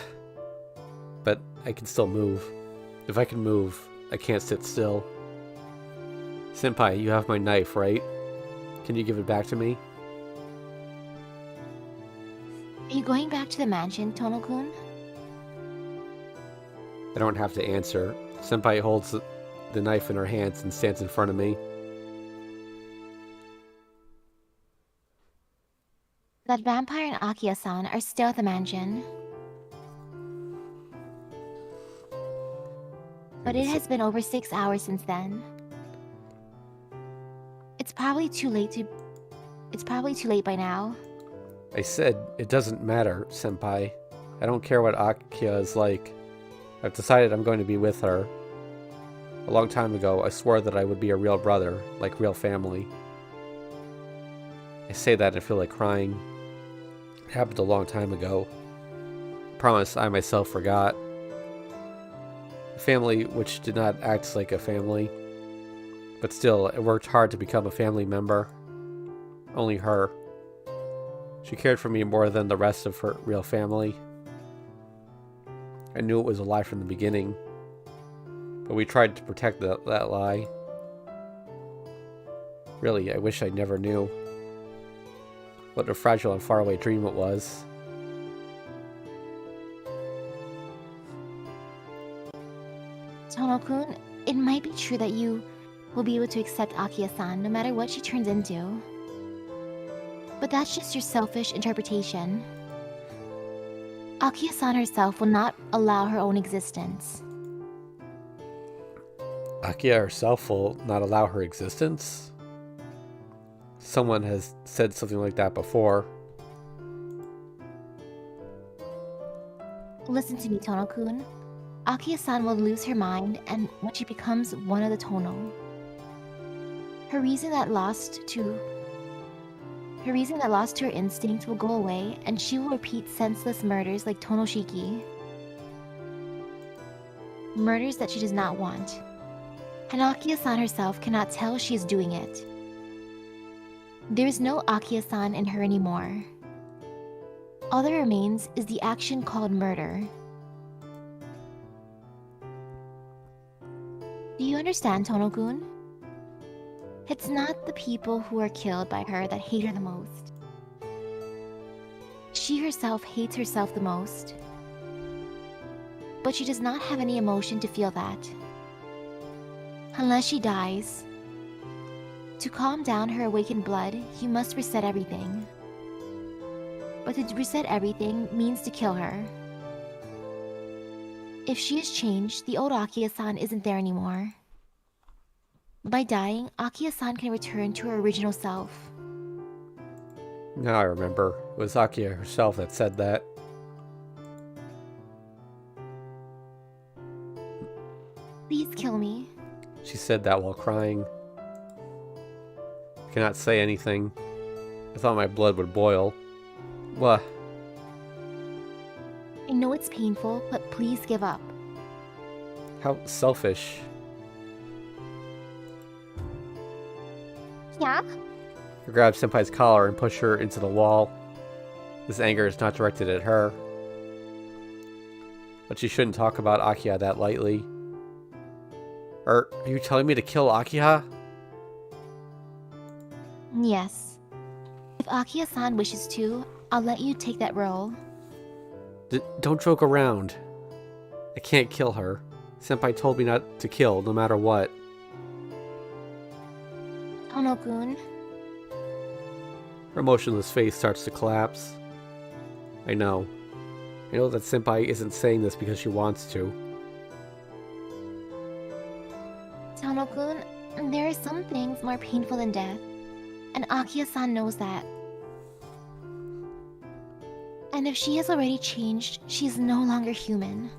But I can still move. If I can move, I can't sit still. Senpai, you have my knife, right? Can you give it back to me? Are you going back to the mansion, Tono-kun? I don't have to answer. Senpai holds the knife in her hands and stands in front of me. That vampire and Akiha-san are still at the mansion. But it has been over 6 hours since then. It's probably too late by now. I said, it doesn't matter, Senpai. I don't care what Akiha is like. I've decided I'm going to be with her. A long time ago, I swore that I would be a real brother, like real family. I say that and feel like crying. It happened a long time ago. I promise I myself forgot. A family which did not act like a family. But still, it worked hard to become a family member. Only her. She cared for me more than the rest of her real family. I knew it was a lie from the beginning. But we tried to protect that lie. Really, I wish I never knew. What a fragile and faraway dream it was. Tono-kun, it might be true that you will be able to accept Akiha-san no matter what she turns into. But that's just your selfish interpretation. Akiha-san herself will not allow her own existence. Akiha herself will not allow her existence? Someone has said something like that before. Listen to me, Tono-kun. Akiha-san will lose her mind and when she becomes one of the Tono. Her reason that lost to her instinct will go away and she will repeat senseless murders like Tonoshiki. Murders that she does not want. And Akiha-san herself cannot tell she is doing it. There is no Akiha-san in her anymore. All that remains is the action called murder. Do you understand, Tono-kun? It's not the people who are killed by her that hate her the most. She herself hates herself the most. But she does not have any emotion to feel that. Unless she dies. To calm down her awakened blood, you must reset everything. But to reset everything means to kill her. If she is changed, the old Akiha-san isn't there anymore. By dying, Akiha-san can return to her original self. Now I remember. It was Akiha herself that said that. Please kill me. She said that while crying. I cannot say anything. I thought my blood would boil. What? I know it's painful, but please give up. How selfish. Yeah? I grab Senpai's collar and push her into the wall. This anger is not directed at her. But she shouldn't talk about Akiha that lightly. Are you telling me to kill Akiha? Yes. If Akiha-san wishes to, I'll let you take that role. Don't joke around. I can't kill her. Senpai told me not to kill, no matter what. Tono-kun. Her emotionless face starts to collapse. I know. I know that Senpai isn't saying this because she wants to. Tono-kun, there are some things more painful than death. And Akiha-san knows that. And if she has already changed, she is no longer human.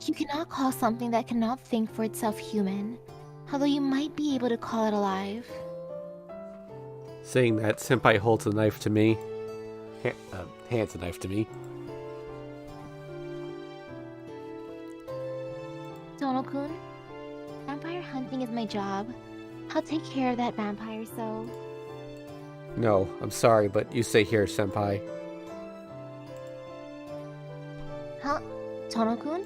You cannot call something that cannot think for itself human, although you might be able to call it alive. Saying that, Senpai holds a knife to me. Hands a knife to me. Tono-kun, vampire hunting is my job. I'll take care of that vampire, so... No, I'm sorry, but you stay here, Senpai. Huh? Tono-kun?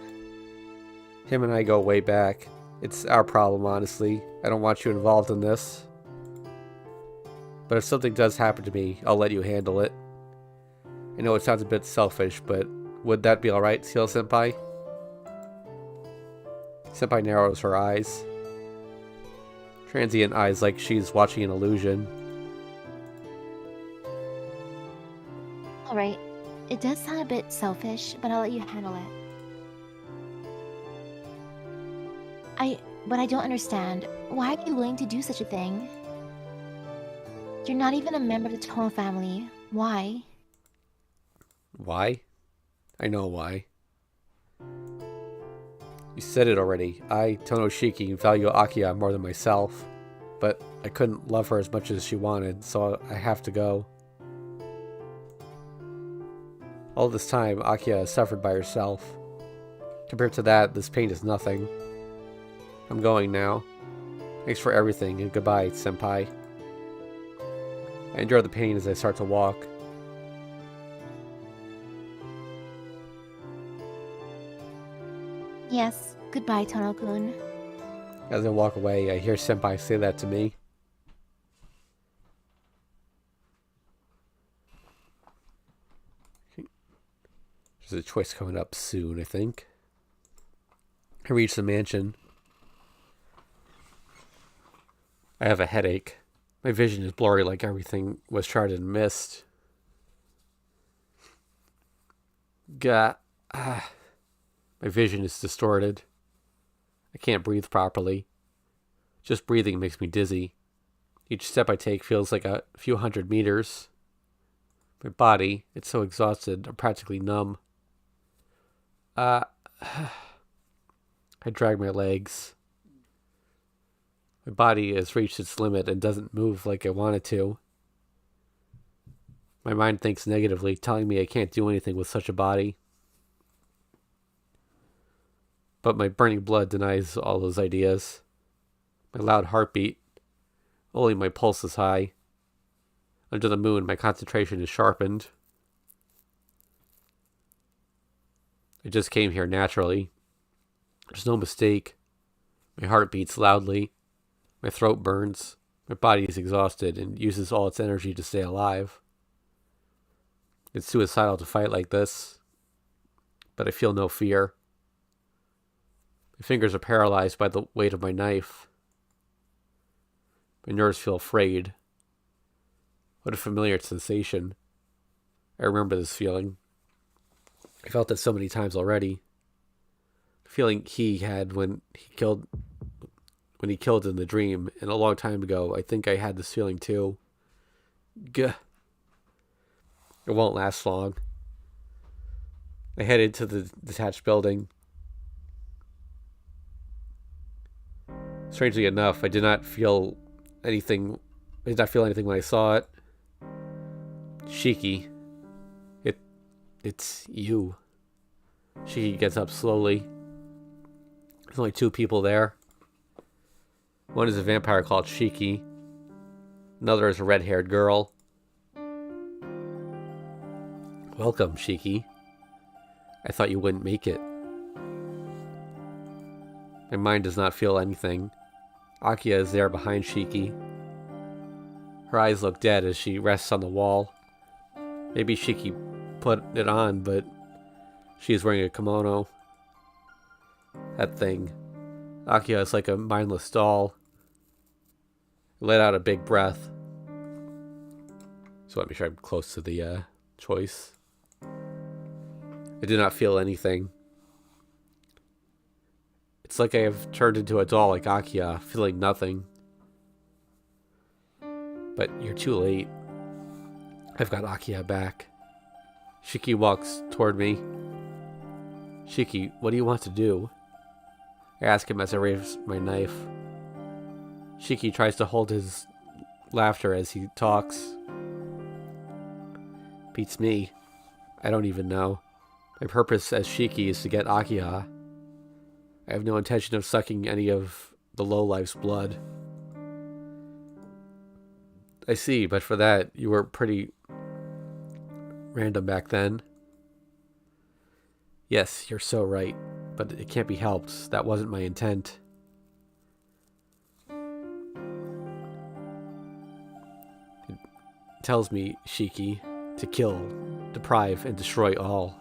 Him and I go way back. It's our problem, honestly. I don't want you involved in this. But if something does happen to me, I'll let you handle it. I know it sounds a bit selfish, but would that be alright, Seal-senpai? Senpai narrows her eyes. Transient eyes like she's watching an illusion. Alright. It does sound a bit selfish, but I'll let you handle it. But I don't understand. Why are you willing to do such a thing? You're not even a member of the Tono family. Why? Why? I know why. You said it already. I, Tonoshiki, value Akiha more than myself. But I couldn't love her as much as she wanted, so I have to go. All this time, Akiha has suffered by herself. Compared to that, this pain is nothing. I'm going now. Thanks for everything, and goodbye, senpai. I endure the pain as I start to walk. Yes, goodbye, Tono-kun. As I walk away, I hear senpai say that to me. There's a choice coming up soon, I think. I reach the mansion. I have a headache. My vision is blurry like everything was shrouded in mist. My vision is distorted. I can't breathe properly. Just breathing makes me dizzy. Each step I take feels like a few hundred meters. My body, it's so exhausted, I'm practically numb. I drag my legs. My body has reached its limit and doesn't move like I want it to. My mind thinks negatively, telling me I can't do anything with such a body. But my burning blood denies all those ideas. My loud heartbeat. Only my pulse is high. Under the moon, my concentration is sharpened. I just came here naturally. There's no mistake. My heart beats loudly. My throat burns. My body is exhausted and uses all its energy to stay alive. It's suicidal to fight like this. But I feel no fear. My fingers are paralyzed by the weight of my knife. My nerves feel frayed. What a familiar sensation. I remember this feeling. I felt it so many times already. The feeling he had when he killed in the dream, and a long time ago, I think I had this feeling too. Gah. It won't last long. I head into the detached building. Strangely enough, I did not feel anything when I saw it. Shiki. It's you. Shiki gets up slowly. There's only two people there. One is a vampire called Shiki. Another is a red-haired girl. Welcome, Shiki. I thought you wouldn't make it. My mind does not feel anything. Akiha is there behind Shiki. Her eyes look dead as she rests on the wall. Maybe Shiki put it on, but she is wearing a kimono. That thing. Akiha is like a mindless doll. I let out a big breath. So let me make sure I'm close to the choice. I do not feel anything. It's like I have turned into a doll like Akiha, feeling nothing. But you're too late. I've got Akiha back. Shiki walks toward me. Shiki, what do you want to do? I ask him as I raise my knife. Shiki tries to hold his laughter as he talks. Beats me. I don't even know. My purpose as Shiki is to get Akiha. I have no intention of sucking any of the lowlife's blood. I see, but for that, you were pretty random back then. Yes, you're so right, but it can't be helped. That wasn't my intent. It tells me, Shiki, to kill, deprive, and destroy all.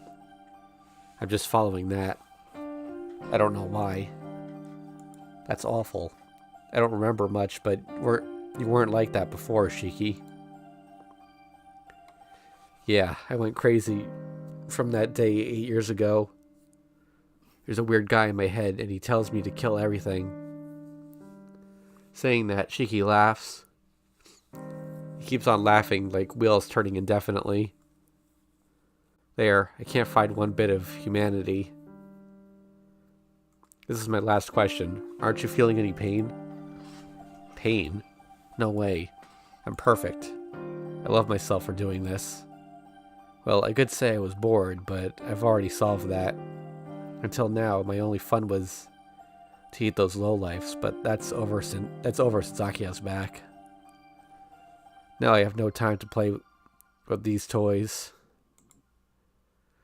I'm just following that. I don't know why. That's awful. I don't remember much, but you weren't like that before, Shiki. Yeah, I went crazy from that day 8 years ago. There's a weird guy in my head, and he tells me to kill everything. Saying that, Shiki laughs. He keeps on laughing like wheels turning indefinitely. There, I can't find one bit of humanity. This is my last question. Aren't you feeling any pain? Pain? No way. I'm perfect. I love myself for doing this. Well, I could say I was bored, but I've already solved that. Until now, my only fun was to eat those lowlifes, but that's over since Akiha's back. Now I have no time to play with these toys.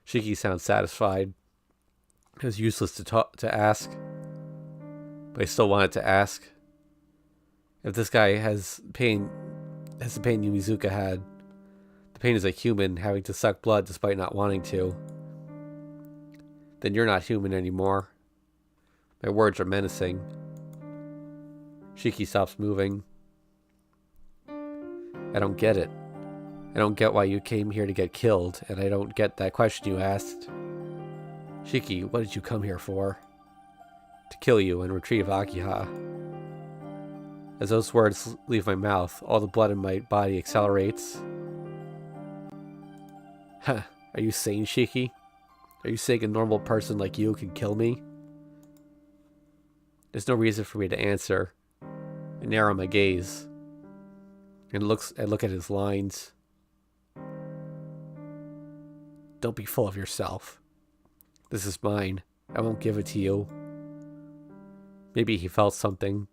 Shiki sounds satisfied. It was useless to ask, but I still wanted to ask. If this guy has the pain Yumizuka had, the pain is a human having to suck blood despite not wanting to, then you're not human anymore. My words are menacing. Shiki stops moving. I don't get it. I don't get why you came here to get killed, and I don't get that question you asked. Shiki, what did you come here for? To kill you and retrieve Akiha. As those words leave my mouth, all the blood in my body accelerates. Huh, are you sane, Shiki? Are you saying a normal person like you can kill me? There's no reason for me to answer. I narrow my gaze and I look at his lines. Don't be full of yourself. This is mine. I won't give it to you. Maybe he felt something.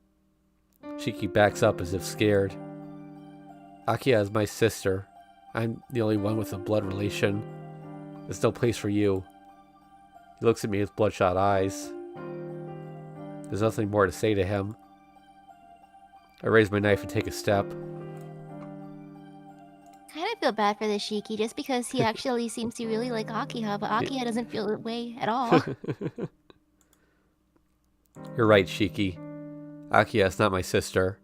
Shiki backs up as if scared. Akiha is my sister. I'm the only one with a blood relation. There's no place for you. He looks at me with bloodshot eyes. There's nothing more to say to him. I raise my knife and take a step. Kind of feel bad for the Shiki just because he actually seems to really like Akiha, but Akiha doesn't feel that way at all. You're right, Shiki. Akiha is not my sister.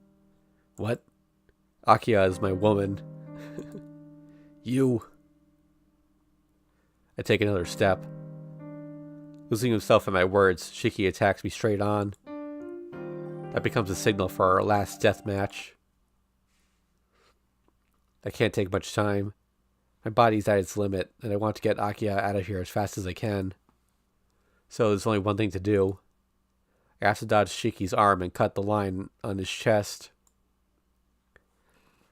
What? Akiha is my woman. You. I take another step. Losing himself in my words, Shiki attacks me straight on. That becomes a signal for our last death match. I can't take much time. My body's at its limit, and I want to get Akiha out of here as fast as I can. So there's only one thing to do. I have to dodge Shiki's arm and cut the line on his chest.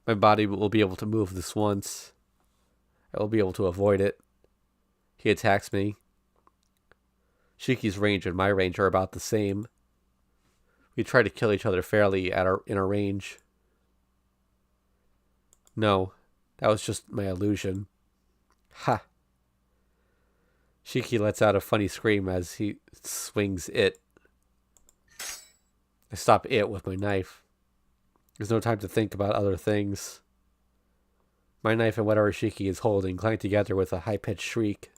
My body will be able to move this once. I will be able to avoid it. He attacks me. Shiki's range and my range are about the same. We try to kill each other fairly in our range. No, that was just my illusion. Ha! Shiki lets out a funny scream as he swings it. I stop it with my knife. There's no time to think about other things. My knife and whatever Shiki is holding clang together with a high-pitched shriek.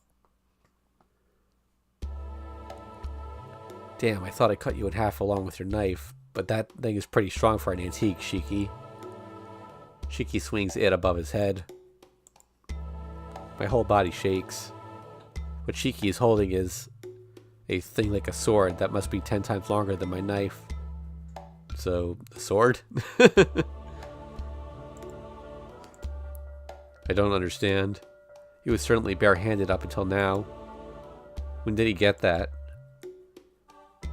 Damn, I thought I cut you in half along with your knife, but that thing is pretty strong for an antique, Shiki. Shiki swings it above his head. My whole body shakes. What Shiki is holding is a thing like a sword that must be 10 times longer than my knife. So, a sword? I don't understand. He was certainly barehanded up until now. When did he get that?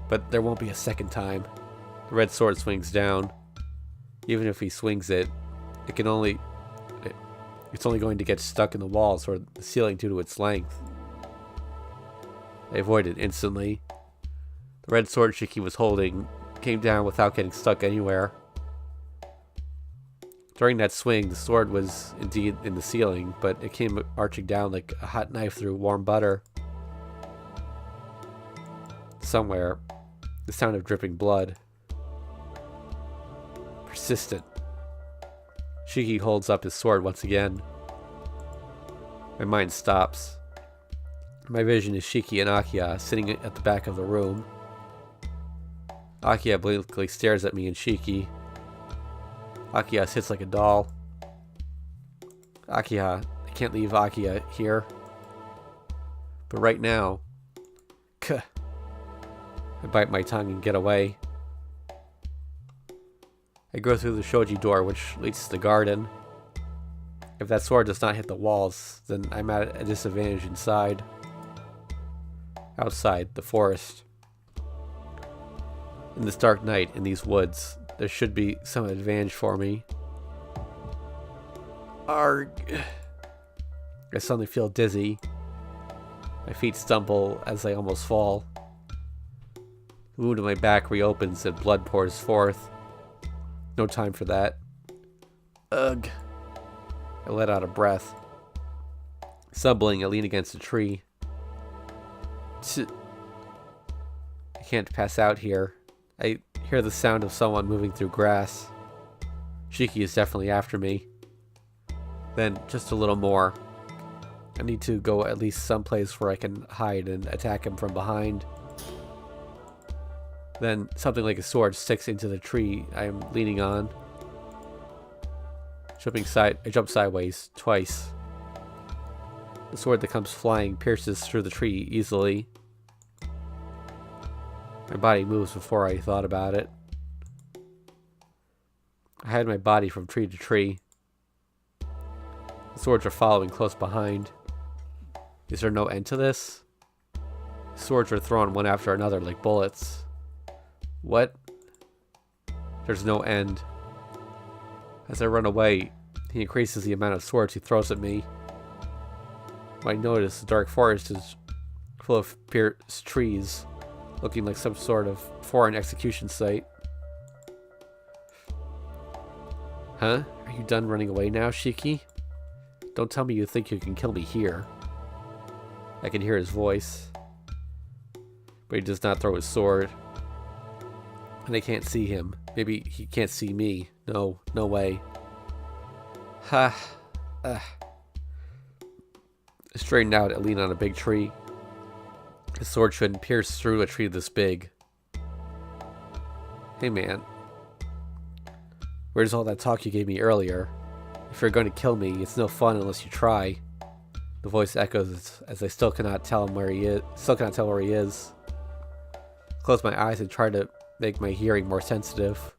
But there won't be a second time. The red sword swings down. Even if he swings it, it's only going to get stuck in the walls or the ceiling due to its length. I avoid it instantly. The red sword Shiki was holding came down without getting stuck anywhere. During that swing, the sword was indeed in the ceiling, but it came arching down like a hot knife through warm butter. somewhere. The sound of dripping blood. Persistent. Shiki holds up his sword once again. My mind stops. My vision is Shiki and Akiha sitting at the back of the room. Akiha blankly stares at me and Shiki. Akiha sits like a doll. Akiha, I can't leave Akiha here. But right now, I bite my tongue and get away. I go through the shoji door, which leads to the garden. If that sword does not hit the walls, then I'm at a disadvantage inside. Outside, the forest. In this dark night, in these woods, there should be some advantage for me. Arg. I suddenly feel dizzy. My feet stumble as I almost fall. The wound in my back reopens and blood pours forth. No time for that. Ugh. I let out a breath. Stumbling, I lean against a tree. I can't pass out here. I hear the sound of someone moving through grass. Shiki is definitely after me. Then, just a little more. I need to go at least someplace where I can hide and attack him from behind. Then, something like a sword sticks into the tree I am leaning on. I jump sideways twice. The sword that comes flying pierces through the tree easily. My body moves before I thought about it. I hide my body from tree to tree. The swords are following close behind. Is there no end to this? The swords are thrown one after another like bullets. What? There's no end. As I run away, he increases the amount of swords he throws at me. When I notice the dark forest is full of pierced trees, looking like some sort of foreign execution site. Huh? Are you done running away now, Shiki? Don't tell me you think you can kill me here. I can hear his voice, but he does not throw his sword. And I can't see him. Maybe he can't see me. No way. Ha. I straighten out and lean on a big tree. His sword shouldn't pierce through a tree this big. Hey man. Where's all that talk you gave me earlier? If you're going to kill me, it's no fun unless you try. The voice echoes as I still cannot tell where he is. Close my eyes and try to make my hearing more sensitive.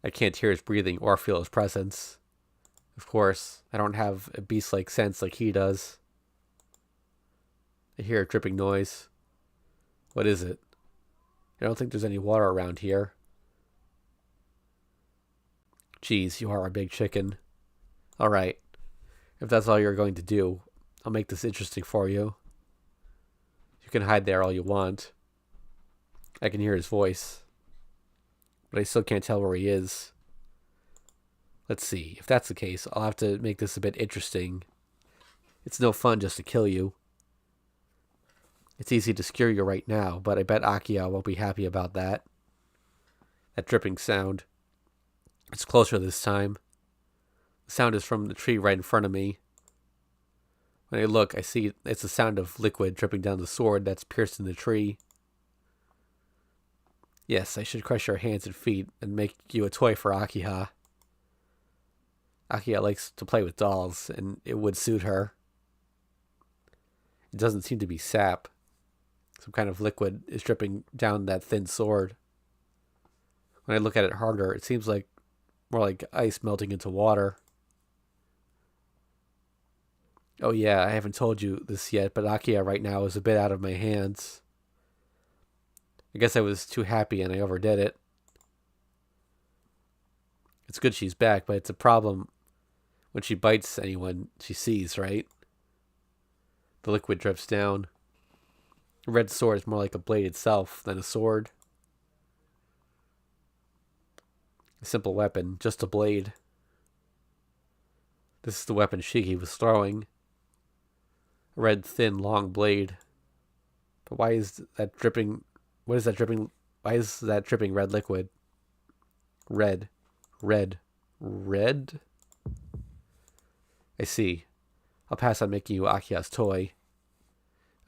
I can't hear his breathing or feel his presence. Of course, I don't have a beast-like sense like he does. I hear a dripping noise. What is it? I don't think there's any water around here. Geez, you are a big chicken. Alright. If that's all you're going to do, I'll make this interesting for you. You can hide there all you want. I can hear his voice, but I still can't tell where he is. Let's see. If that's the case, I'll have to make this a bit interesting. It's no fun just to kill you. It's easy to scare you right now, but I bet Akiha won't be happy about that. That dripping sound. It's closer this time. The sound is from the tree right in front of me. When I look, I see it's the sound of liquid dripping down the sword that's pierced in the tree. Yes, I should crush your hands and feet and make you a toy for Akiha. Akiha likes to play with dolls, and it would suit her. It doesn't seem to be sap. Some kind of liquid is dripping down that thin sword. When I look at it harder, it seems like more like ice melting into water. Oh yeah, I haven't told you this yet, but Akiha right now is a bit out of my hands. I guess I was too happy and I overdid it. It's good she's back, but it's a problem when she bites anyone she sees, right? The liquid drips down. A red sword is more like a blade itself than a sword. A simple weapon, just a blade. This is the weapon Shiki was throwing. A red, thin, long blade. But why is that dripping... What is that dripping... Why is that dripping red liquid? Red. Red. Red? I see. I'll pass on making you Akiha's toy.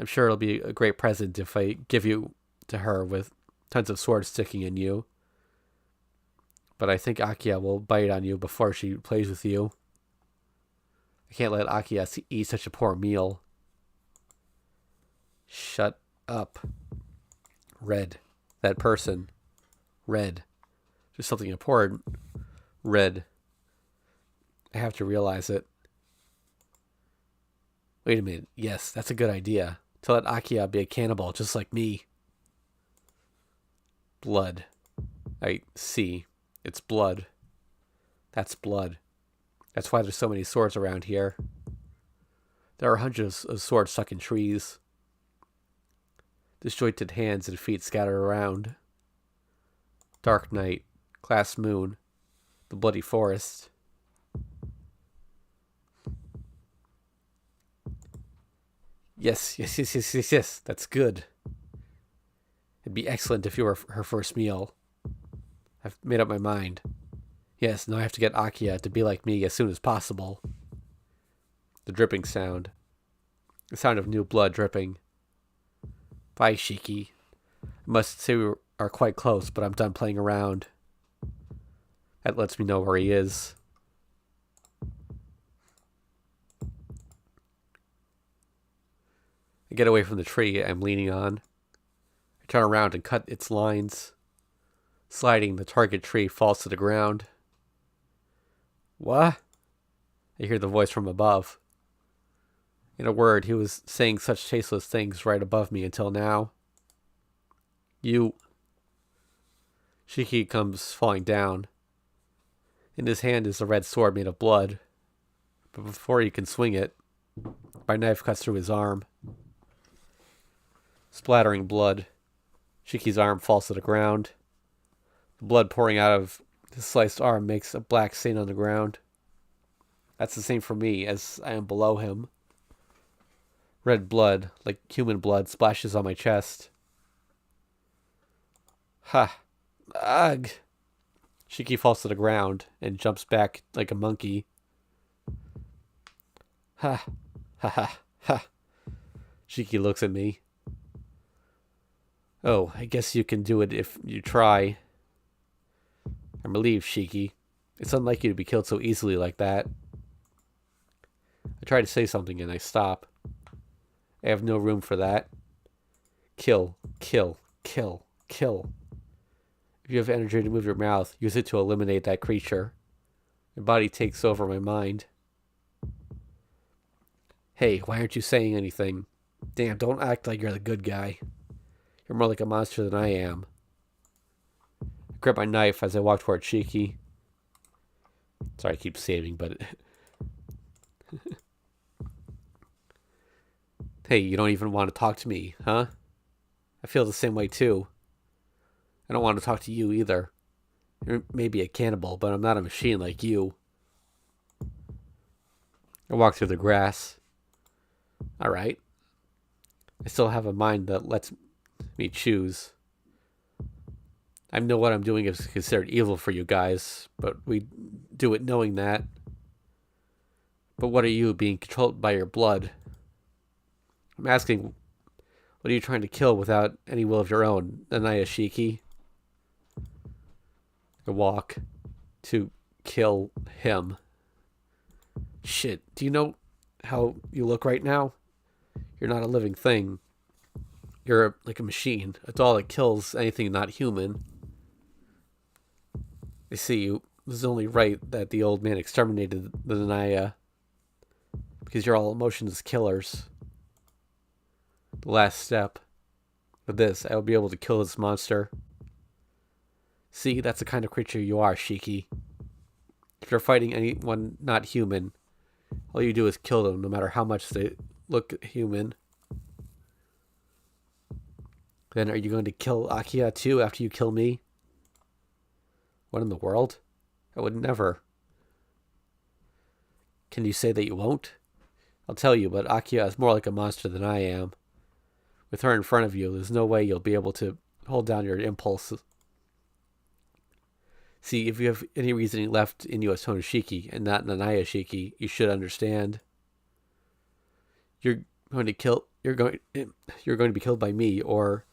I'm sure it'll be a great present if I give you to her with tons of swords sticking in you. But I think Akiha will bite on you before she plays with you. I can't let Akiha eat such a poor meal. Shut up. Red. That person. Red. There's something important. Red. I have to realize it. Wait a minute. Yes, that's a good idea. To let Akiha be a cannibal just like me. Blood. I see. It's blood. That's blood. That's why there's so many swords around here. There are hundreds of swords stuck in trees. Disjointed hands and feet scattered around. Dark night. Class moon. The bloody forest. Yes. That's good. It'd be excellent if you were her first meal. I've made up my mind. Yes, now I have to get Akiha to be like me as soon as possible. The dripping sound. The sound of new blood dripping. Bye, Shiki. I must say we are quite close, but I'm done playing around. That lets me know where he is. I get away from the tree I'm leaning on. I turn around and cut its lines. Sliding, the target tree falls to the ground. What? I hear the voice from above. In a word, he was saying such tasteless things right above me until now. You... Shiki comes falling down. In his hand is a red sword made of blood. But before he can swing it, my knife cuts through his arm. Splattering blood. Shiki's arm falls to the ground. The blood pouring out of his sliced arm makes a black stain on the ground. That's the same for me, as I am below him. Red blood, like human blood, splashes on my chest. Ha! Ugh! Shiki falls to the ground and jumps back like a monkey. Ha! Ha ha ha! Shiki looks at me. Oh, I guess you can do it if you try. I'm relieved, Shiki. It's unlike you to be killed so easily like that. I try to say something and I stop. I have no room for that. Kill, kill, kill, kill. If you have energy to move your mouth, use it to eliminate that creature. My body takes over my mind. Hey, why aren't you saying anything? Damn, don't act like you're the good guy. You're more like a monster than I am. I grip my knife as I walk toward Shiki. Sorry, I keep saving, but... Hey, you don't even want to talk to me, huh? I feel the same way too. I don't want to talk to you either. You may be a cannibal, but I'm not a machine like you. I walk through the grass. Alright. I still have a mind that lets me choose. I know what I'm doing is considered evil for you guys, but we do it knowing that. But what are you, being controlled by your blood? I'm asking, what are you trying to kill without any will of your own, Nanaya Shiki? I walk to kill him. Shit, do you know how you look right now? You're not a living thing. You're like a machine, a doll that kills anything not human. I see, it was only right that the old man exterminated the Nanaya, because you're all emotionless killers. The last step. With this, I will be able to kill this monster. See, that's the kind of creature you are, Shiki. If you're fighting anyone not human, all you do is kill them, no matter how much they look human. Then are you going to kill Akiha too after you kill me? What in the world? I would never. Can you say that you won't? I'll tell you, but Akiha is more like a monster than I am. With her in front of you, there's no way you'll be able to hold down your impulses. See, if you have any reasoning left in you as Tonoshiki and not Nanaya Shiki, you should understand. You're going to be killed by me, or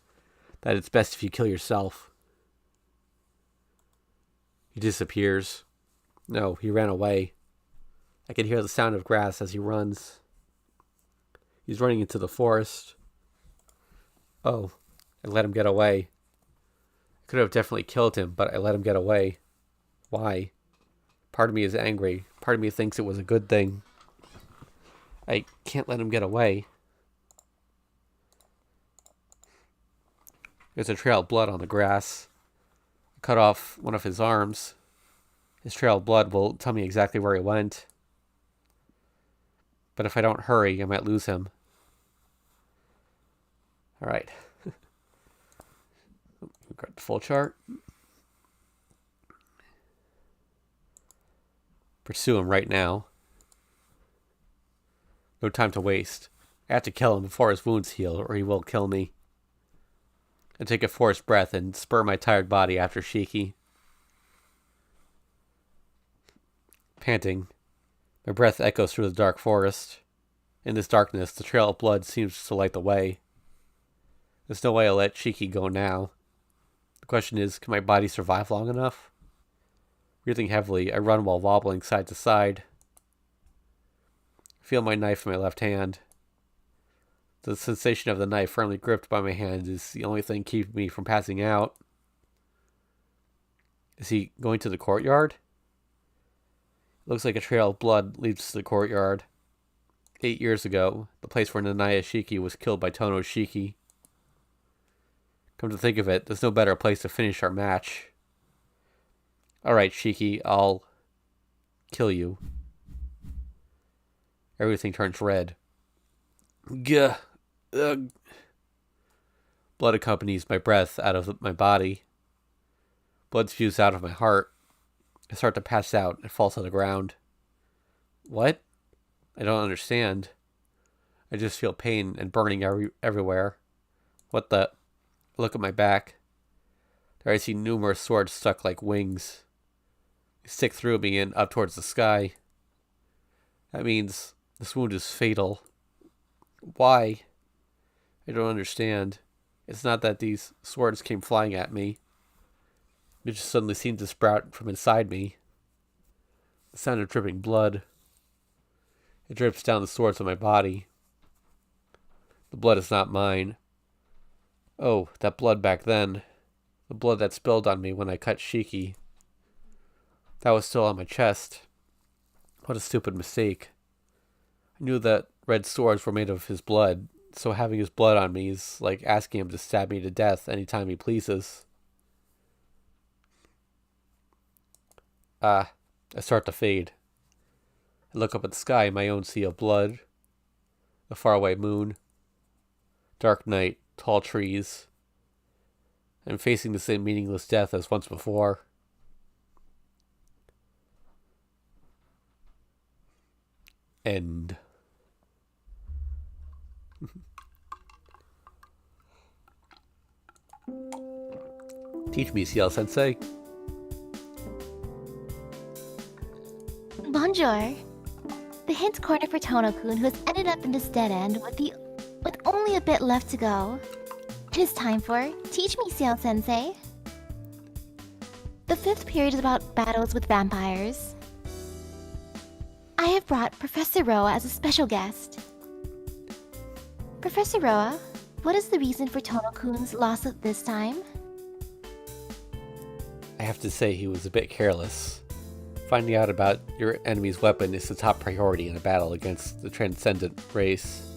that it's best if you kill yourself. He disappears. No, he ran away. I can hear the sound of grass as he runs. He's running into the forest. Oh, I let him get away. I could have definitely killed him, but I let him get away. Why? Part of me is angry. Part of me thinks it was a good thing. I can't let him get away. There's a trail of blood on the grass. I cut off one of his arms. His trail of blood will tell me exactly where he went. But if I don't hurry, I might lose him. Alright. We've got the full chart. Pursue him right now. No time to waste. I have to kill him before his wounds heal, or he will kill me. I take a forced breath and spur my tired body after Shiki. Panting, my breath echoes through the dark forest. In this darkness, the trail of blood seems to light the way. There's no way I'll let Shiki go now. The question is, can my body survive long enough? Breathing heavily, I run while wobbling side to side. I feel my knife in my left hand. The sensation of the knife firmly gripped by my hand is the only thing keeping me from passing out. Is he going to the courtyard? It looks like a trail of blood leads to the courtyard. 8 years ago, the place where Nanaya Shiki was killed by Tono Shiki. Come to think of it, there's no better place to finish our match. Alright, Shiki, I'll kill you. Everything turns red. Gah. Ugh. Blood accompanies my breath out of my body. Blood spews out of my heart. I start to pass out and fall to the ground. What? I don't understand. I just feel pain and burning everywhere. What the? I look at my back. There I see numerous swords stuck like wings. They stick through me and up towards the sky. That means this wound is fatal. Why? I don't understand. It's not that these swords came flying at me. It just suddenly seemed to sprout from inside me. The sound of dripping blood. It drips down the swords of my body. The blood is not mine. Oh, that blood back then. The blood that spilled on me when I cut Shiki. That was still on my chest. What a stupid mistake. I knew that red swords were made of his blood, so having his blood on me is like asking him to stab me to death anytime he pleases. I start to fade. I look up at the sky in my own sea of blood. The faraway moon. Dark night, tall trees. I'm facing the same meaningless death as once before. End. Teach me, CL-sensei. Bonjour. The hint corner for Tono-kun, who has ended up in this dead end with only a bit left to go. It is time for Teach Me, CL-sensei. The 5th period is about battles with vampires. I have brought Professor Roa as a special guest. Professor Roa, what is the reason for Tono-kun's loss at this time? I have to say he was a bit careless. Finding out about your enemy's weapon is the top priority in a battle against the transcendent race.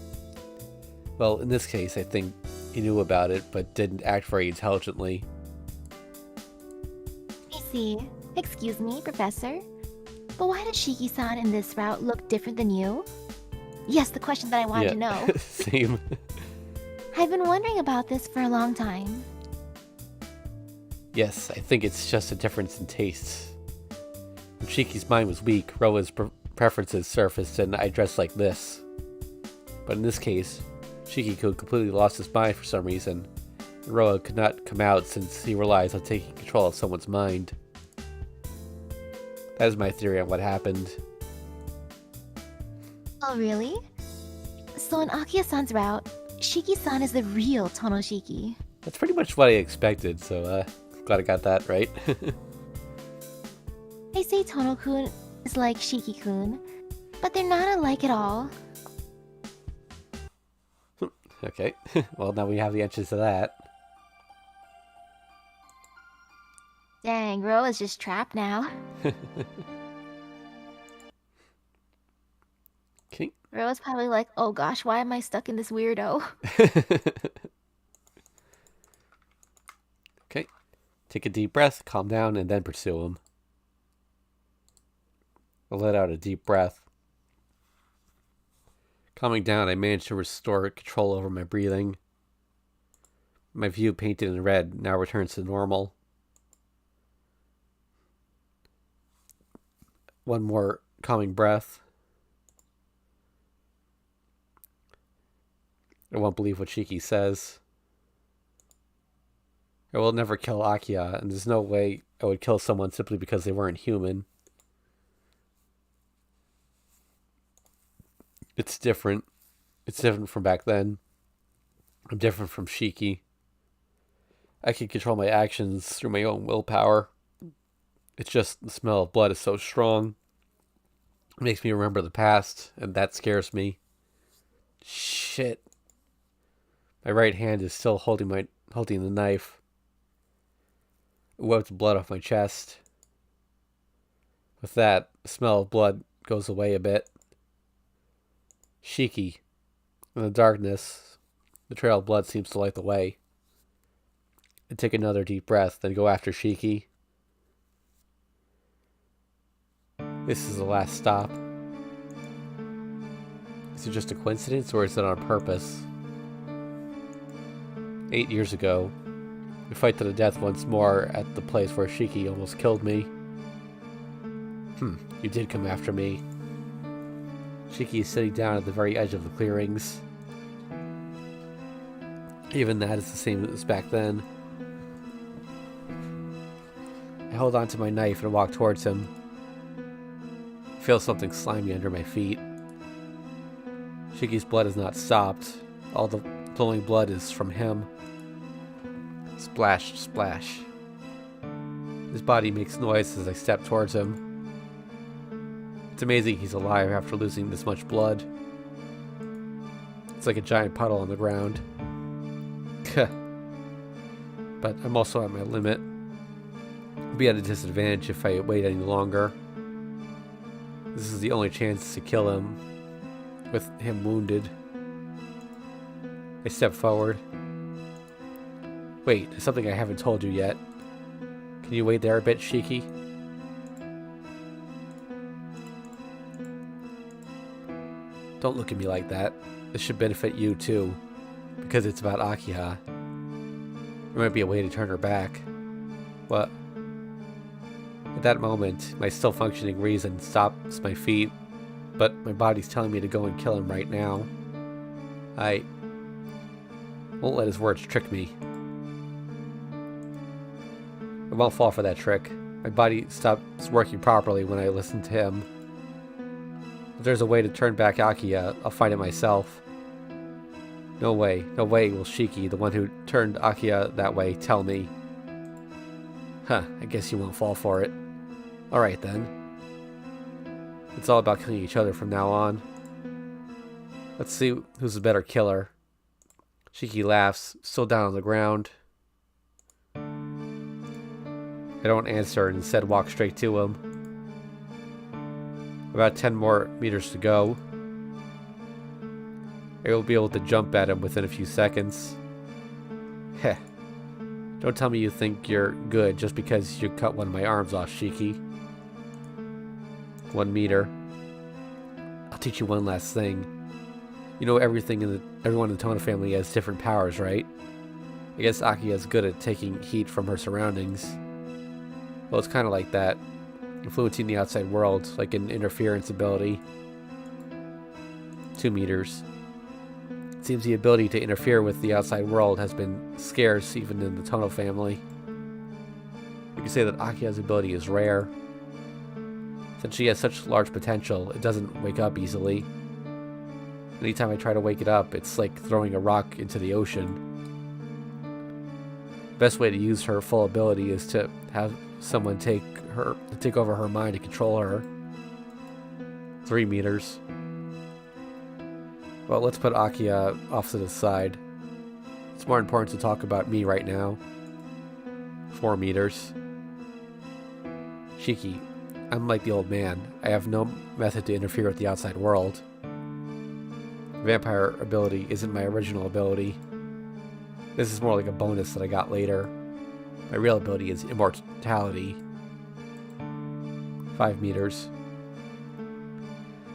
Well, in this case, I think he knew about it, but didn't act very intelligently. I see. Excuse me, Professor. But why does Shiki-san in this route look different than you? Yes, the question that I wanted to know. Same. I've been wondering about this for a long time. Yes, I think it's just a difference in tastes. When Shiki's mind was weak, Roa's preferences surfaced and I dressed like this. But in this case, Shiki-kun completely lost his mind for some reason. And Roa could not come out since he relies on taking control of someone's mind. That is my theory on what happened. Oh, really? So in Akiha-san's route, Shiki-san is the real Tonoshiki. That's pretty much what I expected, so glad I got that right. They say Tono-kun is like Shiki-kun, but they're not alike at all. Okay, well now we have the answers to that. Dang, Roa's just trapped now. Okay. Roa's probably like, oh gosh, why am I stuck in this weirdo? Okay. Take a deep breath, calm down, and then pursue him. I'll let out a deep breath. Calming down, I managed to restore control over my breathing. My view, painted in red, now returns to normal. One more calming breath. I won't believe what Shiki says. I will never kill Akiha, and there's no way I would kill someone simply because they weren't human. It's different. It's different from back then. I'm different from Shiki. I can control my actions through my own willpower. It's just the smell of blood is so strong. It makes me remember the past, and that scares me. Shit. My right hand is still holding the knife. It wiped blood off my chest. With that, the smell of blood goes away a bit. Shiki. In the darkness, the trail of blood seems to light the way. I take another deep breath, then go after Shiki. This is the last stop. Is it just a coincidence, or is it on purpose? 8 years ago, we fight to the death once more at the place where Shiki almost killed me. You did come after me. Shiki is sitting down at the very edge of the clearings. Even that is the same as back then. I hold on to my knife and walk towards him. I feel something slimy under my feet. Shiki's blood has not stopped. All the flowing blood is from him. Splash, splash. His body makes noise as I step towards him. It's amazing he's alive after losing this much blood. It's like a giant puddle on the ground. But I'm also at my limit. I'll be at a disadvantage if I wait any longer. This is the only chance to kill him, with him wounded. I step forward. Wait, there's something I haven't told you yet. Can you wait there a bit, Shiki? Don't look at me like that. This should benefit you too, because it's about Akiha. There might be a way to turn her back. What? At that moment, my still functioning reason stops my feet, but my body's telling me to go and kill him right now. I won't let his words trick me. I won't fall for that trick. My body stops working properly when I listen to him. If there's a way to turn back Akiha, I'll find it myself. No way will Shiki, the one who turned Akiha that way, tell me. Huh, I guess you won't fall for it. Alright then. It's all about killing each other from now on. Let's see who's the better killer. Shiki laughs, still down on the ground. I don't answer and instead walk straight to him. About 10 more meters to go. I will be able to jump at him within a few seconds. Heh. Don't tell me you think you're good just because you cut one of my arms off, Shiki. 1 meter. I'll teach you one last thing. You know everyone in the Tono family has different powers, right? I guess Akiha is good at taking heat from her surroundings. Well, it's kind of like that. Influencing the outside world, like an interference ability. 2 meters. seems the ability to interfere with the outside world has been scarce even in the Tono family. You can say that Akiha's ability is rare. Since she has such large potential, it doesn't wake up easily. Anytime I try to wake it up, it's like throwing a rock into the ocean. The best way to use her full ability is to have someone take over her mind and control her. 3 meters. Well, let's put Akiha off to the side. It's more important to talk about me right now. 4 meters. Shiki, I'm like the old man. I have no method to interfere with the outside world. Vampire ability isn't my original ability. This is more like a bonus that I got later. My real ability is immortality. 5 meters.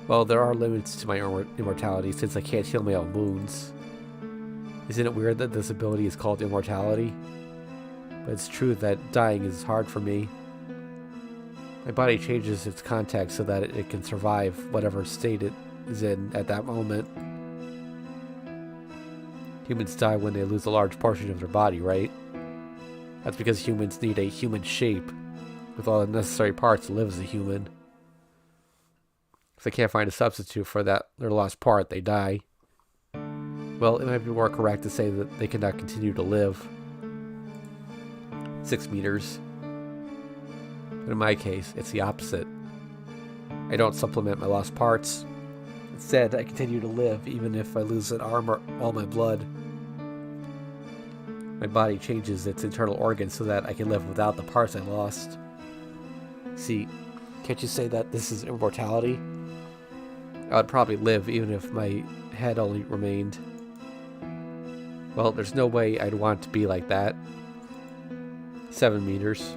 Well, there are limits to my immortality since I can't heal my own wounds. Isn't it weird that this ability is called immortality? But it's true that dying is hard for me. My body changes its context so that it can survive whatever state it is in at that moment. Humans die when they lose a large portion of their body, right? That's because humans need a human shape with all the necessary parts to live as a human. If they can't find a substitute for their lost part, they die. Well, it might be more correct to say that they cannot continue to live. 6 meters. But in my case, it's the opposite. I don't supplement my lost parts. Instead, I continue to live even if I lose an arm or all my blood. My body changes its internal organs so that I can live without the parts I lost. See, can't you say that this is immortality? I would probably live even if my head only remained. Well, there's no way I'd want to be like that. 7 meters.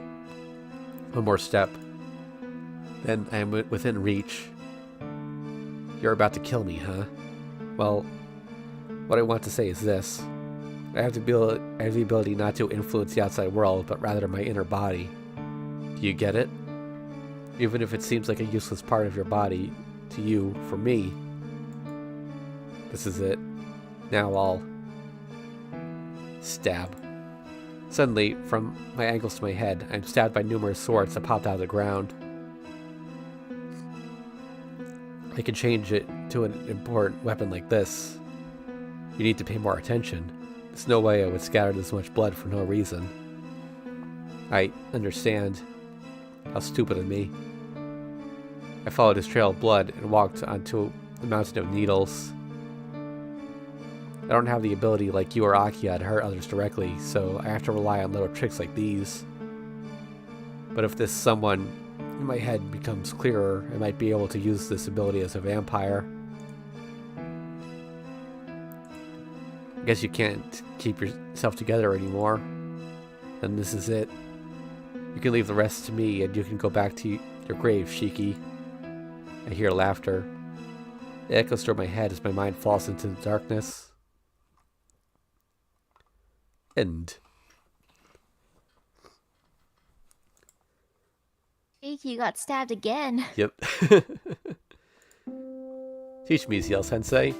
One more step. Then I am within reach. You're about to kill me, huh? Well, what I want to say is this. I have the ability not to influence the outside world, but rather my inner body. Do you get it? Even if it seems like a useless part of your body to you, for me, this is it. Now I'll stab. Suddenly, from my ankles to my head, I'm stabbed by numerous swords that popped out of the ground. I can change it to an important weapon like this. You need to pay more attention. There's no way I would scatter this much blood for no reason. I understand. How stupid of me. I followed his trail of blood and walked onto the mountain of needles. I don't have the ability like you or Akiha to hurt others directly, so I have to rely on little tricks like these. But if this someone in my head becomes clearer, I might be able to use this ability as a vampire. I guess you can't keep yourself together anymore. Then this is it. You can leave the rest to me and you can go back to your grave, Shiki. I hear laughter. It echoes through my head as my mind falls into the darkness. End. Shiki got stabbed again. Yep. Teach me, CL-sensei.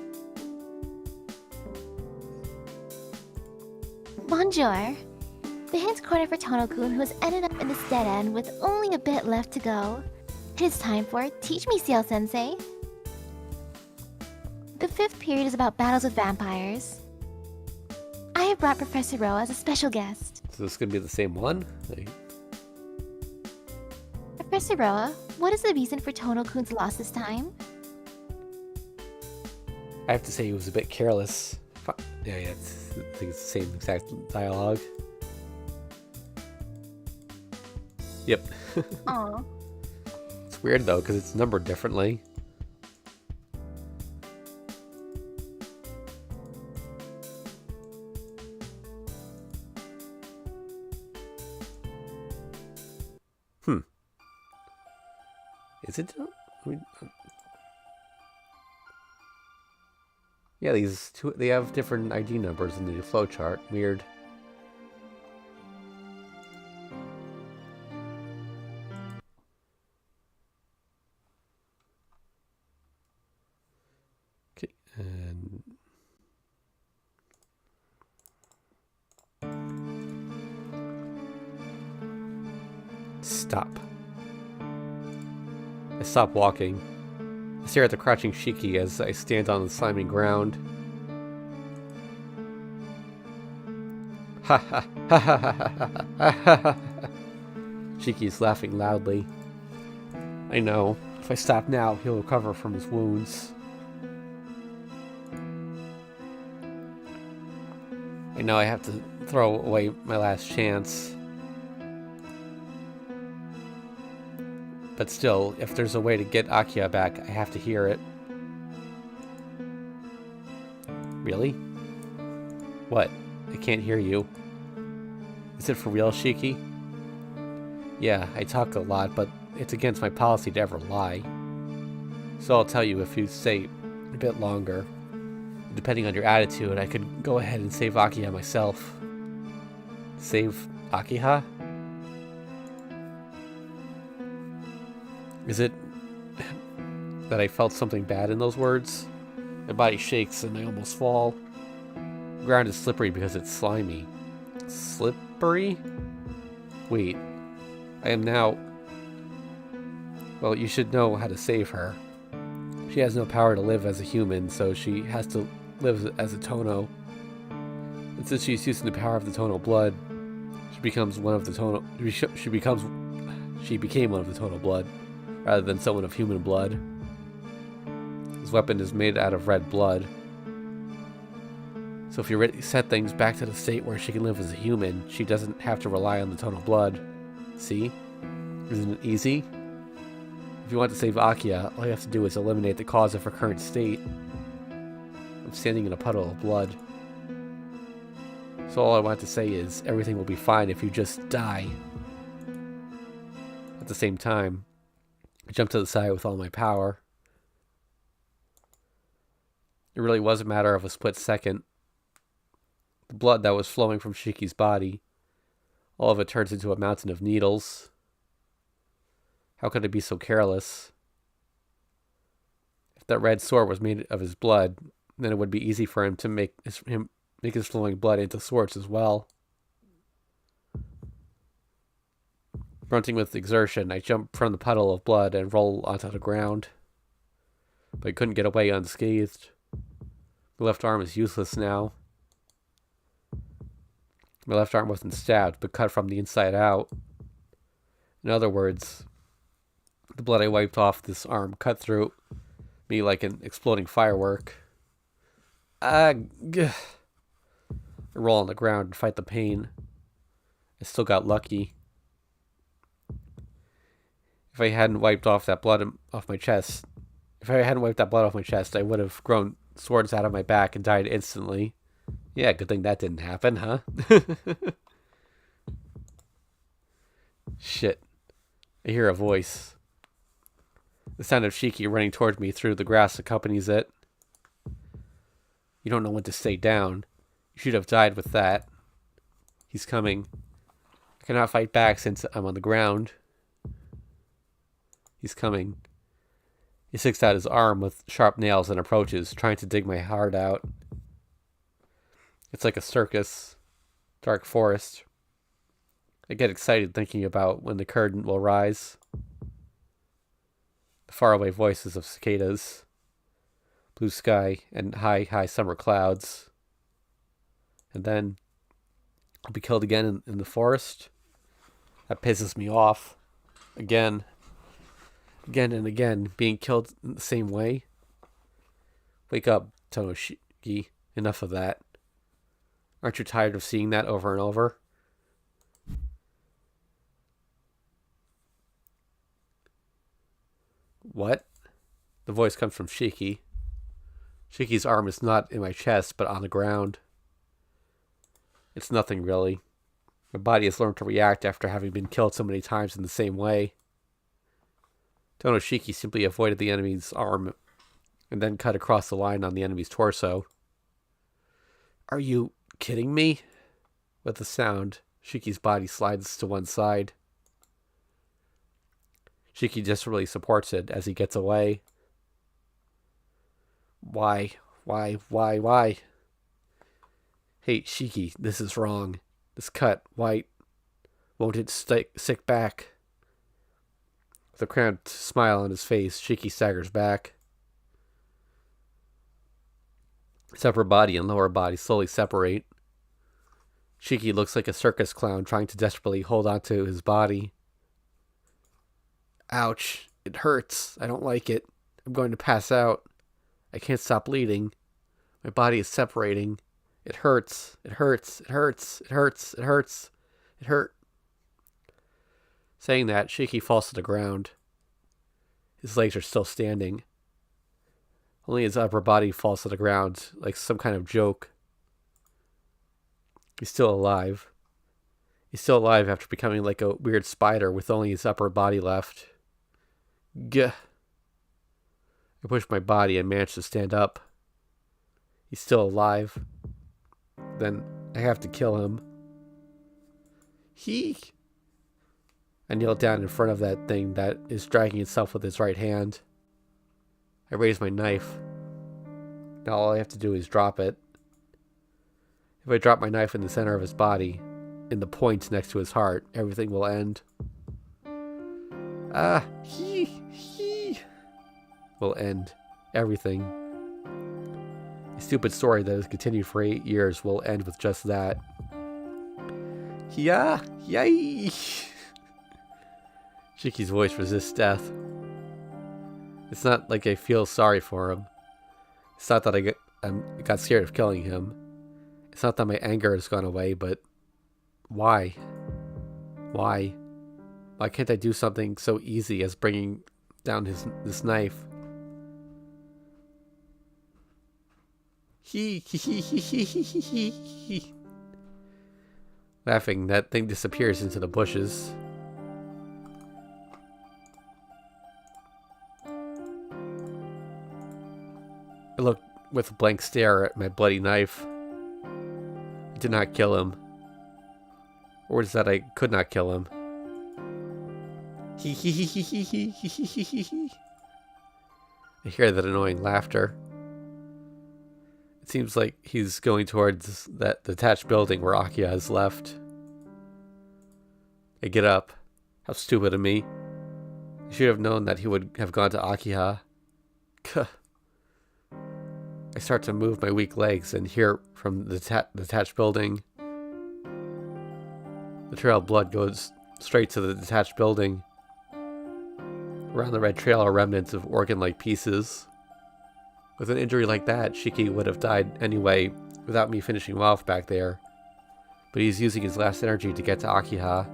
Bonjour. The hint corner for Tono-kun, who has ended up in this dead end with only a bit left to go. It is time for Teach Me, CL-sensei. The 5th period is about battles with vampires. I have brought Professor Roa as a special guest. So this is going to be the same one? Professor Roa, what is the reason for Tono-kun's loss this time? I have to say he was a bit careless. Yeah, I think it's the same exact dialogue. Yep. Aw. It's weird though, because it's numbered differently. Is it? I mean, yeah, these two, they have different ID numbers in the flowchart. Weird. Okay, and Stop. I stop walking. I stare at the crouching Shiki as I stand on the slimy ground. Ha ha ha ha ha ha ha ha. Shiki is laughing loudly. I know. If I stop now, he'll recover from his wounds. I know I have to throw away my last chance. But still, if there's a way to get Akiha back, I have to hear it. Really? What? I can't hear you. Is it for real, Shiki? Yeah, I talk a lot, but it's against my policy to ever lie. So I'll tell you if you stay a bit longer. Depending on your attitude, I could go ahead and save Akiha myself. Save Akiha? Is it that I felt something bad in those words? My body shakes and I almost fall. The ground is slippery because it's slimy. Slippery? Wait. I am now... Well, you should know how to save her. She has no power to live as a human, so she has to live as a Tono. And since she's using the power of the Tono blood, she becomes one of the Tono... She became one of the Tono blood, rather than someone of human blood. His weapon is made out of red blood. So if you set things back to the state where she can live as a human, she doesn't have to rely on the Tono blood. See? Isn't it easy? If you want to save Akiha, all you have to do is eliminate the cause of her current state. I'm standing in a puddle of blood. So all I want to say is, everything will be fine if you just die. At the same time, I jump to the side with all my power. It really was a matter of a split second. The blood that was flowing from Shiki's body, all of it turns into a mountain of needles. How could I be so careless? If that red sword was made of his blood, then it would be easy for him to make his flowing blood into swords as well. Grunting with exertion, I jump from the puddle of blood and roll onto the ground. But I couldn't get away unscathed. My left arm is useless now. My left arm wasn't stabbed, but cut from the inside out. In other words, the blood I wiped off this arm cut through me like an exploding firework. I roll on the ground and fight the pain. I still got lucky. If I hadn't wiped off that blood off my chest, I would have grown swords out of my back and died instantly. Yeah, good thing that didn't happen, huh? Shit. I hear a voice. The sound of Shiki running towards me through the grass accompanies it. You don't know when to stay down. You should have died with that. He's coming. I cannot fight back since I'm on the ground. He's coming. He sticks out his arm with sharp nails and approaches, trying to dig my heart out. It's like a circus. Dark forest. I get excited thinking about when the curtain will rise. The faraway voices of cicadas. Blue sky and high summer clouds. And then I'll be killed again in the forest. That pisses me off. Again and again, being killed in the same way. Wake up, Tonoshiki. Enough of that. Aren't you tired of seeing that over and over? What? The voice comes from Shiki. Shiki's arm is not in my chest, but on the ground. It's nothing, really. My body has learned to react after having been killed so many times in the same way. Tonoshiki simply avoided the enemy's arm and then cut across the line on the enemy's torso. Are you kidding me? With a sound, Shiki's body slides to one side. Shiki desperately supports it as he gets away. Why? Hey, Shiki, this is wrong. This cut, won't it stick back? With a cramped smile on his face, Shiki staggers back. His upper body and lower body slowly separate. Shiki looks like a circus clown trying to desperately hold onto his body. Ouch. It hurts. I don't like it. I'm going to pass out. I can't stop bleeding. My body is separating. It hurts. It hurts. It hurts. It hurts. It hurts. It hurt. Saying that, Shiki falls to the ground. His legs are still standing. Only his upper body falls to the ground, like some kind of joke. He's still alive. He's still alive after becoming like a weird spider with only his upper body left. Gah. I pushed my body and managed to stand up. He's still alive. Then I have to kill him. I kneel down in front of that thing that is dragging itself with its right hand. I raise my knife. Now all I have to do is drop it. If I drop my knife in the center of his body, in the point next to his heart, everything will end. Will end everything. A stupid story that has continued for 8 years will end with just that. Yay! Shiki's voice resists death. It's not like I feel sorry for him. It's not that I got scared of killing him. It's not that my anger has gone away, but why? Why? Why can't I do something so easy as bringing down this knife? Laughing, that thing disappears into the bushes. I look with a blank stare at my bloody knife. I did not kill him. Or is that I could not kill him? I hear that annoying laughter. It seems like he's going towards that detached building where Akiha has left. I get up. How stupid of me. I should have known that he would have gone to Akiha. I start to move my weak legs and hear from the detached building. The trail of blood goes straight to the detached building. Around the red trail are remnants of organ-like pieces. With an injury like that, Shiki would have died anyway without me finishing him off back there. But he's using his last energy to get to Akiha.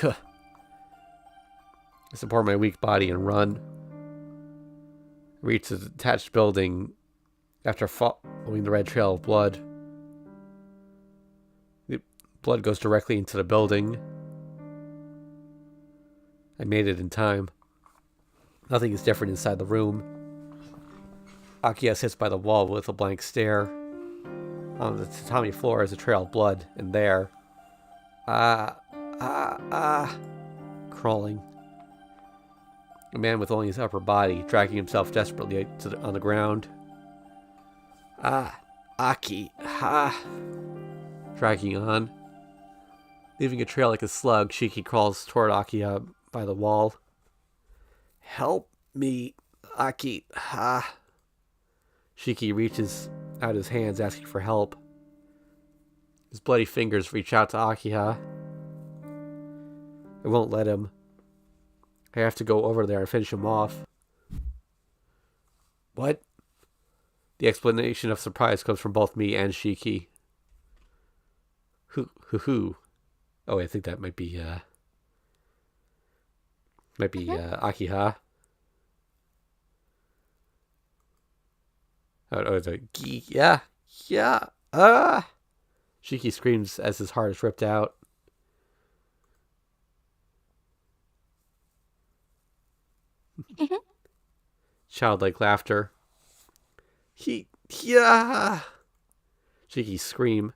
I support my weak body and run. I reach the detached building after following the red trail of blood. The blood goes directly into the building. I made it in time. Nothing is different inside the room. Akiha sits by the wall with a blank stare. On the tatami floor is a trail of blood, and there... crawling. A man with only his upper body, dragging himself desperately on the ground. Akiha. Dragging on. Leaving a trail like a slug, Shiki crawls toward Akiha by the wall. Help me, Akiha. Shiki reaches out his hands asking for help. His bloody fingers reach out to Akiha. I won't let him. I have to go over there and finish him off. What? The explanation of surprise comes from both me and Shiki. Who? Oh, I think that might be Akiha. Oh, it's like, yeah. Shiki screams as his heart is ripped out. Childlike laughter. Yeah. Shiki scream.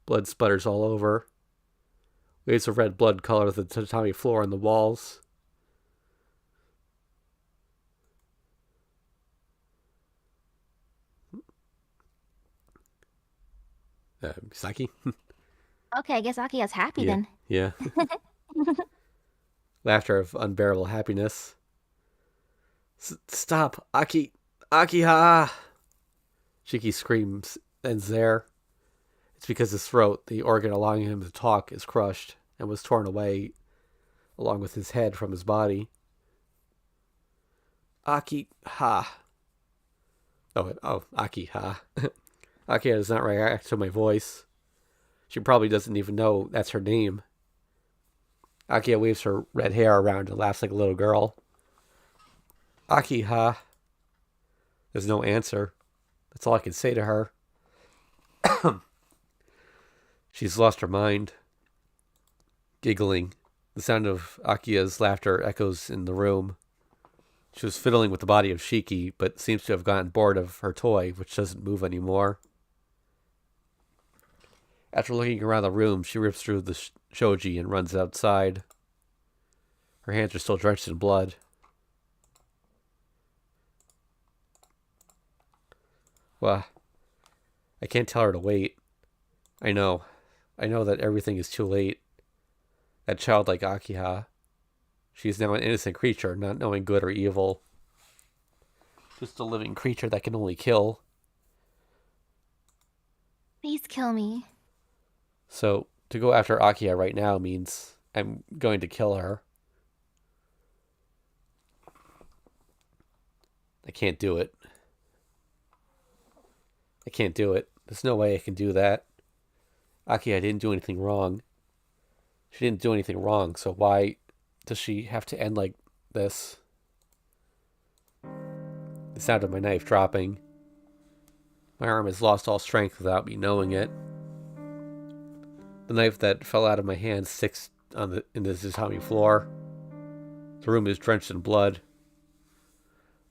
Blood sputters all over. Waves of red blood color the tatami floor and the walls. Misaki? Okay, I guess Akiha's happy then. Yeah. Laughter of unbearable happiness. Stop! Akiha! Shiki screams, ends there. It's because his throat, the organ allowing him to talk, is crushed and was torn away along with his head from his body. Akiha. Akiha. Akiha does not react to my voice. She probably doesn't even know that's her name. Akiha waves her red hair around and laughs like a little girl. Akiha. There's no answer. That's all I can say to her. She's lost her mind. Giggling. The sound of Akiha's laughter echoes in the room. She was fiddling with the body of Shiki, but seems to have gotten bored of her toy, which doesn't move anymore. After looking around the room, she rips through the shoji and runs outside. Her hands are still drenched in blood. Well, I can't tell her to wait. I know that everything is too late. That childlike Akiha. She is now an innocent creature, not knowing good or evil. Just a living creature that can only kill. Please kill me. So, to go after Akiha right now means I'm going to kill her. I can't do it. I can't do it. There's no way I can do that. Akiha didn't do anything wrong. She didn't do anything wrong, so why does she have to end like this? The sound of my knife dropping. My arm has lost all strength without me knowing it. The knife that fell out of my hand sticks in the tatami floor. The room is drenched in blood.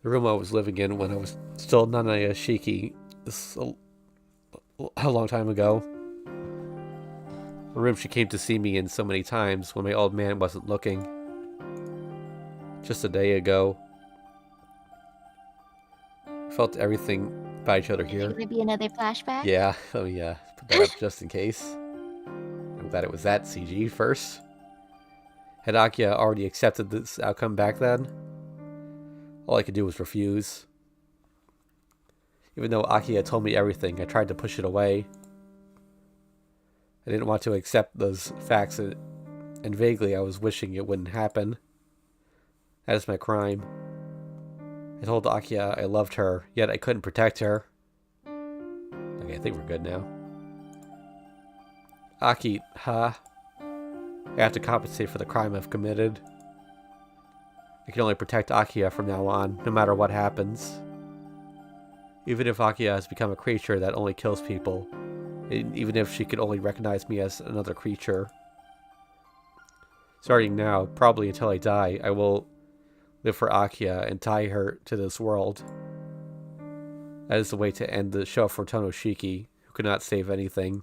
The room I was living in when I was still Nanaya Shiki. This is a long time ago. The room she came to see me in so many times when my old man wasn't looking. Just a day ago. I felt everything about each other here. Could it be another flashback? Yeah, let me put that up just in case. I'm glad it was that CG first. Had Akiha already accepted this outcome back then? All I could do was refuse. Even though Akiha told me everything, I tried to push it away. I didn't want to accept those facts, and vaguely I was wishing it wouldn't happen. That is my crime. I told Akiha I loved her, yet I couldn't protect her. Okay, I think we're good now. Akiha. I have to compensate for the crime I've committed. I can only protect Akiha from now on, no matter what happens. Even if Akiha has become a creature that only kills people, even if she could only recognize me as another creature. Starting now, probably until I die, I will live for Akiha and tie her to this world. That is the way to end the show for Tonoshiki, who could not save anything.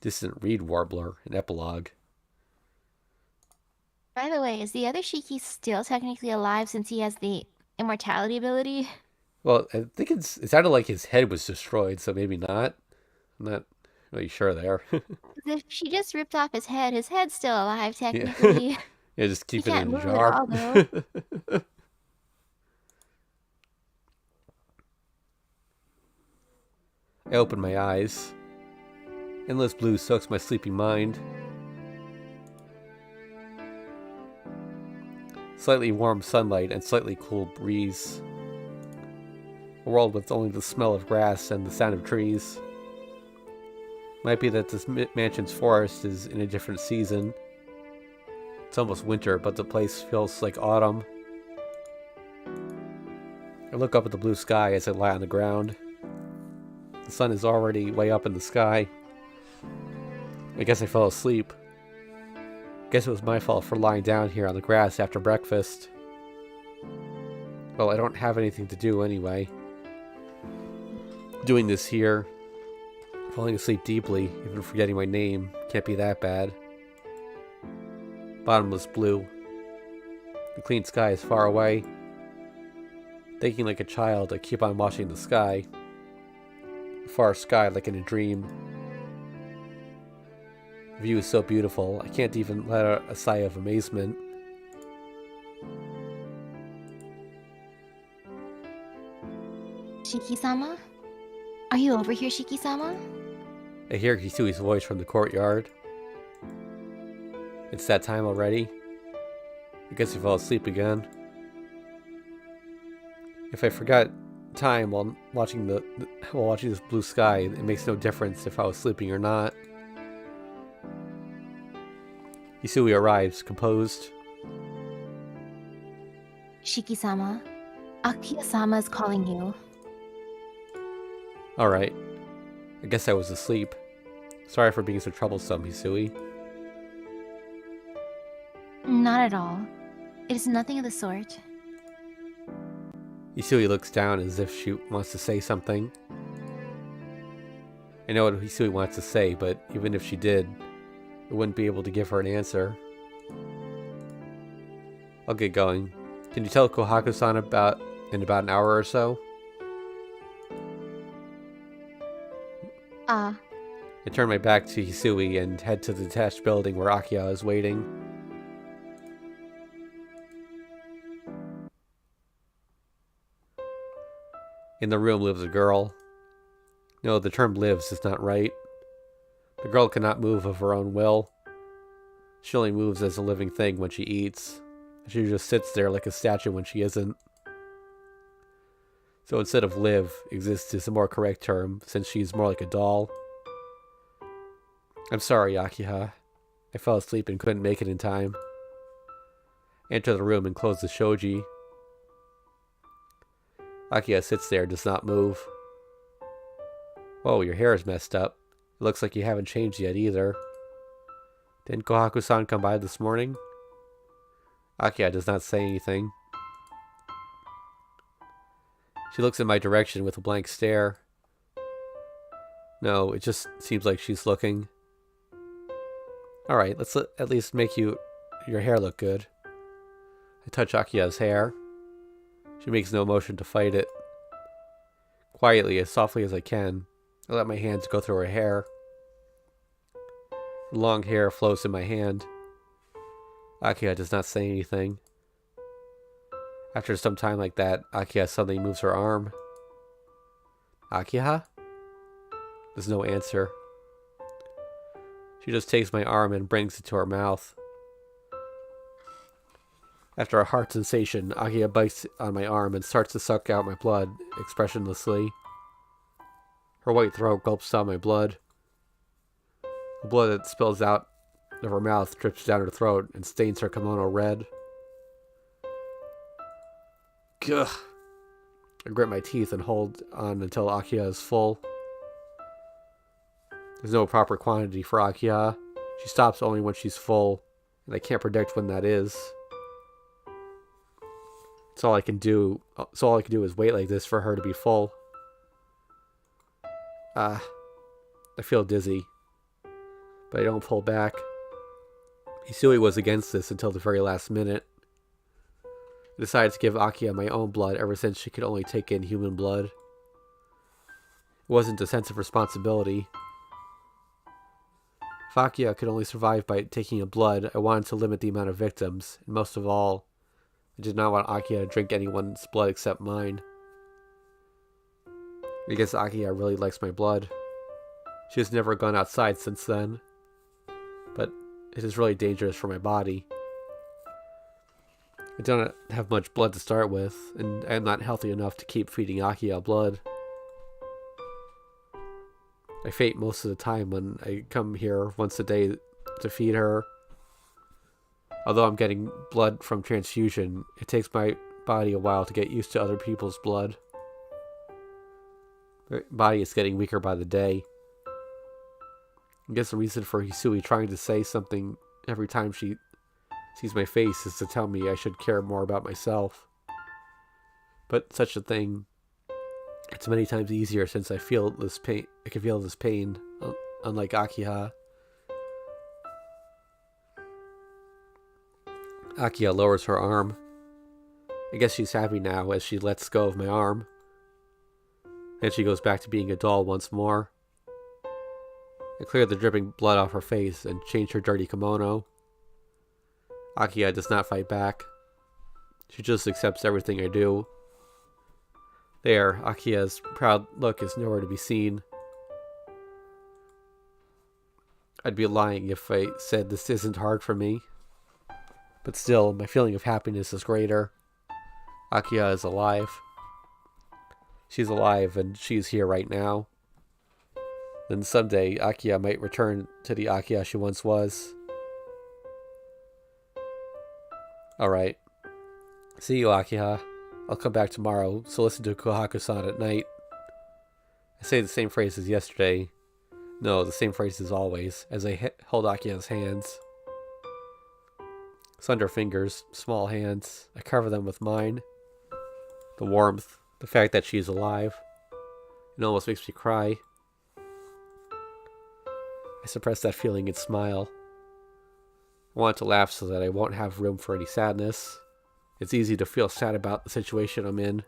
Distant reed warbler, an epilogue. By the way, is the other Shiki still technically alive since he has the immortality ability? Well, I think it sounded like his head was destroyed, so maybe not. I'm not really sure there. If she just ripped off his head's still alive Yeah. technically. Yeah, just keep He it can't in a move jar. at all, though. I open my eyes. Endless blue soaks my sleeping mind. Slightly warm sunlight and slightly cool breeze. A world with only the smell of grass and the sound of trees. Might be that this mansion's forest is in a different season. It's almost winter, but the place feels like autumn. I look up at the blue sky as I lie on the ground. The sun is already way up in the sky. I guess I fell asleep. Guess it was my fault for lying down here on the grass after breakfast. Well, I don't have anything to do anyway. Doing this here, falling asleep deeply, even forgetting my name, can't be that bad. Bottomless blue. The clean sky is far away. Thinking like a child, I keep on watching the sky. far sky like in a dream. The view is so beautiful, I can't even let out a sigh of amazement. Shiki-sama? Are you over here, Shiki-sama? I hear Hisui's voice from the courtyard. It's that time already? I guess you fell asleep again. If I forgot time while watching this blue sky, it makes no difference if I was sleeping or not. Hisui arrives, composed. Shiki-sama, Akiha-sama is calling you. Alright. I guess I was asleep. Sorry for being so troublesome, Hisui. Not at all. It is nothing of the sort. Hisui looks down as if she wants to say something. I know what Hisui wants to say, but even if she did, I wouldn't be able to give her an answer. I'll get going. Can you tell Kohaku-san in about an hour or so? I turn my back to Hisui and head to the detached building where Akiha is waiting. In the room lives a girl. No, the term lives is not right. The girl cannot move of her own will. She only moves as a living thing when she eats. She just sits there like a statue when she isn't. So instead of live, exist is a more correct term, since she's more like a doll. I'm sorry, Akiha. I fell asleep and couldn't make it in time. Enter the room and close the shoji. Akiha sits there and does not move. Whoa, your hair is messed up. It looks like you haven't changed yet either. Didn't Kohaku-san come by this morning? Akiha does not say anything. She looks in my direction with a blank stare. No, it just seems like she's looking. Alright, let's at least make your hair look good. I touch Akiha's hair. She makes no motion to fight it. Quietly, as softly as I can, I let my hands go through her hair. The long hair flows in my hand. Akiha does not say anything. After some time like that, Akiha suddenly moves her arm. Akiha? There's no answer. She just takes my arm and brings it to her mouth. After a hard sensation, Akiha bites on my arm and starts to suck out my blood, expressionlessly. Her white throat gulps down my blood. The blood that spills out of her mouth drips down her throat and stains her kimono red. Gah! I grit my teeth and hold on until Akiha is full. There's no proper quantity for Akiha. She stops only when she's full, and I can't predict when that is. So all I can do is wait like this for her to be full. I feel dizzy, but I don't pull back. Hisui was against this until the very last minute. I decided to give Akiha my own blood ever since she could only take in human blood. It wasn't a sense of responsibility. If Akiha could only survive by taking a blood, I wanted to limit the amount of victims, and most of all, I did not want Akiha to drink anyone's blood except mine. I guess Akiha really likes my blood. She has never gone outside since then, but it is really dangerous for my body. I don't have much blood to start with, and I am not healthy enough to keep feeding Akiha blood. I faint most of the time when I come here once a day to feed her. Although I'm getting blood from transfusion, it takes my body a while to get used to other people's blood. My body is getting weaker by the day. I guess the reason for Hisui trying to say something every time she sees my face is to tell me I should care more about myself. But such a thing, it's many times easier since I feel this pain. I can feel this pain, unlike Akiha. Akiha lowers her arm. I guess she's happy now as she lets go of my arm. And she goes back to being a doll once more. I cleared the dripping blood off her face and changed her dirty kimono. Akiha does not fight back. She just accepts everything I do. There, Akiha's proud look is nowhere to be seen. I'd be lying if I said this isn't hard for me. But still, my feeling of happiness is greater. Akiha is alive. She's alive and she's here right now. Then someday, Akiha might return to the Akiha she once was. Alright. See you, Akiha. I'll come back tomorrow, so listen to Kohaku-san at night. I say the same phrase as yesterday. No, the same phrase as always, as I held Akiha's hands. Slender fingers, small hands. I cover them with mine. The warmth, the fact that she's alive. It almost makes me cry. I suppress that feeling and smile. I want to laugh so that I won't have room for any sadness. It's easy to feel sad about the situation I'm in.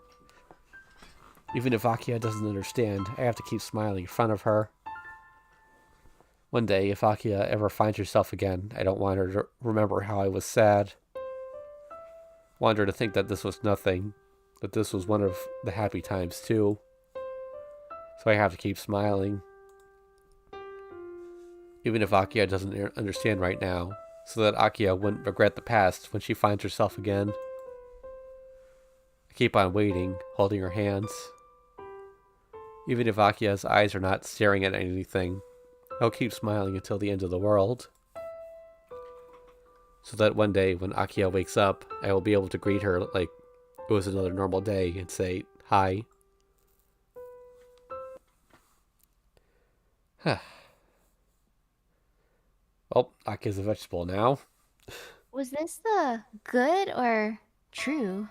Even if Akiha doesn't understand, I have to keep smiling in front of her. One day, if Akiha ever finds herself again, I don't want her to remember how I was sad. I want her to think that this was nothing, that this was one of the happy times too. So I have to keep smiling. Even if Akiha doesn't understand right now, so that Akiha wouldn't regret the past when she finds herself again. I keep on waiting, holding her hands. Even if Akiha's eyes are not staring at anything, I'll keep smiling until the end of the world. So that one day, when Akiha wakes up, I will be able to greet her like it was another normal day and say, hi. Oh, Akiha's a vegetable now. Was this the good or true?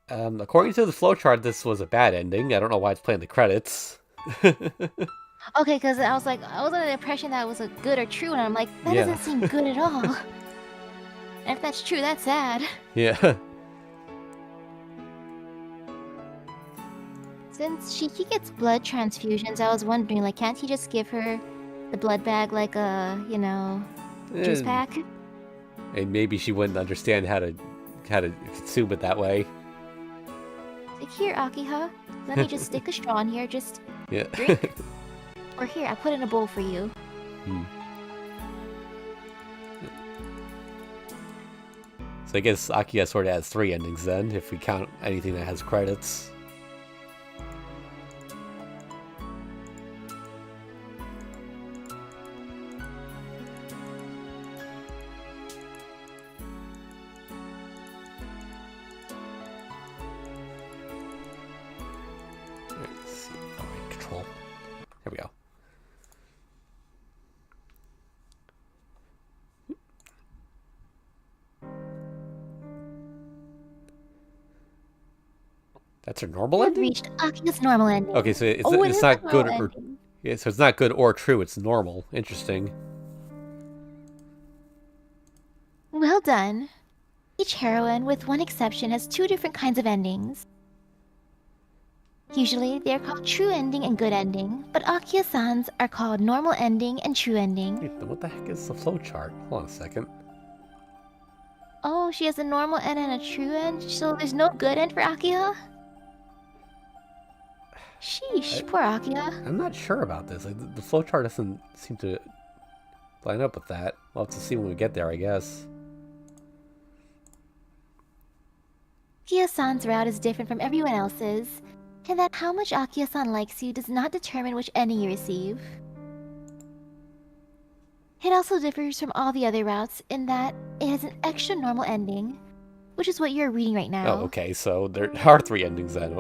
According to the flowchart, this was a bad ending. I don't know why it's playing the credits. Okay, because I was under the impression that it was a good or true, and I'm like, that Yeah. doesn't seem good at all. And if that's true, that's sad. Yeah. Since he gets blood transfusions, I was wondering, like, can't he just give her the blood bag like a, juice pack? And maybe she wouldn't understand how to consume it that way. Like, here, Akiha, let me just stick a straw in here, just Yeah. drink. Or here, I put in a bowl for you. So I guess Akiha sort of has 3 endings then, if we count anything that has credits. Let's see. Oh, wait, control. There we go. That's her normal We've ending? reached Akiha's normal ending. Okay, so it's, Oh, it it's is not a good normal or ending. yeah, so it's not good or true. It's normal. Interesting. Well done. Each heroine, with one exception, has 2 different kinds of endings. Usually, they are called true ending and good ending, but Akiha-san's are called normal ending and true ending. Wait, then what the heck is the flowchart? Hold on a second. Oh, she has a normal end and a true end, so there's no good end for Akiha? Sheesh, poor Akiha. I'm not sure about this. Like, the flowchart doesn't seem to line up with that. We'll have to see when we get there, I guess. Akiha-san's route is different from everyone else's, and that how much Akiha-san likes you does not determine which ending you receive. It also differs from all the other routes in that it has an extra normal ending, which is what you're reading right now. Oh, okay, so there are 3 endings then.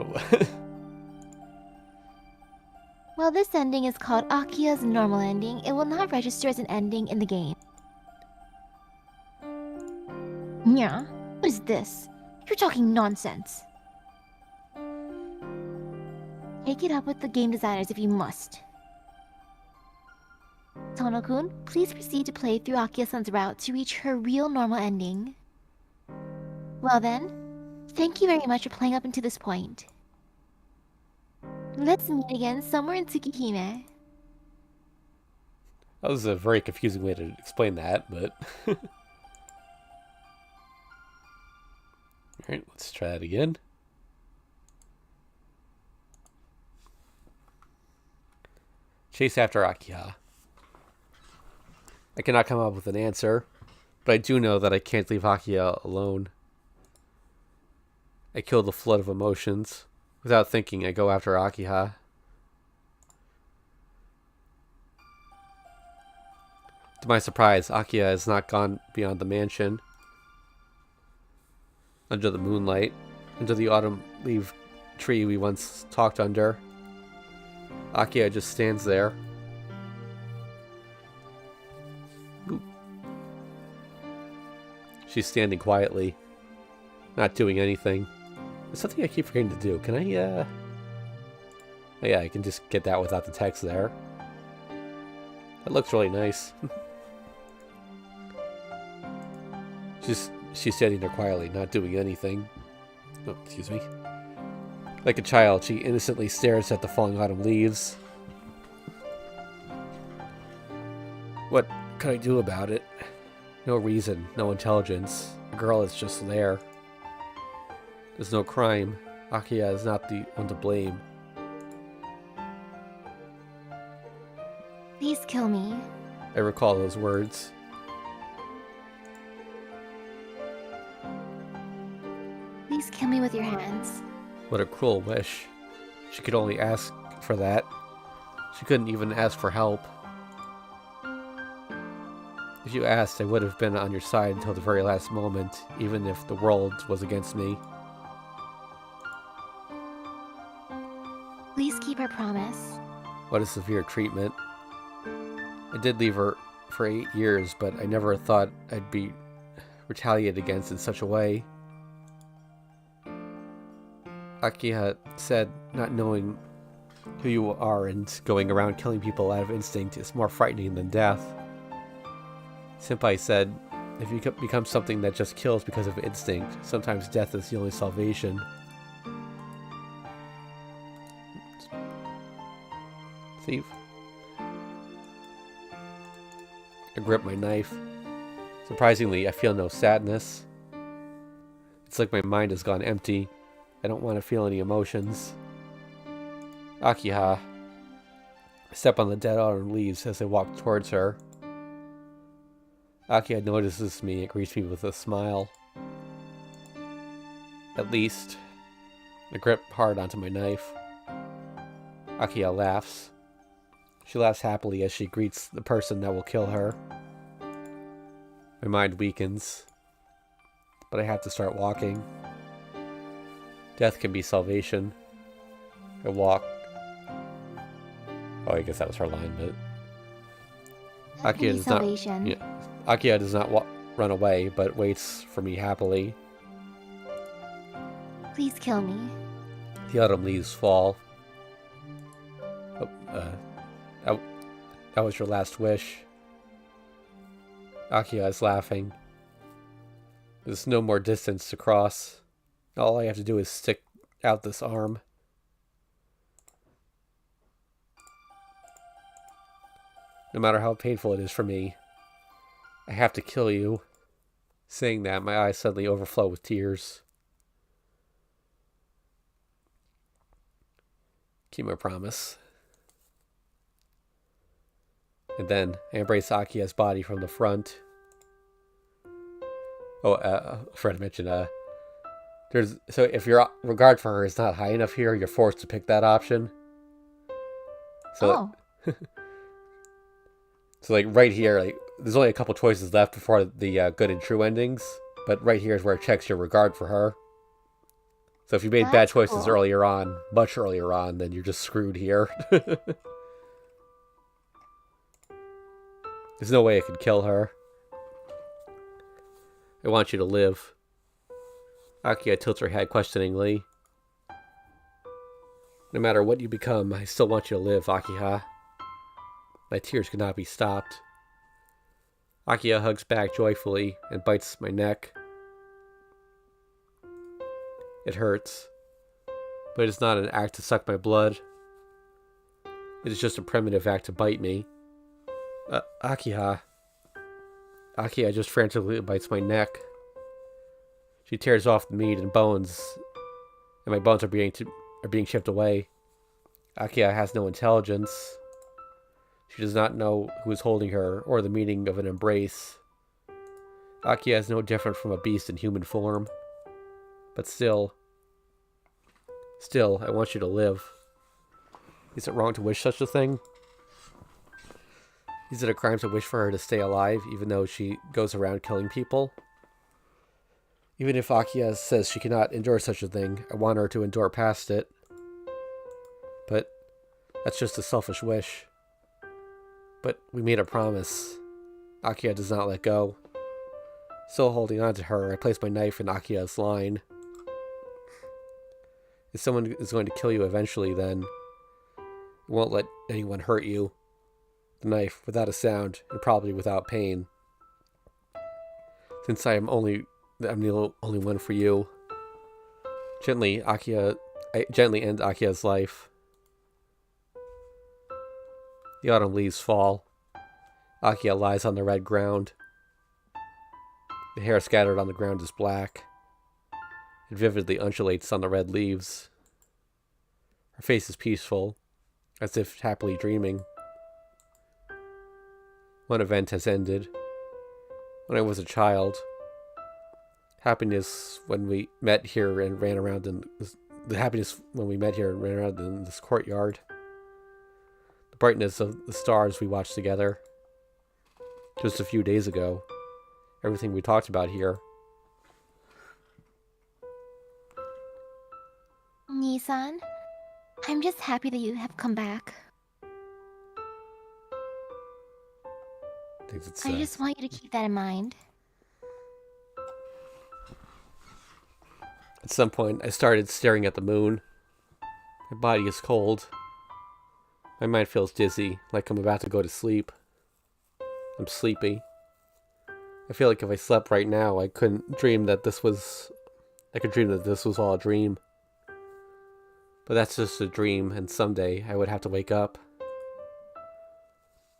While this ending is called Akiha's normal ending, it will not register as an ending in the game. Nya, what is this? You're talking nonsense. Take it up with the game designers if you must. Tono-kun, please proceed to play through Akiha-san's route to reach her real normal ending. Well then, thank you very much for playing up until this point. Let's meet again somewhere in Tsukihime. That was a very confusing way to explain that, but... Alright, let's try that again. Chase after Akiha. I cannot come up with an answer, but I do know that I can't leave Akiha alone. I kill the flood of emotions. Without thinking, I go after Akiha. To my surprise, Akiha has not gone beyond the mansion. Under the moonlight, under the autumn leaf tree we once talked under, Akiha just stands there. Ooh. She's standing quietly, not doing anything. There's something I keep forgetting to do. Can I, oh yeah, I can just get that without the text there. That looks really nice. She's standing there quietly, not doing anything. Oh, excuse me. Like a child, she innocently stares at the falling autumn leaves. What can I do about it? No reason, no intelligence. The girl is just there. There's no crime. Akiha is not the one to blame. Please kill me. I recall those words. Please kill me with your hands. What a cruel wish. She could only ask for that. She couldn't even ask for help. If you asked, I would have been on your side until the very last moment, even if the world was against me. Please keep our promise. What a severe treatment. I did leave her for 8 years, but I never thought I'd be retaliated against in such a way. Akiha said not knowing who you are and going around killing people out of instinct is more frightening than death. Senpai said, if you become something that just kills because of instinct, sometimes death is the only salvation. Thief. I grip my knife. Surprisingly, I feel no sadness. It's like my mind has gone empty. I don't want to feel any emotions. Akiha. I step on the dead autumn leaves as I walk towards her. Akiha notices me and greets me with a smile. At least. I grip hard onto my knife. Akiha laughs. She laughs happily as she greets the person that will kill her. My mind weakens. But I have to start walking. Death can be salvation. I walk. Oh, I guess that was her line, but... Akiha does salvation. not... Yeah, Akiha does not run away, but waits for me happily. Please kill me. The autumn leaves fall. Oh, that was your last wish. Akiha is laughing. There's no more distance to cross. All I have to do is stick out this arm. No matter how painful it is for me, I have to kill you. Saying that, my eyes suddenly overflow with tears. Keep my promise. And then I embrace Akiha's body from the front. Oh, I forgot to mention, so if your regard for her is not high enough here, you're forced to pick that option. So, so like right here, like there's only a couple choices left before the good and true endings, but right here is where it checks your regard for her. So if you made bad choices earlier on, much earlier on, then you're just screwed here. There's no way I could kill her. I want you to live. Akiha tilts her head questioningly. No matter what you become, I still want you to live, Akiha. My tears cannot be stopped. Akiha hugs back joyfully and bites my neck. It hurts, but it's not an act to suck my blood. It is just a primitive act to bite me. Akiha. Akiha just frantically bites my neck. She tears off the meat and bones, and my bones are being chipped away. Akiha has no intelligence. She does not know who is holding her or the meaning of an embrace. Akiha is no different from a beast in human form. But still, I want you to live. Is it wrong to wish such a thing? Is it a crime to wish for her to stay alive, even though she goes around killing people? Even if Akiha says she cannot endure such a thing, I want her to endure past it. But that's just a selfish wish. But we made a promise. Akiha does not let go. Still holding on to her, I place my knife in Akiha's line. If someone is going to kill you eventually, then it won't let anyone hurt you. The knife, without a sound, and probably without pain. Since I'm the only one for you. I gently end Akiha's life. The autumn leaves fall. Akiha lies on the red ground. The hair scattered on the ground is black. It vividly undulates on the red leaves. Her face is peaceful, as if happily dreaming. One event has ended. When I was a child, happiness when we met here and ran around in this courtyard. The brightness of the stars we watched together. Just a few days ago. Everything we talked about here. Nissan, I'm just happy that you have come back. I just want you to keep that in mind. At some point, I started staring at the moon. My body is cold. My mind feels dizzy, like I'm about to go to sleep. I'm sleepy. I feel like if I slept right now, I could dream that this was all a dream. But that's just a dream, and someday I would have to wake up.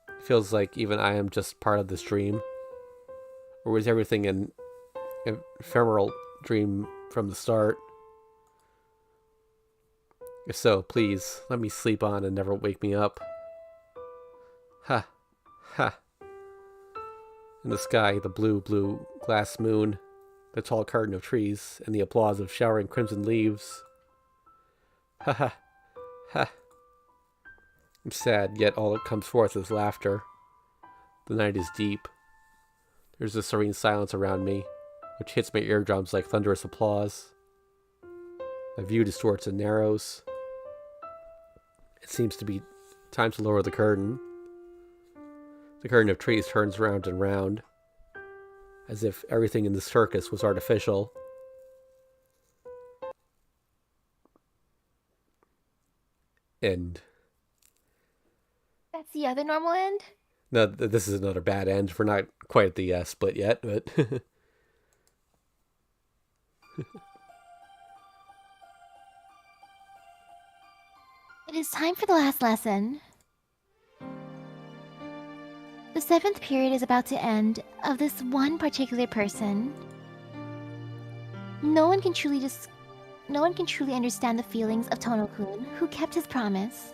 It feels like even I am just part of this dream. Or was everything an ephemeral dream from the start? If so, please, let me sleep on and never wake me up. Ha. Ha. In the sky, the blue glass moon, the tall curtain of trees, and the applause of showering crimson leaves. Ha ha. Ha. I'm sad, yet all that comes forth is laughter. The night is deep. There's a serene silence around me, which hits my eardrums like thunderous applause. My view distorts and narrows. It seems to be time to lower the curtain. The curtain of trees turns round and round, as if everything in the circus was artificial. End. That's the other normal end? No, this is another bad end. We're not quite at the split yet, but... It is time for the last lesson. The 7th period is about to end of this one particular person. No one can truly understand the feelings of Tono-kun, who kept his promise.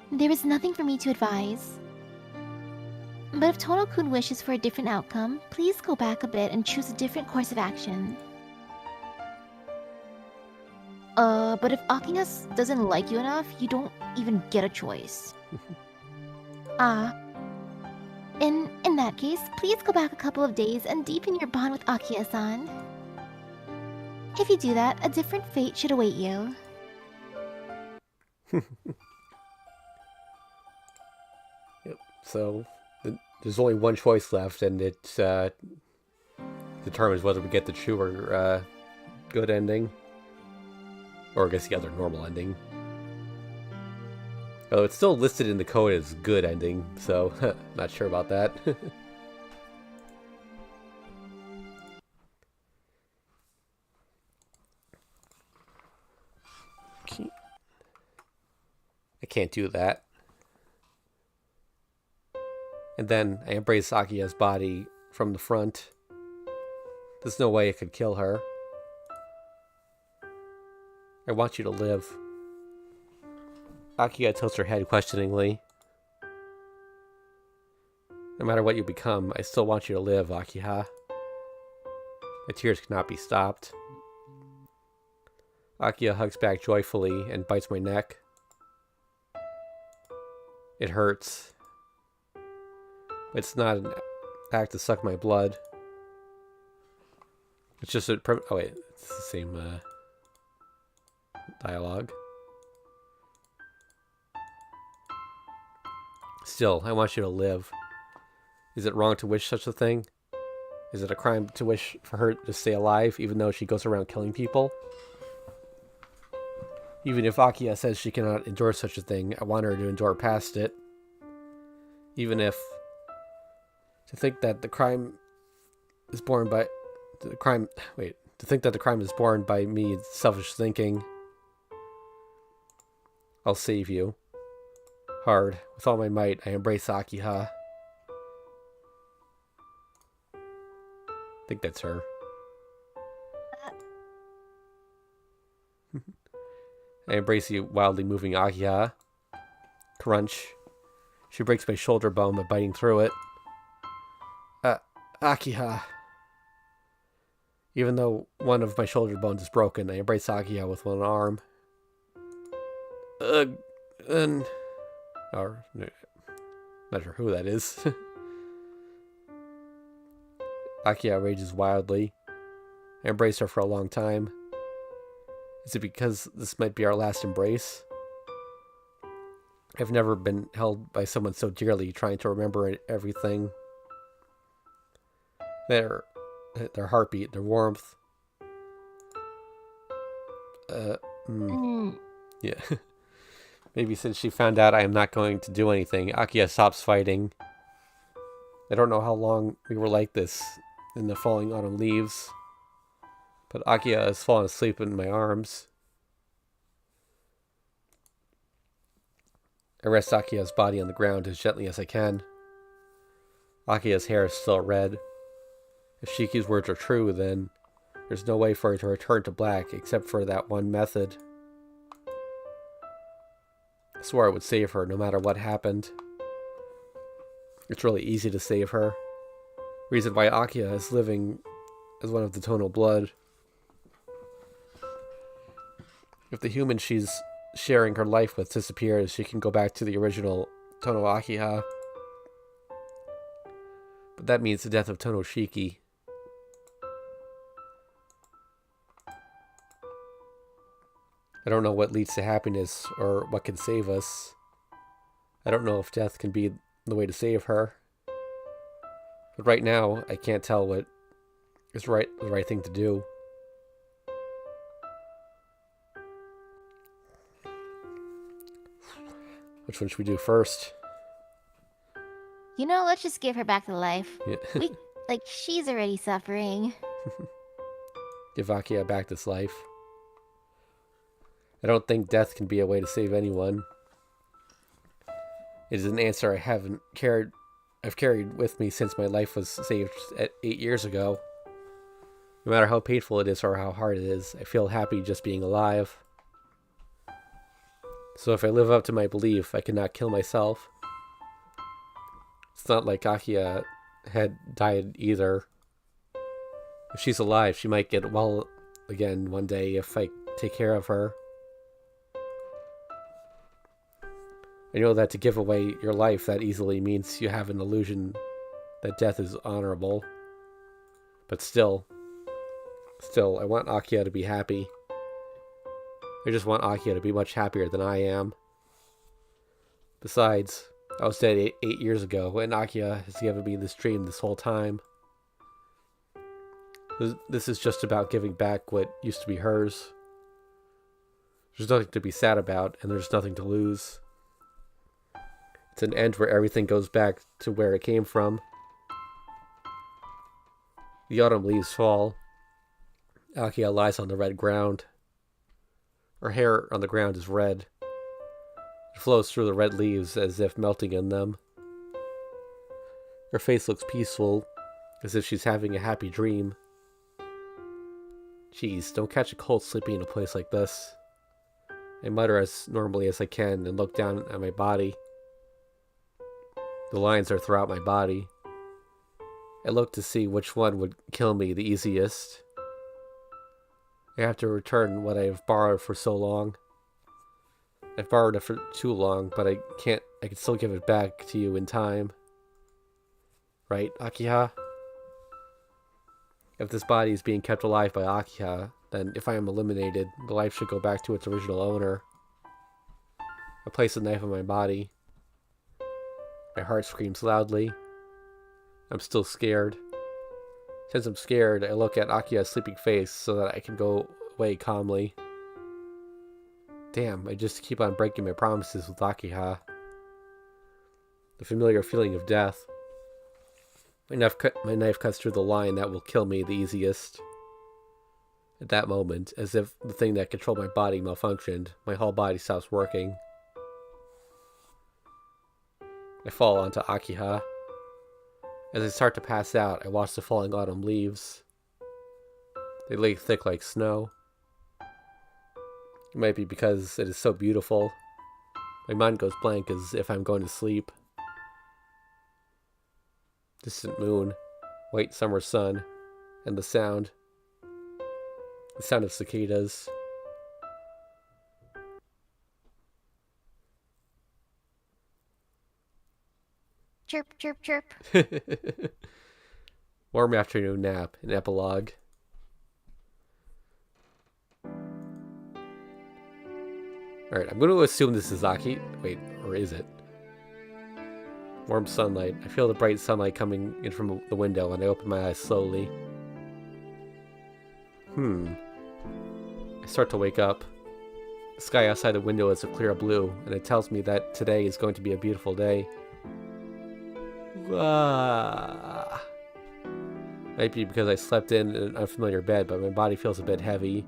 There is nothing for me to advise. But if Tono-kun wishes for a different outcome, please go back a bit and choose a different course of action. But if Akiha doesn't like you enough, you don't even get a choice. In that case, please go back a couple of days and deepen your bond with Akiha-san. If you do that, a different fate should await you. Yep. So, there's only one choice left, and it determines whether we get the true or good ending. Or I guess the other normal ending. Oh, it's still listed in the code as good ending, so not sure about that. I can't do that. And then I embrace Akiha's body from the front. There's no way it could kill her. I want you to live. Akiha tilts her head questioningly. No matter what you become, I still want you to live, Akiha. My tears cannot be stopped. Akiha hugs back joyfully and bites my neck. It hurts. It's not an act to suck my blood. It's just a... Oh wait, it's the same dialogue. Still, I want you to live. Is it wrong to wish such a thing? Is it a crime to wish for her to stay alive, even though she goes around killing people? Even if Akiha says she cannot endure such a thing, I want her to endure past it. Even if... To think that the crime is born by... To think that the crime is born by me is selfish thinking. I'll save you. Hard. With all my might, I embrace Akiha. I think that's her. I embrace the wildly moving Akiha. Crunch. She breaks my shoulder bone by biting through it. Akiha. Even though one of my shoulder bones is broken, I embrace Akiha with one arm. Or, not sure who that is. Akiha rages wildly. I embrace her for a long time. Is it because this might be our last embrace? I've never been held by someone so dearly, trying to remember everything. Their heartbeat, their warmth. Yeah. Maybe since she found out I am not going to do anything, Akiha stops fighting. I don't know how long we were like this in the falling autumn leaves, but Akiha has fallen asleep in my arms. I rest Akiha's body on the ground as gently as I can. Akiha's hair is still red. If Shiki's words are true, then there's no way for her to return to black except for that one method. I swore I would save her no matter what happened. It's really easy to save her. Reason why Akiha is living as one of the tonal blood. If the human she's sharing her life with disappears, she can go back to the original Tono Akiha. But that means the death of Tono Shiki. I don't know what leads to happiness or what can save us. I don't know if death can be the way to save her. But right now, I can't tell what is the right thing to do. Which one should we do first? Let's just give her back to life. Yeah. She's already suffering. Give Akiha back this life. I don't think death can be a way to save anyone. It is an answer I've carried with me since my life was saved 8 years ago. No matter how painful it is or how hard it is, I feel happy just being alive. So if I live up to my belief, I cannot kill myself. It's not like Akiha had died either. If she's alive, she might get well again one day if I take care of her. I know that to give away your life that easily means you have an illusion that death is honorable. But still, I want Akiha to be happy. I just want Akiha to be much happier than I am. Besides, I was dead 8 years ago, and Akiha has given me this dream this whole time. This is just about giving back what used to be hers. There's nothing to be sad about, and there's nothing to lose. It's an end where everything goes back to where it came from. The autumn leaves fall. Akiha lies on the red ground. Her hair on the ground is red. It flows through the red leaves as if melting in them. Her face looks peaceful, as if she's having a happy dream. Jeez, don't catch a cold sleeping in a place like this. I mutter as normally as I can and look down at my body. The lines are throughout my body. I look to see which one would kill me the easiest. I have to return what I have borrowed for so long. I've borrowed it for too long, but I can still give it back to you in time. Right, Akiha? If this body is being kept alive by Akiha, then if I am eliminated, the life should go back to its original owner. I place the knife on my body. My heart screams loudly. I'm still scared. Since I'm scared, I look at Akiha's sleeping face so that I can go away calmly. Damn, I just keep on breaking my promises with Akiha. The familiar feeling of death. My knife cuts through the line that will kill me the easiest. At that moment, as if the thing that controlled my body malfunctioned, my whole body stops working. I fall onto Akiha. As I start to pass out, I watch the falling autumn leaves. They lay thick like snow. It might be because it is so beautiful. My mind goes blank as if I'm going to sleep. Distant moon, white summer sun, and the sound of cicadas. Chirp, chirp, chirp. Warm afternoon nap, an epilogue. Alright, I'm going to assume this is Aki. Wait, or is it? Warm sunlight. I feel the bright sunlight coming in from the window and I open my eyes slowly. I start to wake up. The sky outside the window is a clear blue, and it tells me that today is going to be a beautiful day. Might be because I slept in an unfamiliar bed, but my body feels a bit heavy.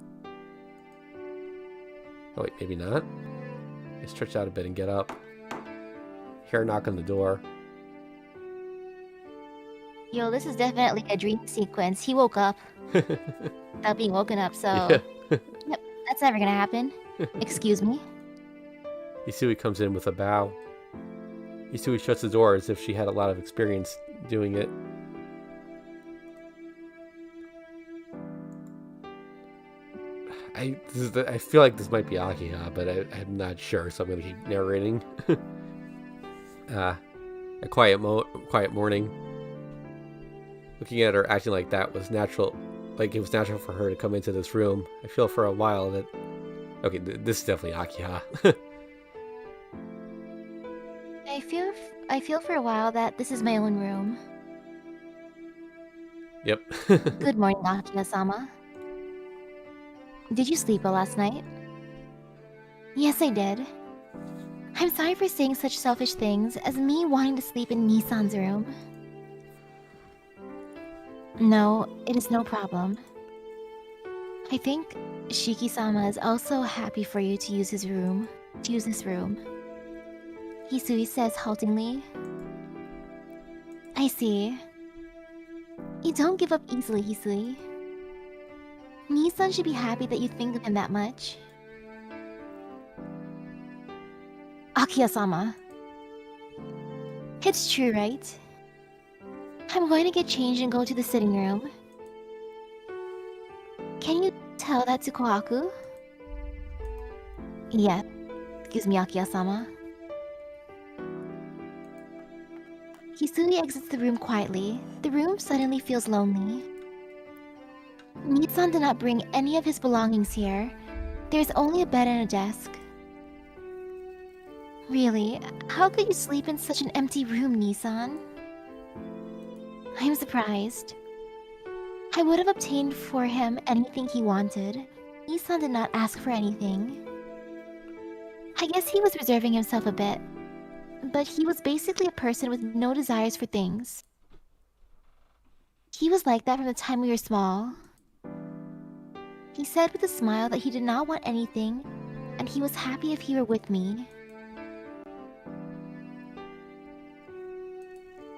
Oh wait, maybe not. I stretch out a bit and get up. Hear a knock on the door. Yo, this is definitely a dream sequence. He woke up without being woken up, so... Yeah. Yep, that's never gonna happen. Excuse me? Hisui comes in with a bow. Hisui shuts the door as if she had a lot of experience doing it. I feel like this might be Akiha, but I'm not sure, so I'm going to keep narrating. A quiet morning. Looking at her acting like that was natural, like it was natural for her to come into this room. I feel for a while that... Okay, this is definitely Akiha. I feel for a while that this is my own room. Yep. Good morning, Akiha-sama. Did you sleep well last night? Yes, I did. I'm sorry for saying such selfish things as me wanting to sleep in Nisan's room. No, it is no problem. I think Shiki-sama is also happy for you to use this room. Hisui says haltingly. I see. You don't give up easily, Hisui. Nisan should be happy that you think of him that much. Akiha-sama. It's true, right? I'm going to get changed and go to the sitting room. Can you tell that to Kohaku? Yeah. Excuse me, Akiha-sama. Hisui exits the room quietly. The room suddenly feels lonely. Nisan did not bring any of his belongings here. There's only a bed and a desk. Really? How could you sleep in such an empty room, Nisan? I'm surprised. I would have obtained for him anything he wanted. Nisan did not ask for anything. I guess he was reserving himself a bit. But he was basically a person with no desires for things. He was like that from the time we were small. He said with a smile that he did not want anything, and he was happy if he were with me.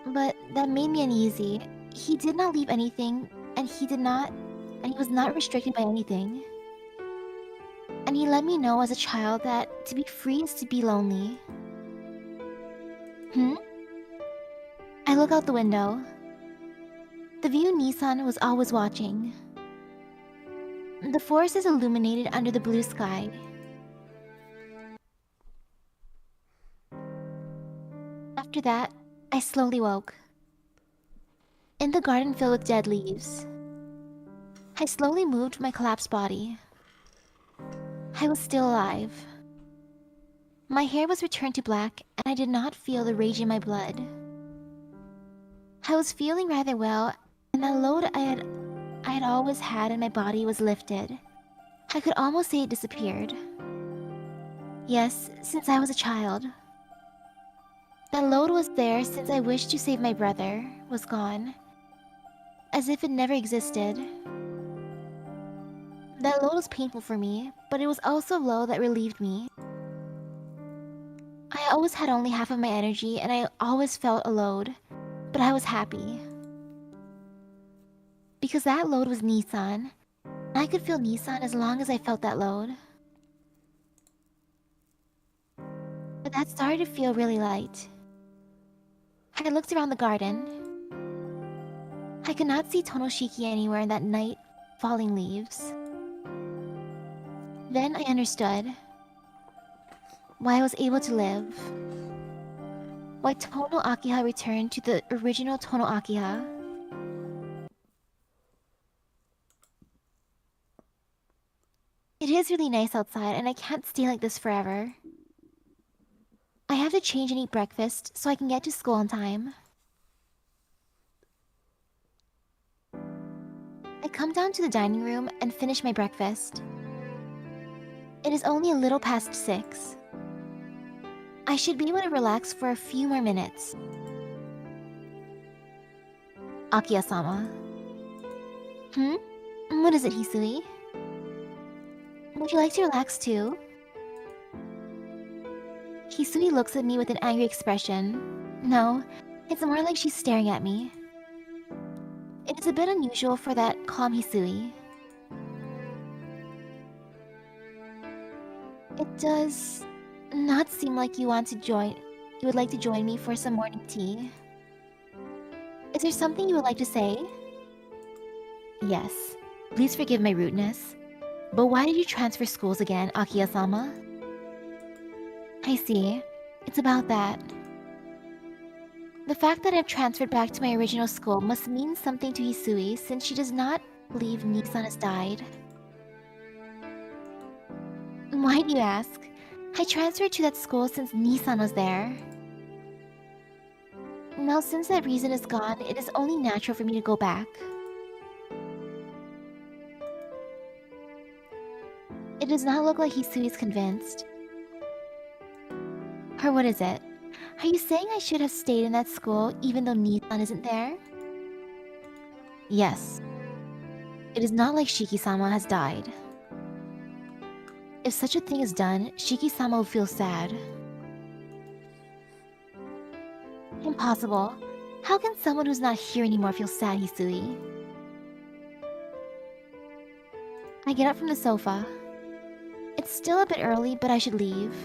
But that made me uneasy. He did not leave anything, and he was not restricted by anything. And he let me know as a child that to be free is to be lonely. Hmm? I look out the window. The view Nissan was always watching. The forest is illuminated under the blue sky. After that, I slowly woke. In the garden filled with dead leaves. I slowly moved my collapsed body. I was still alive. My hair was returned to black, and I did not feel the rage in my blood. I was feeling rather well, and that load I had always had in my body was lifted. I could almost say it disappeared. Yes, since I was a child. That load was there since I wished to save my brother, was gone. As if it never existed. That load was painful for me, but it was also a load that relieved me. I always had only half of my energy, and I always felt a load, but I was happy. Because that load was Nissan, and I could feel Nissan as long as I felt that load. But that started to feel really light. I looked around the garden. I could not see Tonoshiki anywhere in that night, falling leaves. Then I understood why I was able to live. Why Tono Akiha returned to the original Tono Akiha. It is really nice outside, and I can't stay like this forever. I have to change and eat breakfast so I can get to school on time. I come down to the dining room and finish my breakfast. It is only a little past 6. I should be able to relax for a few more minutes. Akiha-sama. What is it, Hisui? Would you like to relax too? Hisui looks at me with an angry expression. No, it's more like she's staring at me. It is a bit unusual for that calm Hisui. It does not seem like you would like to join me for some morning tea. Is there something you would like to say? Yes. Please forgive my rudeness. But why did you transfer schools again, Akiha-sama? I see. It's about that. The fact that I've transferred back to my original school must mean something to Hisui since she does not believe Nissan has died. Why do you ask? I transferred to that school since Nissan was there. Now since that reason is gone, it is only natural for me to go back. It does not look like Hisui is convinced. Or what is it? Are you saying I should have stayed in that school even though Nissan isn't there? Yes. It is not like Shiki-sama has died. If such a thing is done, Shiki-sama will feel sad. Impossible. How can someone who's not here anymore feel sad, Hisui? I get up from the sofa. It's still a bit early, but I should leave.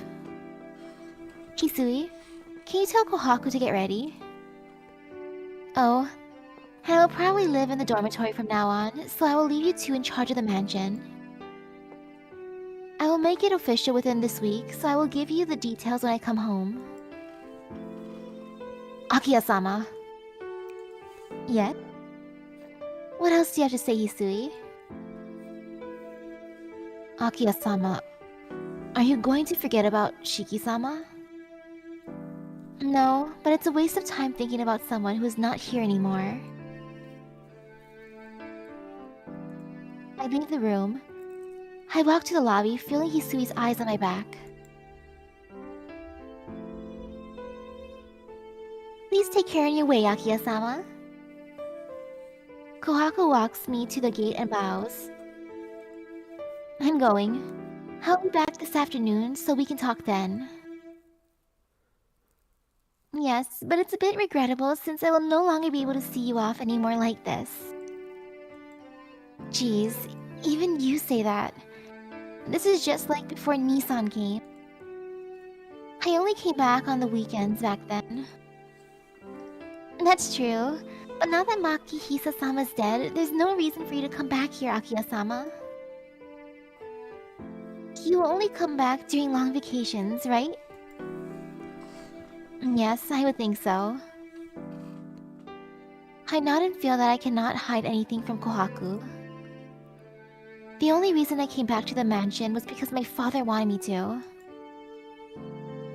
Hisui, can you tell Kohaku to get ready? Oh, and I will probably live in the dormitory from now on, so I will leave you two in charge of the mansion. I will make it official within this week, so I will give you the details when I come home. Akiha-sama. Yet? What else do you have to say, Hisui? Akiha-sama, are you going to forget about Shiki-sama? No, but it's a waste of time thinking about someone who is not here anymore. I leave the room. I walk to the lobby, feeling Hisui's eyes on my back. Please take care on your way, Akiha-sama. Kohaku walks me to the gate and bows. I'm going. I'll be back this afternoon so we can talk then. Yes, but it's a bit regrettable since I will no longer be able to see you off anymore like this. Jeez, even you say that. This is just like before Nissan came. I only came back on the weekends back then. That's true, but now that Maki Hisa-sama's dead, there's no reason for you to come back here, Akiha-sama. You only come back during long vacations, right? Yes, I would think so. I nod and feel that I cannot hide anything from Kohaku. The only reason I came back to the mansion was because my father wanted me to.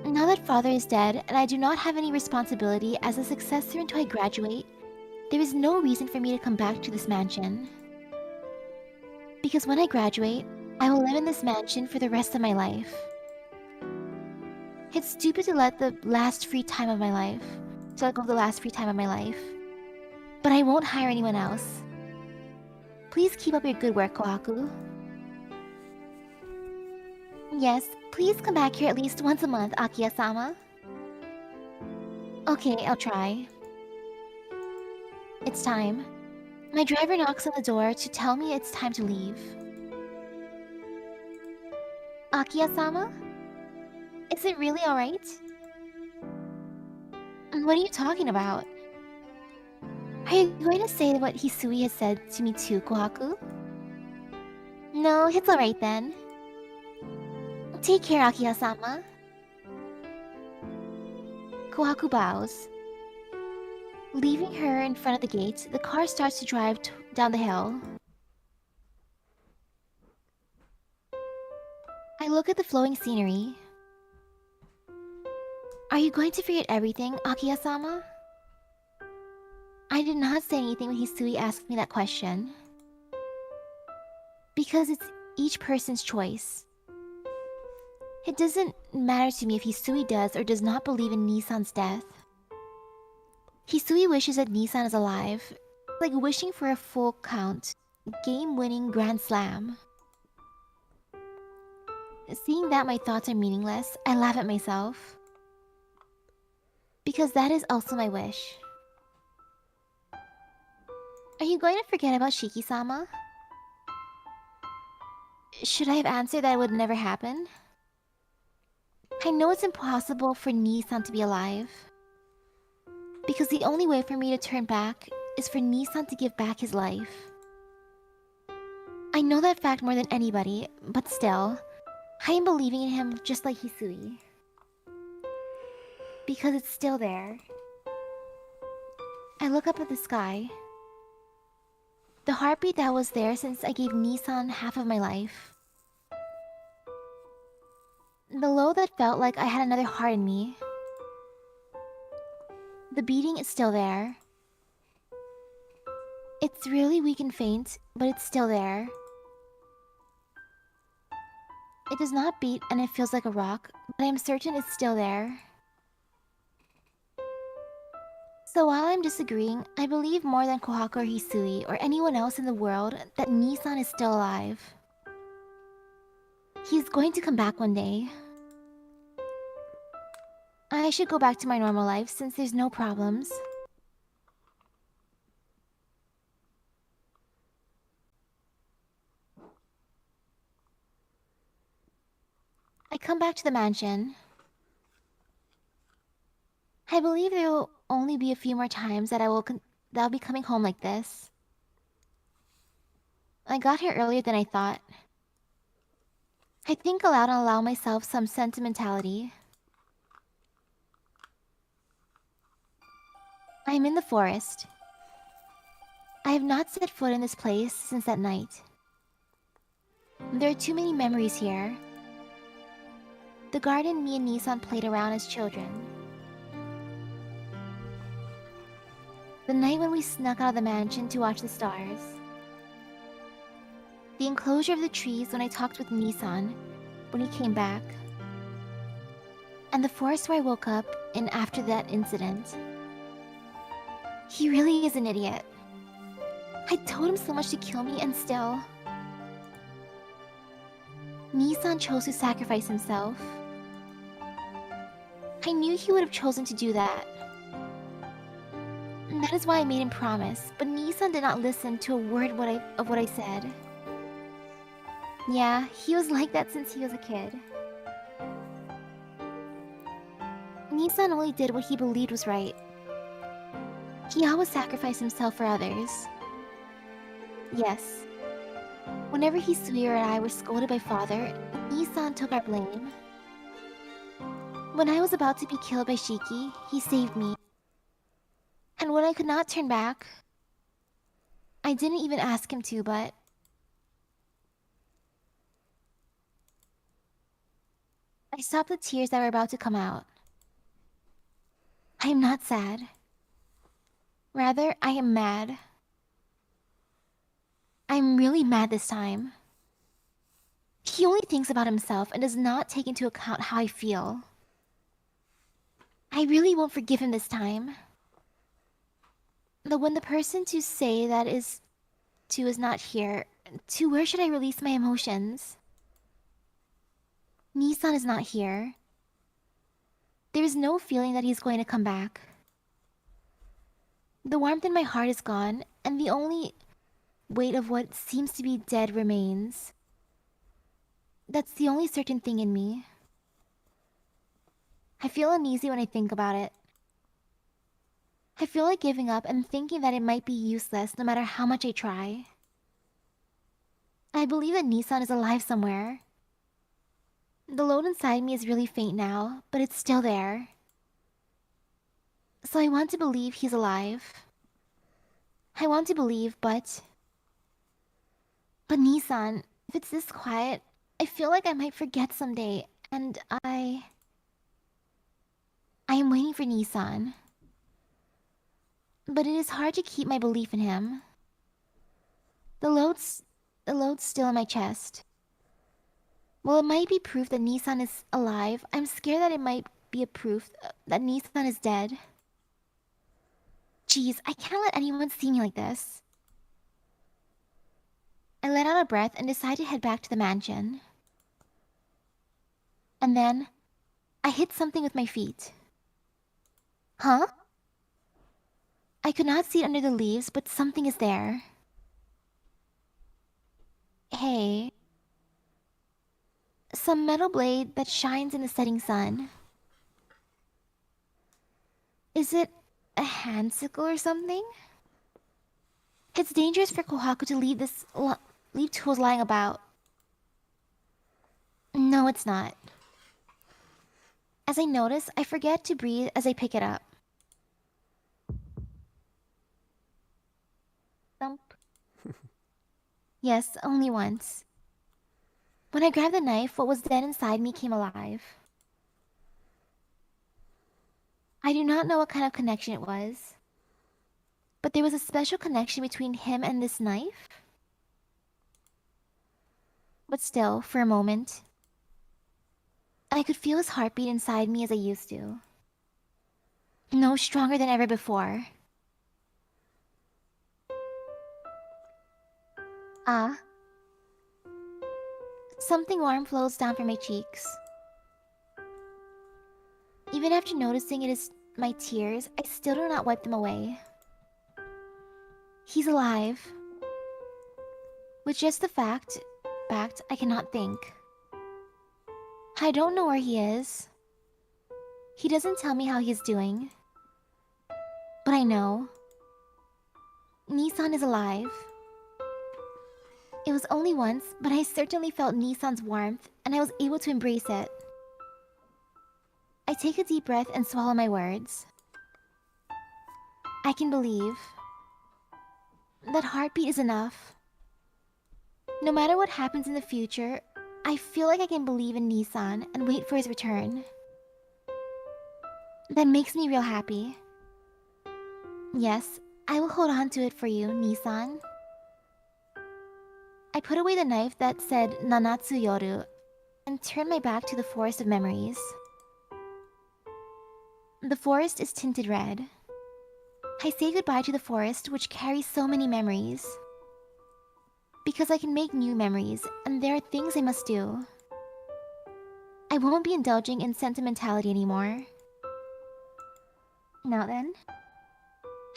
Now that father is dead, and I do not have any responsibility as a successor until I graduate, there is no reason for me to come back to this mansion. Because when I graduate, I will live in this mansion for the rest of my life. It's stupid to let the last free time of my life, to let go of the last free time of my life. But I won't hire anyone else. Please keep up your good work, Kohaku. Yes, please come back here at least once a month, Akiha-sama. Okay, I'll try. It's time. My driver knocks on the door to tell me it's time to leave. Akiha-sama? Is it really alright? What are you talking about? Are you going to say what Hisui has said to me too, Kohaku? No, it's alright then. Take care, Akiha-sama. Kohaku bows. Leaving her in front of the gate, the car starts to drive down the hill. I look at the flowing scenery. Are you going to forget everything, Akiha-sama? I did not say anything when Hisui asked me that question. Because it's each person's choice. It doesn't matter to me if Hisui does or does not believe in Nissan's death. Hisui wishes that Nissan is alive, like wishing for a full count, game-winning Grand Slam. Seeing that my thoughts are meaningless, I laugh at myself. Because that is also my wish. Are you going to forget about Shiki-sama? Should I have answered that it would never happen? I know it's impossible for Nissan to be alive. Because the only way for me to turn back is for Nissan to give back his life. I know that fact more than anybody, but still, I am believing in him just like Hisui. Because it's still there. I look up at the sky. The heartbeat that was there since I gave Nissan half of my life. The low that felt like I had another heart in me. The beating is still there. It's really weak and faint, but it's still there. It does not beat and it feels like a rock, but I am certain it's still there. So while I'm disagreeing, I believe more than Kohaku or Hisui or anyone else in the world that Nissan is still alive. He's going to come back one day. I should go back to my normal life since there's no problems. I come back to the mansion. I believe there will only be a few more times that I'll be coming home like this. I got here earlier than I thought. I think aloud and allow myself some sentimentality. I am in the forest. I have not set foot in this place since that night. There are too many memories here. The garden me and Nissan played around as children. The night when we snuck out of the mansion to watch the stars. The enclosure of the trees when I talked with Nissan when he came back. And the forest where I woke up in after that incident. He really is an idiot. I told him so much to kill me and still... Nissan chose to sacrifice himself. I knew he would have chosen to do that. And that is why I made him promise, but Nissan did not listen to a word of what I said. Yeah, he was like that since he was a kid. Nissan only did what he believed was right. He always sacrificed himself for others. Yes. Whenever Hisui or I were scolded by father, Nissan took our blame. When I was about to be killed by Shiki, he saved me. And when I could not turn back, I didn't even ask him to, but... I stopped the tears that were about to come out. I am not sad. Rather, I am mad. I am really mad this time. He only thinks about himself and does not take into account how I feel. I really won't forgive him this time. Though when the person to say that is not here, to where should I release my emotions? Nissan is not here. There is no feeling that he's going to come back. The warmth in my heart is gone, and the only weight of what seems to be dead remains. That's the only certain thing in me. I feel uneasy when I think about it. I feel like giving up and thinking that it might be useless no matter how much I try. I believe that Nissan is alive somewhere. The load inside me is really faint now, but it's still there. So I want to believe he's alive. I want to believe, but Nissan, if it's this quiet, I feel like I might forget someday, and I am waiting for Nissan. But it is hard to keep my belief in him. The load's still in my chest. While it might be proof that Nissan is alive, I'm scared that it might be a proof that Nissan is dead. Jeez, I can't let anyone see me like this. I let out a breath and decided to head back to the mansion. And then, I hit something with my feet. Huh? I could not see it under the leaves, but something is there. Hey. Some metal blade that shines in the setting sun. Is it a hand sickle or something? It's dangerous for Kohaku to leave tools lying about. No, it's not. As I notice, I forget to breathe as I pick it up. Thump. Yes, only once. When I grabbed the knife, what was dead inside me came alive. I do not know what kind of connection it was, but there was a special connection between him and this knife. But still, for a moment, I could feel his heartbeat inside me as I used to. No stronger than ever before. Ah. Something warm flows down from my cheeks. Even after noticing it is my tears, I still do not wipe them away. He's alive. With just the fact I cannot think. I don't know where he is. He doesn't tell me how he's doing. But I know. Nissan is alive. It was only once, but I certainly felt Nissan's warmth, and I was able to embrace it. I take a deep breath and swallow my words. I can believe. That heartbeat is enough. No matter what happens in the future, I feel like I can believe in Nissan and wait for his return. That makes me real happy. Yes, I will hold on to it for you, Nissan. I put away the knife that said Nanatsu Yoru and turned my back to the forest of memories. The forest is tinted red. I say goodbye to the forest which carries so many memories. Because I can make new memories, and there are things I must do. I won't be indulging in sentimentality anymore. Now then,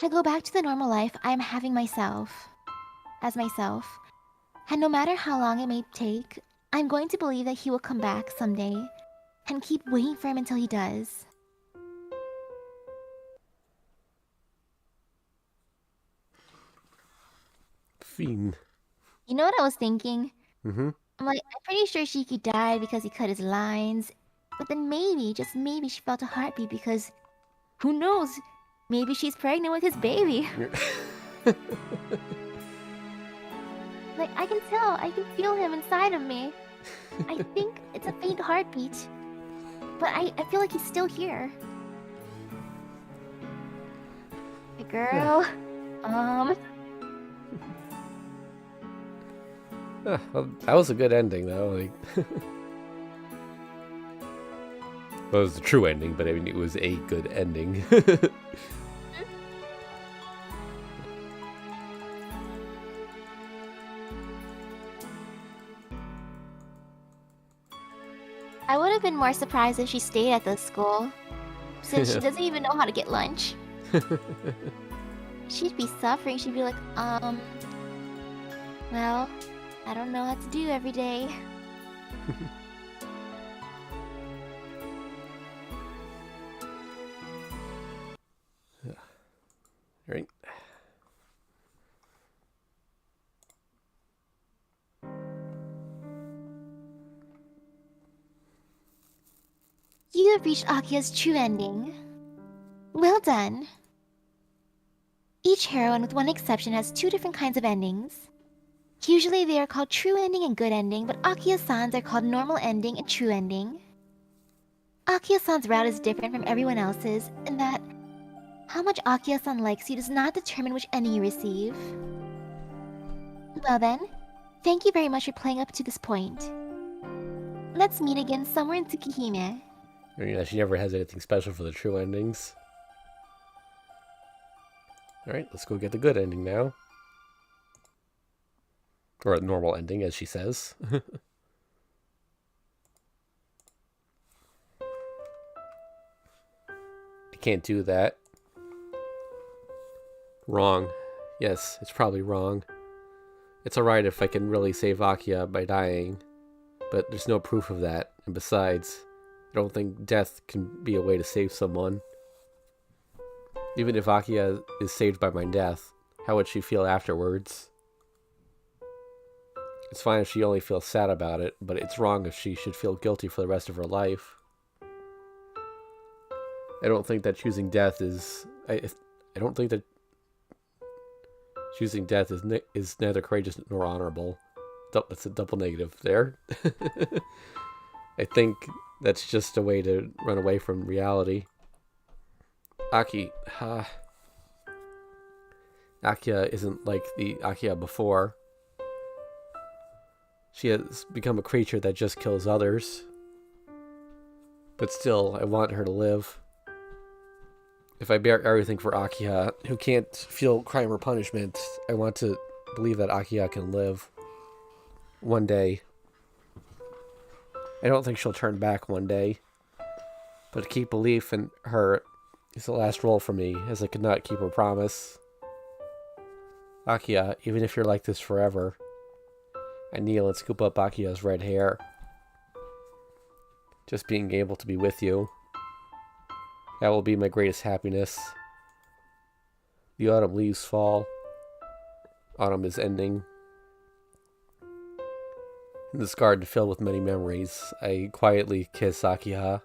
I go back to the normal life I am having myself. As myself. And no matter how long it may take, I'm going to believe that he will come back someday. And keep waiting for him until he does. Fiend. You know what I was thinking? Mm-hmm. I'm pretty sure Shiki died because he cut his lines. But then maybe, just maybe, she felt a heartbeat because... Who knows? Maybe she's pregnant with his baby. I can tell. I can feel him inside of me. I think it's a faint heartbeat. But I feel like he's still here. Hey, girl. Well, that was a good ending, though. Like, well, it was the true ending, but I mean, it was a good ending. I would have been more surprised if she stayed at this school, since she doesn't even know how to get lunch. She'd be suffering. She'd be like, well, I don't know what to do every day. Right. You have reached Akiha's true ending. Well done. Each heroine, with one exception, has two different kinds of endings. Usually they are called true ending and good ending, but Akiha-san's are called normal ending and true ending. Akiha-san's route is different from everyone else's, in that how much Akiha-san likes you does not determine which ending you receive. Well then, thank you very much for playing up to this point. Let's meet again somewhere in Tsukihime. I mean, she never has anything special for the true endings. Alright, let's go get the good ending now. Or a normal ending, as she says. You can't do that. Wrong. Yes, it's probably wrong. It's alright if I can really save Akiha by dying, but there's no proof of that. And besides, I don't think death can be a way to save someone. Even if Akiha is saved by my death, how would she feel afterwards? It's fine if she only feels sad about it, but it's wrong if she should feel guilty for the rest of her life. I don't think that choosing death is... I don't think that choosing death is neither courageous nor honorable. That's a double negative there. I think that's just a way to run away from reality. Akiha isn't like the Akiha before. She has become a creature that just kills others. But still, I want her to live. If I bear everything for Akiha, who can't feel crime or punishment, I want to believe that Akiha can live. One day. I don't think she'll turn back one day. But to keep belief in her is the last role for me, as I could not keep her promise. Akiha, even if you're like this forever. I kneel and scoop up Akiha's red hair. Just being able to be with you. That will be my greatest happiness. The autumn leaves fall. Autumn is ending. In this garden filled with many memories, I quietly kiss Akiha.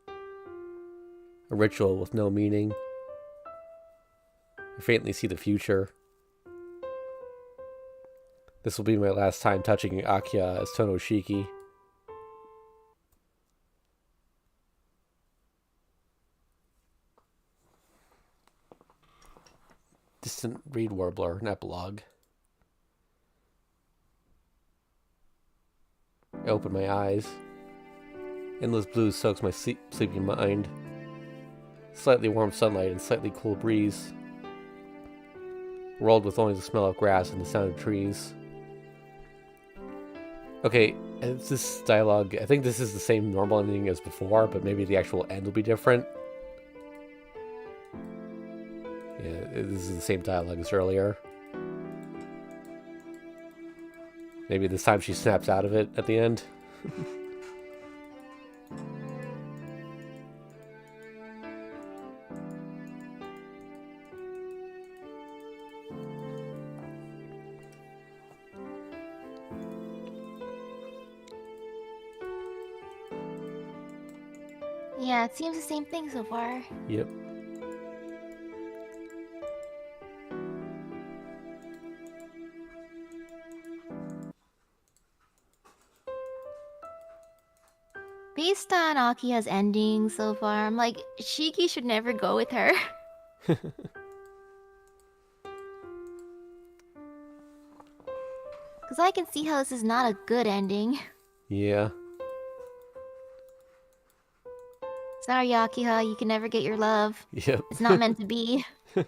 A ritual with no meaning. I faintly see the future. This will be my last time touching Akiha as Tonoshiki. Distant reed warbler, an epilogue. I open my eyes. Endless blue soaks my sleeping mind. Slightly warm sunlight and slightly cool breeze. Rolled with only the smell of grass and the sound of trees. Okay, it's this dialogue, I think this is the same normal ending as before, but maybe the actual end will be different. this is the same dialogue as earlier. Maybe this time she snaps out of it at the end. Yeah, it seems the same thing so far. Yep. Based on Akiha's ending so far, I'm like, Shiki should never go with her. Because I can see how this is not a good ending. Yeah. Sorry, Akiha, you can never get your love. Yep. It's not meant to be. No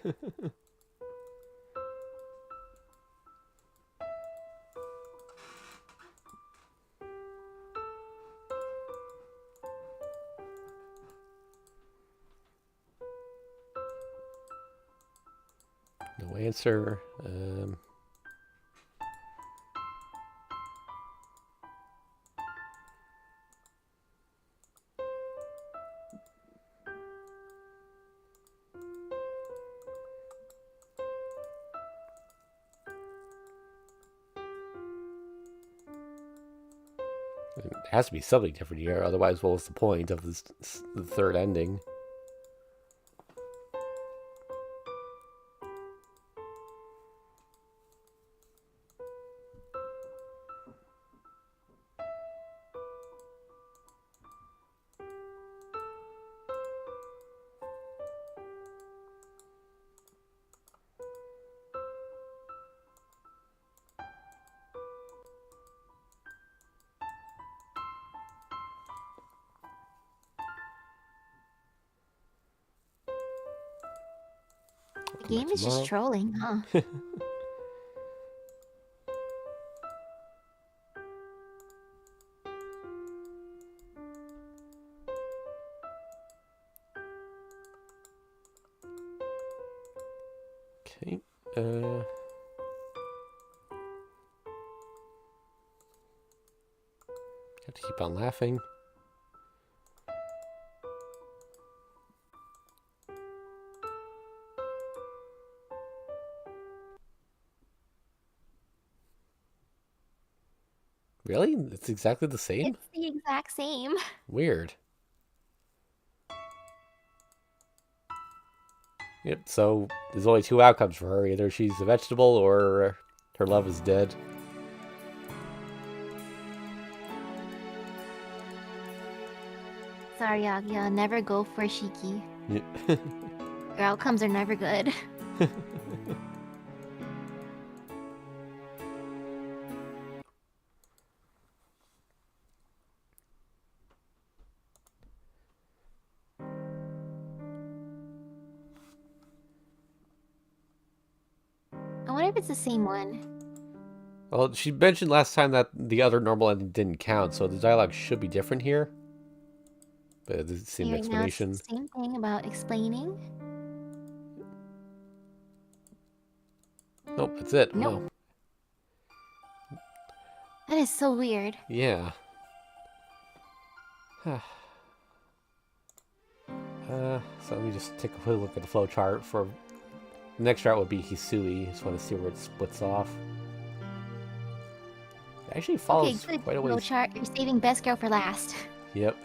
answer. It has to be something different here, otherwise, what was the point of this, the third ending? The game is just trolling, huh? Okay. Have to keep on laughing. Really? It's exactly the same? It's the exact same. Weird. Yep, so there's only two outcomes for her. Either she's a vegetable or her love is dead. Sorry, Akiha, never go for Shiki. Yeah. Your outcomes are never good. I wonder if it's the same one. Well, she mentioned last time that the other normal ending didn't count, so the dialogue should be different here. But it's the same Right now, it's the explanation. same thing about explaining. Nope, that's it. Nope. Wow. That is so weird. Yeah. So let me just take a quick look at the flow chart. For the next route would be Hisui. Just want to see where it splits off. It actually follows Okay, good. quite a No ways. chart. You're saving best girl for last. Yep.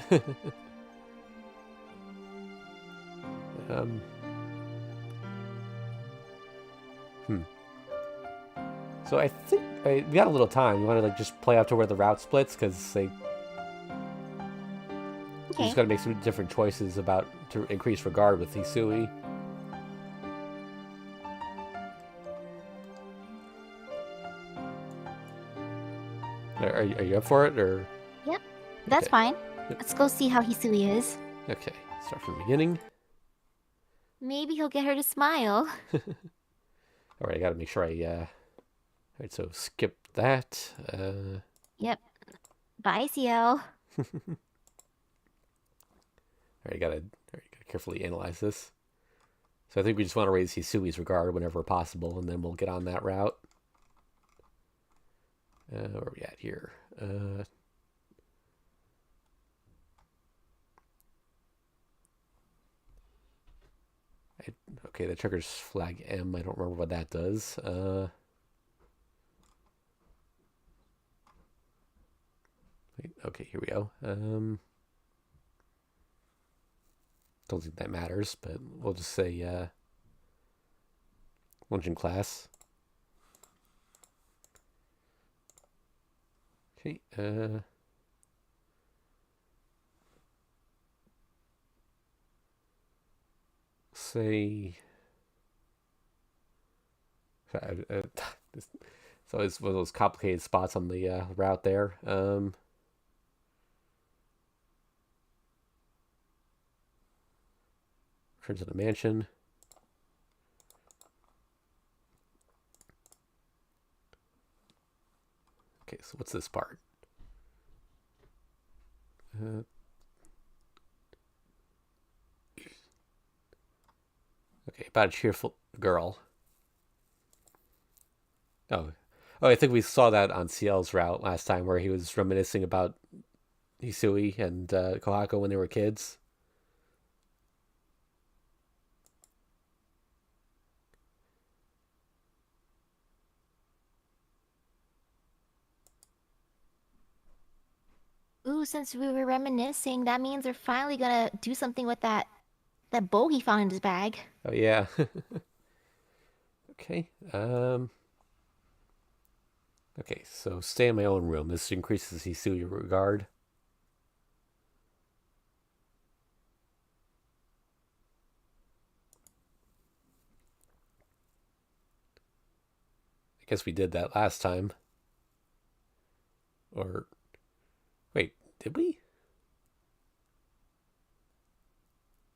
So I think we got a little time. You want to like just play out to where the route splits because you Okay. just got to make some different choices about to increase regard with Hisui. Are you up for it or? Yep. That's Okay. fine. Let's go see how Hisui is. Okay, start from the beginning. Maybe he'll get her to smile. All right, I got to make sure I. All right, so skip that. Yep. Bye, CL. All right, gotta carefully analyze this. So I think we just want to raise Hisui's regard whenever possible, and then we'll get on that route. Where are we at here? Okay, that triggers flag M. I don't remember what that does. Wait, okay, here we go. Don't think that matters, but we'll just say lunch in class. Okay, say it's always one of those complicated spots on the route there. Return to the mansion. Okay, so what's this part? Okay, about a cheerful girl. Oh, I think we saw that on CL's route last time, where he was reminiscing about Hisui and Kohako when they were kids. Ooh, since we were reminiscing, that means we're finally gonna do something with that bow he found in his bag. Oh yeah. Okay. Okay, so stay in my own room. This increases Hisui regard. I guess we did that last time. Or wait, did we?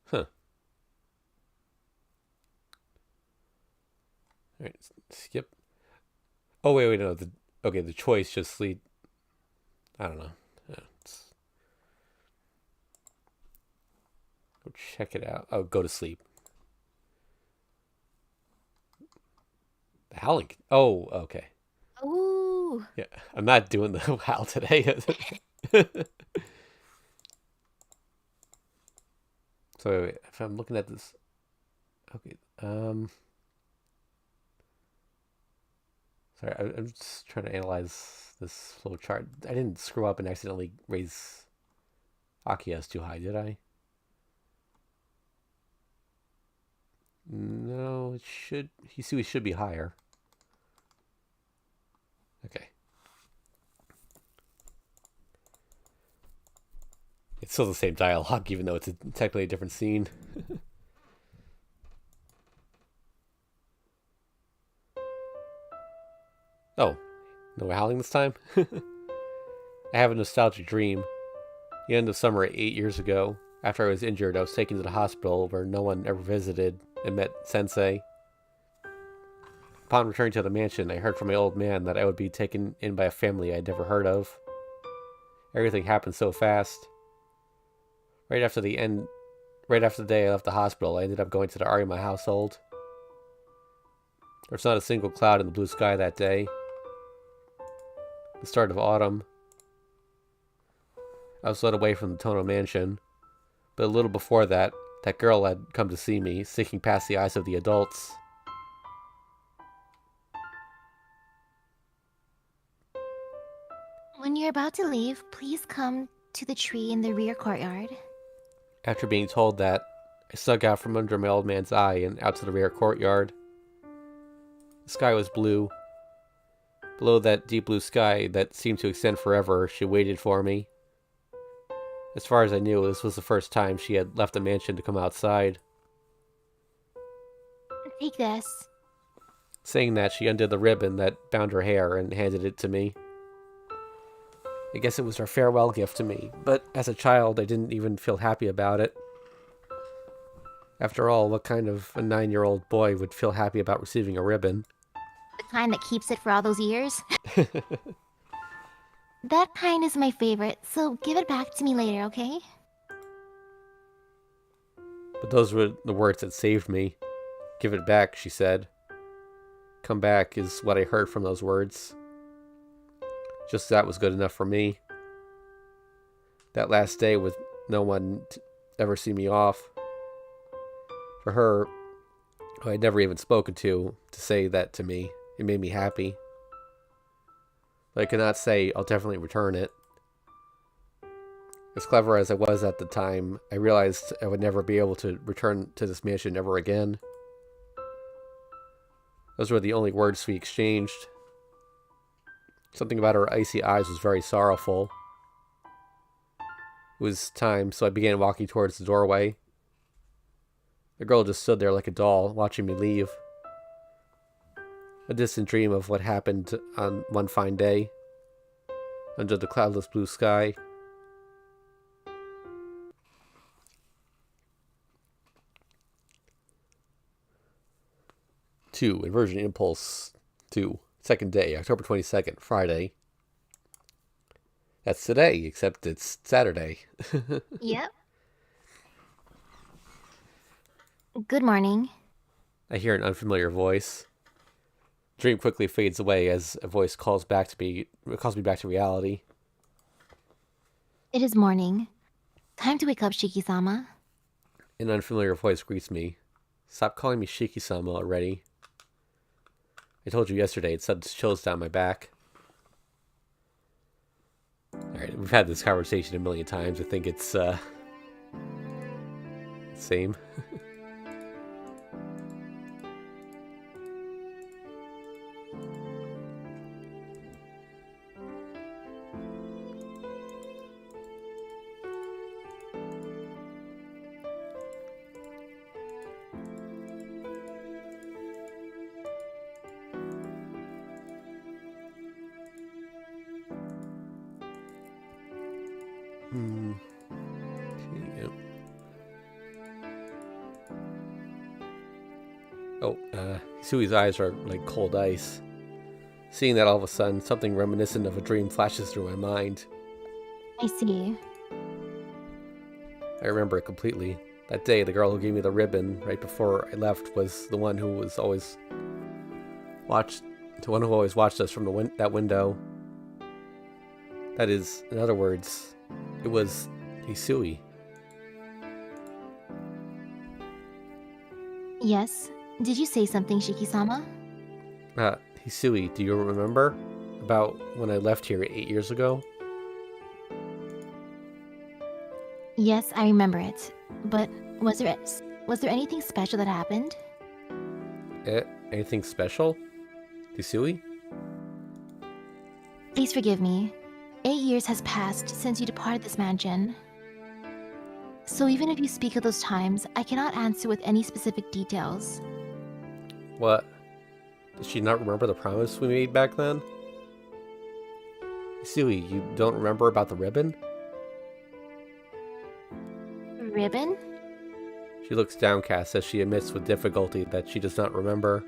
Huh. All right, skip. Oh wait, no. The choice just lead. I don't know. Go check it out. Oh, go to sleep. The howling. Oh, okay. Ooh. Yeah, I'm not doing the howl today. So wait, if I'm looking at this, okay. Sorry, I'm just trying to analyze this flow chart. I didn't screw up and accidentally raise Akiha's too high, did I? No, it should. Hisui should be higher. Okay. It's still the same dialogue, even though it's technically a different scene. Oh, no howling this time? I have a nostalgic dream. The end of summer 8 years ago, after I was injured, I was taken to the hospital where no one ever visited and met Sensei. Upon returning to the mansion, I heard from my old man that I would be taken in by a family I'd never heard of. Everything happened so fast. Right after the day I left the hospital, I ended up going to the Arima household. There was not a single cloud in the blue sky that day. The start of autumn. I was led away from the Tono mansion, but a little before that, that girl had come to see me, sneaking past the eyes of the adults. When you're about to leave, please come to the tree in the rear courtyard. After being told that, I snuck out from under my old man's eye and out to the rear courtyard. The sky was blue. Below that deep blue sky that seemed to extend forever, she waited for me. As far as I knew, this was the first time she had left the mansion to come outside. Take this. Saying that, she undid the ribbon that bound her hair and handed it to me. I guess it was her farewell gift to me, but as a child, I didn't even feel happy about it. After all, what kind of a 9-year-old boy would feel happy about receiving a ribbon? The kind that keeps it for all those years. That kind is my favorite, so give it back to me later, okay? But those were the words that saved me. Give it back, she said. Come back is what I heard from those words. Just that was good enough for me. That last day with no one ever see me off. For her, who I'd never even spoken to say that to me, it made me happy. But I could not say I'll definitely return it. As clever as I was at the time, I realized I would never be able to return to this mansion ever again. Those were the only words we exchanged. Something about her icy eyes was very sorrowful. It was time, so I began walking towards the doorway. The girl just stood there like a doll, watching me leave. A distant dream of what happened on one fine day, under the cloudless blue sky. Two, Inversion Impulse 2. Second day, October 22nd, Friday. That's today, except it's Saturday. Yep. Good morning. I hear an unfamiliar voice. Dream quickly fades away as a voice calls me back to reality. It is morning. Time to wake up, Shiki-sama. An unfamiliar voice greets me. Stop calling me Shiki-sama already. I told you yesterday it sends chills down my back. Alright, we've had this conversation a million times. I think it's, same. Hisui's eyes are like cold ice. Seeing that all of a sudden, something reminiscent of a dream flashes through my mind. I see. I remember it completely. That day, the girl who gave me the ribbon right before I left was the one who always watched us from that window. That is, in other words, it was Hisui. Yes. Did you say something, Shiki-sama? Hisui, do you remember? About when I left here 8 years ago? Yes, I remember it. But was there anything special that happened? Anything special? Hisui? Please forgive me. 8 years has passed since you departed this mansion. So even if you speak of those times, I cannot answer with any specific details. What? Does she not remember the promise we made back then? Hisui, you don't remember about the ribbon? Ribbon? She looks downcast as she admits with difficulty that she does not remember.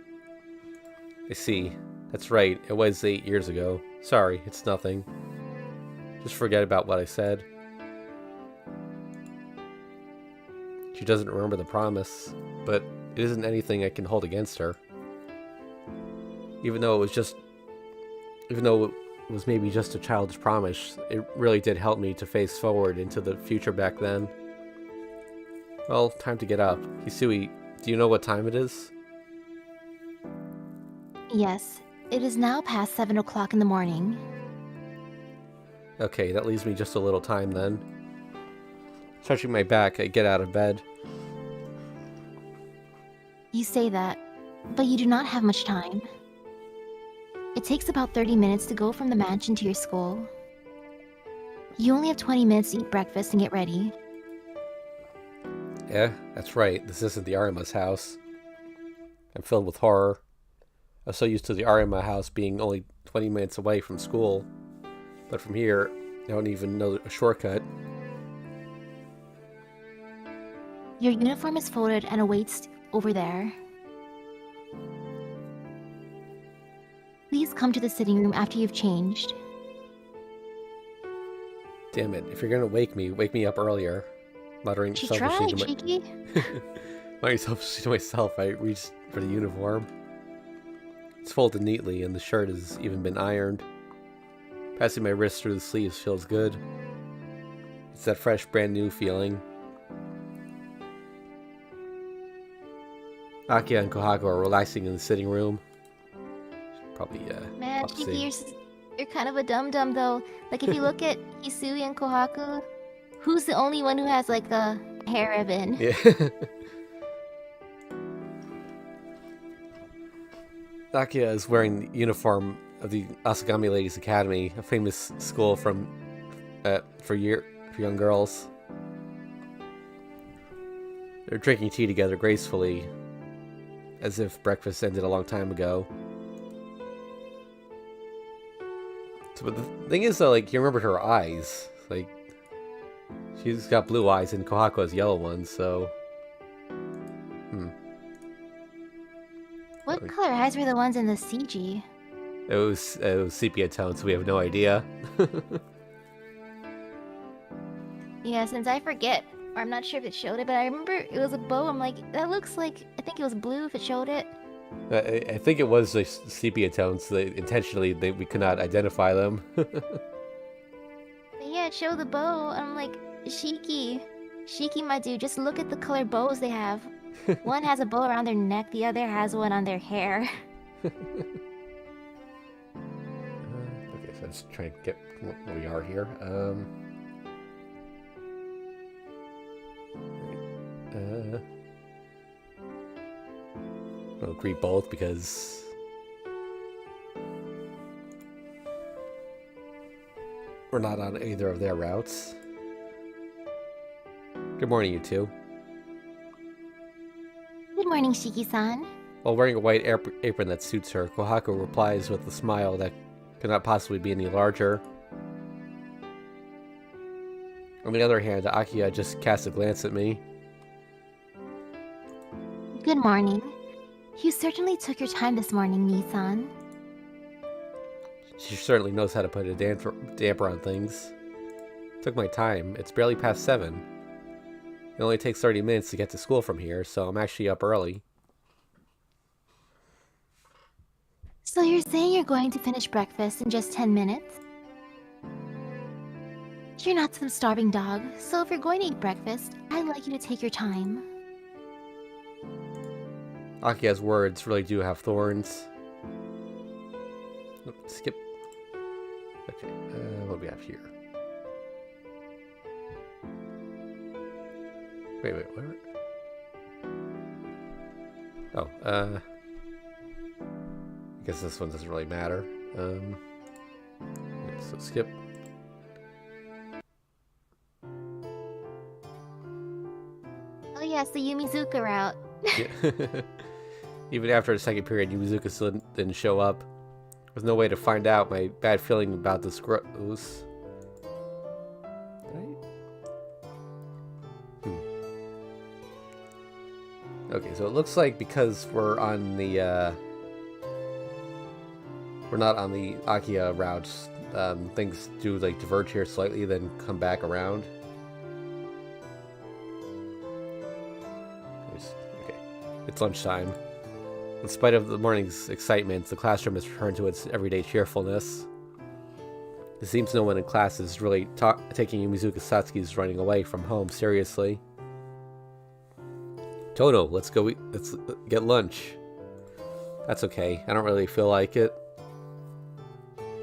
I see. That's right, it was 8 years ago. Sorry, it's nothing. Just forget about what I said. She doesn't remember the promise, but it isn't anything I can hold against her. Even though it was maybe just a childish promise, it really did help me to face forward into the future back then. Well, time to get up. Hisui, do you know what time it is? Yes, it is now past 7 o'clock in the morning. Okay, that leaves me just a little time then. Stretching my back, I get out of bed. You say that, but you do not have much time. It takes about 30 minutes to go from the mansion to your school. You only have 20 minutes to eat breakfast and get ready. Yeah, that's right. This isn't the Arima's house. I'm filled with horror. I was so used to the Arima house being only 20 minutes away from school. But from here, I don't even know a shortcut. Your uniform is folded and awaits over there. Please come to the sitting room after you've changed. Damn it, if you're gonna wake me up earlier. Muttering She selfishly tried, to Cheeky. To myself, I reached for the uniform. It's folded neatly, and the shirt has even been ironed. Passing my wrist through the sleeves feels good. It's that fresh, brand new feeling. Akiha and Kohaku are relaxing in the sitting room. Probably, Man, Shiki, you're kind of a dum-dum, though. Like, if you look at Hisui and Kohaku, who's the only one who has, like, a hair ribbon? Yeah. Akiha is wearing the uniform of the Asagami Ladies Academy, a famous school for young girls. They're drinking tea together gracefully, as if breakfast ended a long time ago. So, but the thing is, though, like, you remember her eyes. Like, she's got blue eyes and Kohaku has yellow ones, so... What color eyes were the ones in the CG? It was sepia tone, so we have no idea. Yeah, since I forget, or I'm not sure if it showed it, but I remember it was a bow. I'm like, that looks like, I think it was blue if it showed it. I think it was the sepia tones, so intentionally we could not identify them. But yeah, it showed the bow. I'm like, Shiki, my dude, just look at the color bows they have. One has a bow around their neck, the other has one on their hair. Okay, so let's try and get where we are here. I'll agree both because we're not on either of their routes. Good morning, you two. Good morning, Shiki-san. While wearing a white apron that suits her, Kohaku replies with a smile that cannot possibly be any larger. On the other hand, Akiha just casts a glance at me. Good morning. You certainly took your time this morning, Nissan. She certainly knows how to put a damper on things. Took my time. It's barely past 7. It only takes 30 minutes to get to school from here, so I'm actually up early. So you're saying you're going to finish breakfast in just 10 minutes? You're not some starving dog, so if you're going to eat breakfast, I'd like you to take your time. Akiha's words really do have thorns. Skip. Okay, what do we have here? Wait, where? Oh, I guess this one doesn't really matter. Okay, so skip. Oh yes, the Yumizuka route. Yeah. Even after the second period, Yumizuka still didn't show up. There's no way to find out my bad feeling about this gross. Okay, so it looks like because we're on the we're not on the Akiha routes, things do like diverge here slightly, then come back around. Okay, it's lunchtime. In spite of the morning's excitement, the classroom has returned to its everyday cheerfulness. It seems no one in class is really taking Yumizuka Satsuki's running away from home seriously. Tono, let's get lunch. That's okay. I don't really feel like it.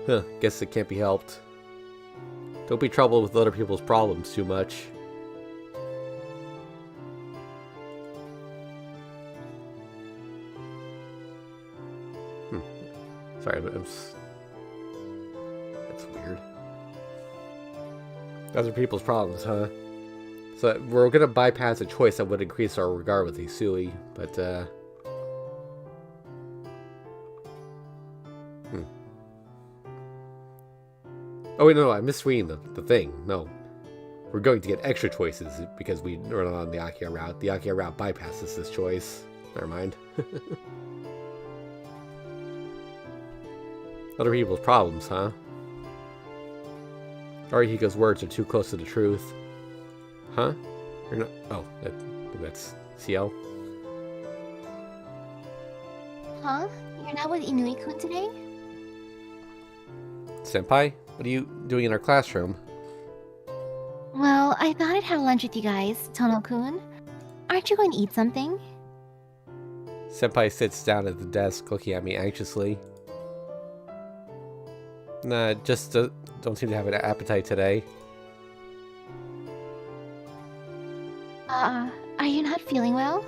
Huh, guess it can't be helped. Don't be troubled with other people's problems too much. Sorry, that's weird. Other people's problems, huh? So we're gonna bypass a choice that would increase our regard with Hisui, but Oh wait, no, I'm misreading the thing. No. We're going to get extra choices because we run on the Akiha route. The Akiha route bypasses this choice. Never mind. Other people's problems, huh? Arihiko's words are too close to the truth. Huh? You're not... Oh, that's CL. Huh? You're not with Inui-kun today? Senpai, what are you doing in our classroom? Well, I thought I'd have lunch with you guys, Tono-kun. Aren't you going to eat something? Senpai sits down at the desk, looking at me anxiously. Nah, just don't seem to have an appetite today. Are you not feeling well?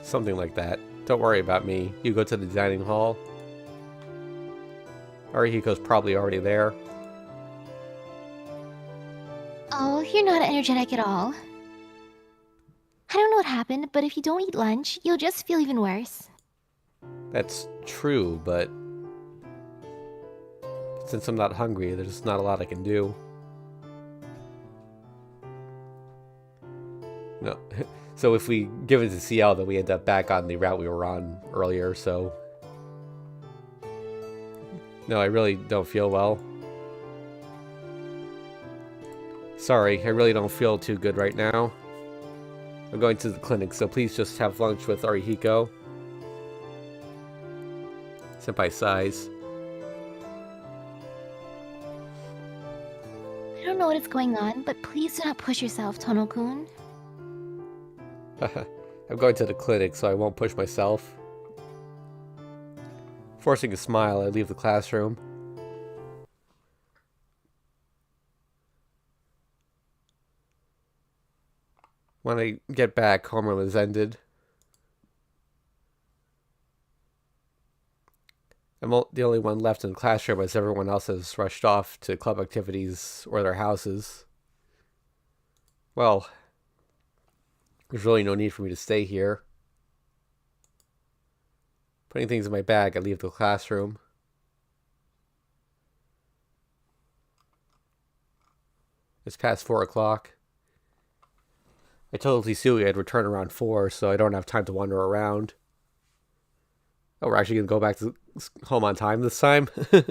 Something like that. Don't worry about me. You go to the dining hall. Arihiko's probably already there. Oh, you're not energetic at all. I don't know what happened, but if you don't eat lunch, you'll just feel even worse. That's true, but since I'm not hungry, there's not a lot I can do. No. So if we give it to CL, then we end up back on the route we were on earlier, so... No, I really don't feel well. Sorry, I really don't feel too good right now. I'm going to the clinic, so please just have lunch with Arihiko. Senpai sighs. I don't know what is going on, but please do not push yourself, Tono-kun. I'm going to the clinic, so I won't push myself. Forcing a smile, I leave the classroom. When I get back, homeroom is ended. I'm the only one left in the classroom as everyone else has rushed off to club activities or their houses. Well, there's really no need for me to stay here. Putting things in my bag, I leave the classroom. It's past 4 o'clock. I told Hisui I'd return around 4, so I don't have time to wander around. Oh, we're actually going to go back to home on time this time? I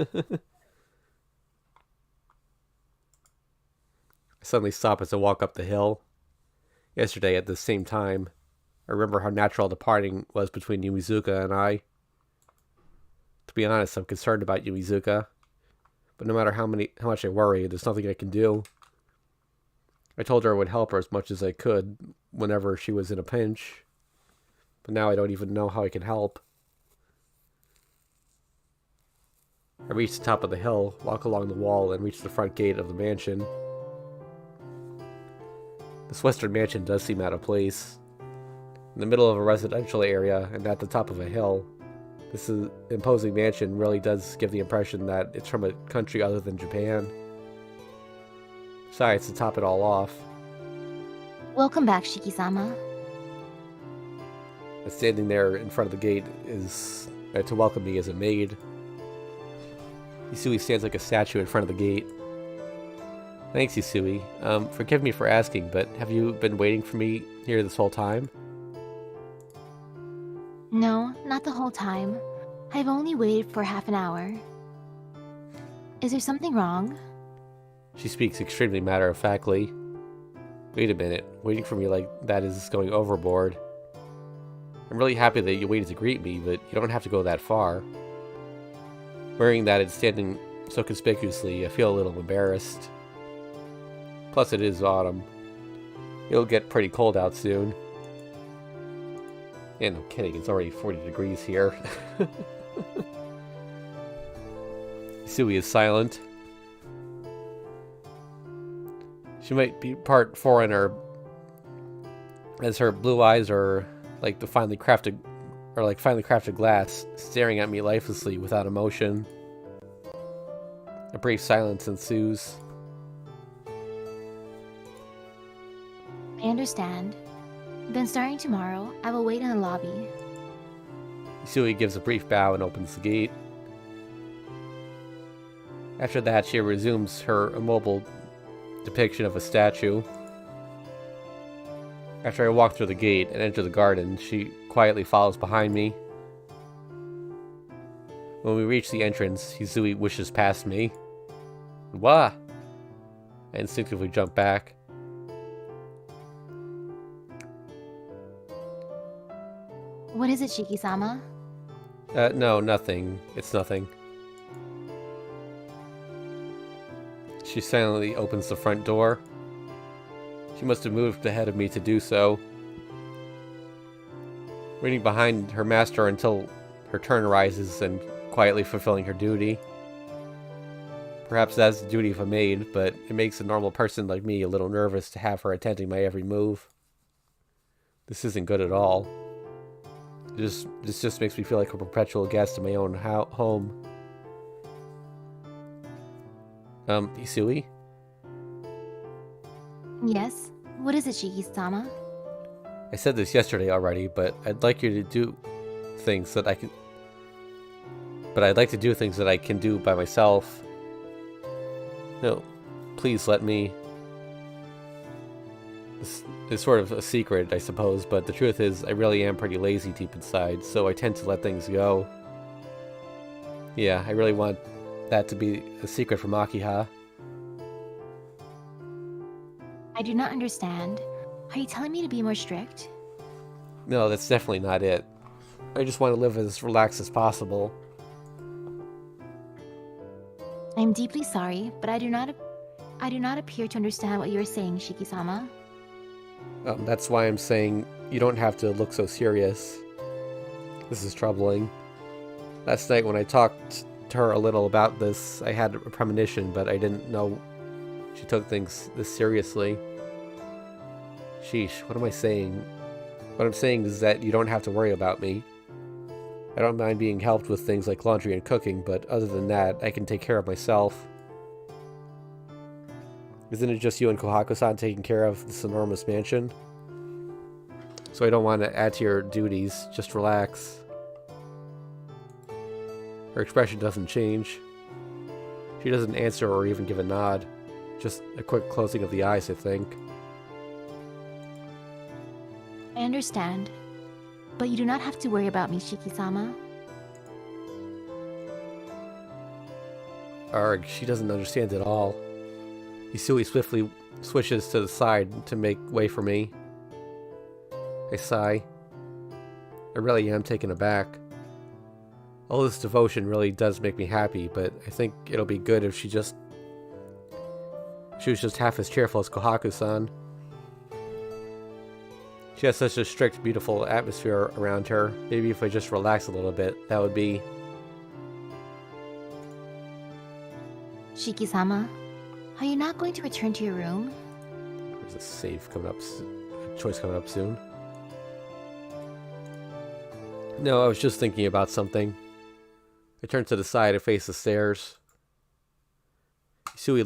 suddenly stop as I walk up the hill. Yesterday, at the same time, I remember how natural the parting was between Yumizuka and I. To be honest, I'm concerned about Yumizuka. But no matter how much I worry, there's nothing I can do. I told her I would help her as much as I could whenever she was in a pinch. But now I don't even know how I can help. I reach the top of the hill, walk along the wall, and reach the front gate of the mansion. This western mansion does seem out of place. In the middle of a residential area and at the top of a hill, this imposing mansion really does give the impression that it's from a country other than Japan. Besides, to top it all off, Welcome back, Shiki-sama. standing there in front of the gate is to welcome me as a maid. Hisui stands like a statue in front of the gate. Thanks, Hisui. Forgive me for asking, but have you been waiting for me here this whole time? No, not the whole time. I've only waited for half an hour. Is there something wrong? She speaks extremely matter-of-factly. Wait a minute, waiting for me like that is going overboard. I'm really happy that you waited to greet me, but you don't have to go that far. Wearing that and standing so conspicuously, I feel a little embarrassed. Plus it is autumn. It'll get pretty cold out soon. Yeah, no kidding, it's already 40 degrees here. Hisui is silent. She might be part foreigner, as her blue eyes are like finely crafted glass, staring at me lifelessly without emotion. A brief silence ensues. I understand. Then starting tomorrow, I will wait in the lobby. Hisui gives a brief bow and opens the gate. After that, she resumes her immobile depiction of a statue. After I walk through the gate and enter the garden, she quietly follows behind me. When we reach the entrance, Hisui wishes past me. Wah! I instinctively jump back. What is it, Shiki-sama? No, nothing. It's nothing. She silently opens the front door. She must have moved ahead of me to do so. Waiting behind her master until her turn arises and quietly fulfilling her duty. Perhaps that's the duty of a maid, but it makes a normal person like me a little nervous to have her attending my every move. This isn't good at all. This just makes me feel like a perpetual guest in my own home. Hisui? Yes? What is it, Shiki-sama? I said this yesterday already, but I'd like you to do things that I can... But I'd like to do things that I can do by myself. No, please let me... This is sort of a secret, I suppose, but the truth is I really am pretty lazy deep inside, so I tend to let things go. Yeah, I really want that to be a secret from Akiha. I do not understand. Are you telling me to be more strict? No, that's definitely not it. I just want to live as relaxed as possible. I am deeply sorry, but I do not appear to understand what you are saying, Shiki-sama. That's why I'm saying you don't have to look so serious. This is troubling. Last night when I talked to her a little about this, I had a premonition, but I didn't know she took things this seriously. Sheesh, what am I saying? What I'm saying is that you don't have to worry about me. I don't mind being helped with things like laundry and cooking, but other than that, I can take care of myself. Isn't it just you and Kohaku-san taking care of this enormous mansion? So I don't want to add to your duties, just relax. Her expression doesn't change. She doesn't answer or even give a nod. Just a quick closing of the eyes, I think. I understand. But you do not have to worry about me, Shiki-sama. Arg, she doesn't understand at all. Hisui swiftly swishes to the side to make way for me. I sigh. I really am taken aback. All this devotion really does make me happy, but I think it'll be good if she was just half as cheerful as Kohaku-san. She has such a strict, beautiful atmosphere around her. Maybe if I just relax a little bit, that would be... Shiki-sama, are you not going to return to your room? There's a save coming up, a choice coming up soon. No, I was just thinking about something. I turned to the side and faced the stairs. Hisui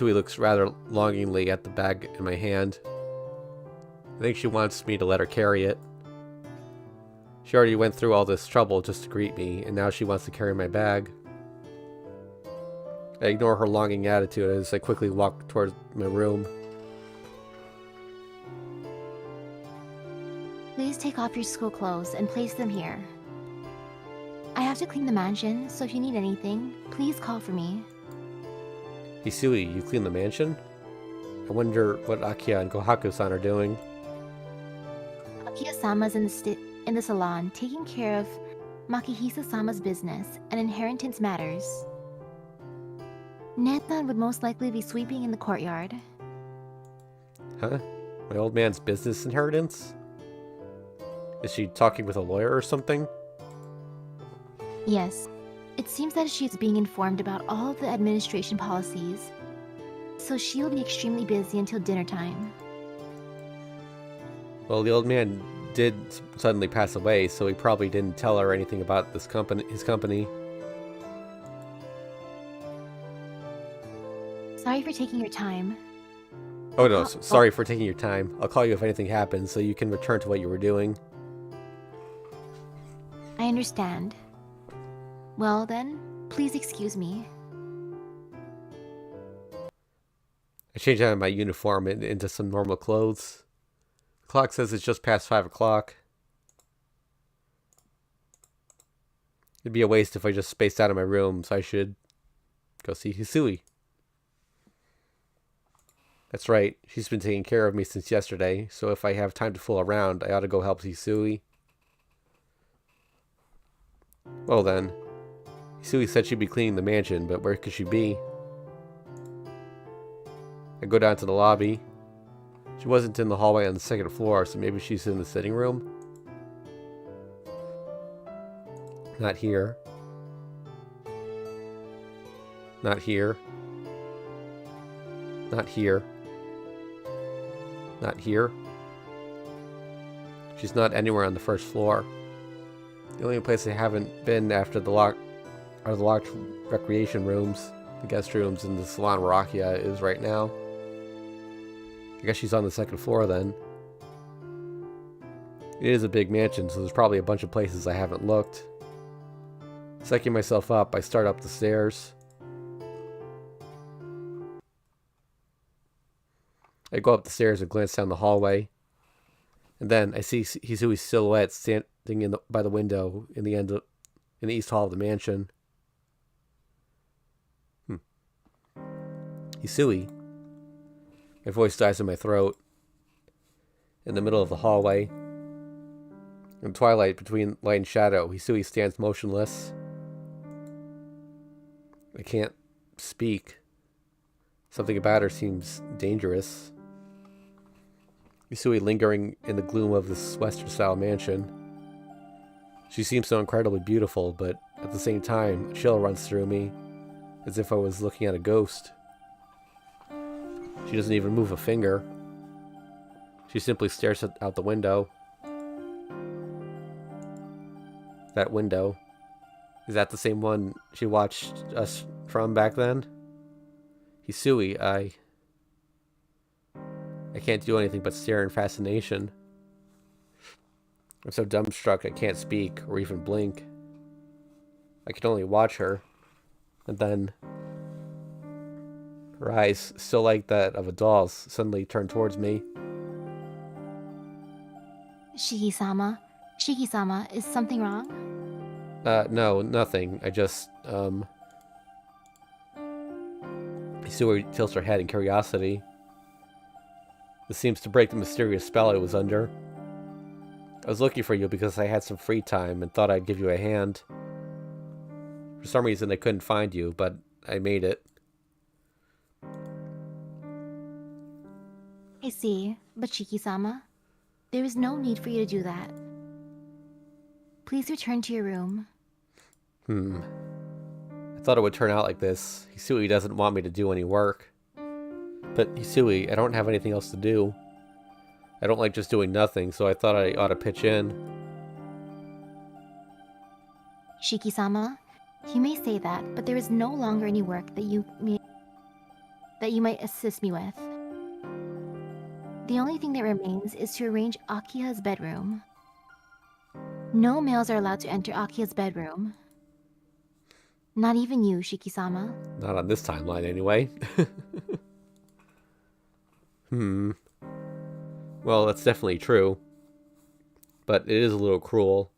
looks rather longingly at the bag in my hand. I think she wants me to let her carry it. She already went through all this trouble just to greet me, and now she wants to carry my bag. I ignore her longing attitude as I quickly walk towards my room. Please take off your school clothes and place them here. I have to clean the mansion, so if you need anything, please call for me. Hisui, you clean the mansion? I wonder what Akiha and Kohaku-san are doing. Akiha-sama's in the salon, taking care of Makihisa-sama's business and inheritance matters. Netan would most likely be sweeping in the courtyard. Huh? My old man's business inheritance? Is she talking with a lawyer or something? Yes. It seems that she is being informed about all of the administration policies, so she will be extremely busy until dinner time. Well, the old man did suddenly pass away, so he probably didn't tell her anything about his company. Sorry for taking your time. Oh no, sorry for taking your time. I'll call you if anything happens, so you can return to what you were doing. I understand. Well then, please excuse me. I changed out of my uniform into some normal clothes. The clock says it's just past 5 o'clock. It'd be a waste if I just spaced out of my room, so I should go see Hisui. That's right, she's been taking care of me since yesterday, so if I have time to fool around, I ought to go help Hisui. Well then, Hisui said she'd be cleaning the mansion, but where could she be? I go down to the lobby. She wasn't in the hallway on the second floor, so maybe she's in the sitting room. Not here. Not here. Not here. Not here. She's not anywhere on the first floor. The only place I haven't been after the lock are the locked recreation rooms, the guest rooms, and the salon where Akiha is right now. I guess she's on the second floor then. It is a big mansion, so there's probably a bunch of places I haven't looked. Psyching myself up, I start up the stairs. I go up the stairs and glance down the hallway. And then I see Hisui's silhouette standing by the window in the east hall of the mansion. Hisui. My voice dies in my throat. In the middle of the hallway, in twilight between light and shadow, Hisui stands motionless. I can't speak. Something about her seems dangerous. Hisui lingering in the gloom of this Western-style mansion. She seems so incredibly beautiful, but at the same time, a chill runs through me, as if I was looking at a ghost. She doesn't even move a finger. She simply stares out the window. That window. Is that the same one she watched us from back then? Hisui, I can't do anything but stare in fascination. I'm so dumbstruck I can't speak or even blink. I can only watch her. And then her eyes, still like that of a doll's, suddenly turn towards me. Shiki-sama? Shiki-sama, is something wrong? No, nothing. I just, Hisui tilts her head in curiosity. This seems to break the mysterious spell I was under. I was looking for you because I had some free time and thought I'd give you a hand. For some reason I couldn't find you, but I made it. I see, but Shiki-sama, there is no need for you to do that. Please return to your room. I thought it would turn out like this. Hisui doesn't want me to do any work. But Hisui, I don't have anything else to do. I don't like just doing nothing, so I thought I ought to pitch in. Shiki-sama, you may say that, but there is no longer any work that you might assist me with. The only thing that remains is to arrange Akiha's bedroom. No males are allowed to enter Akiha's bedroom. Not even you, Shiki-sama. Not on this timeline, anyway. Well, that's definitely true. But it is a little cruel.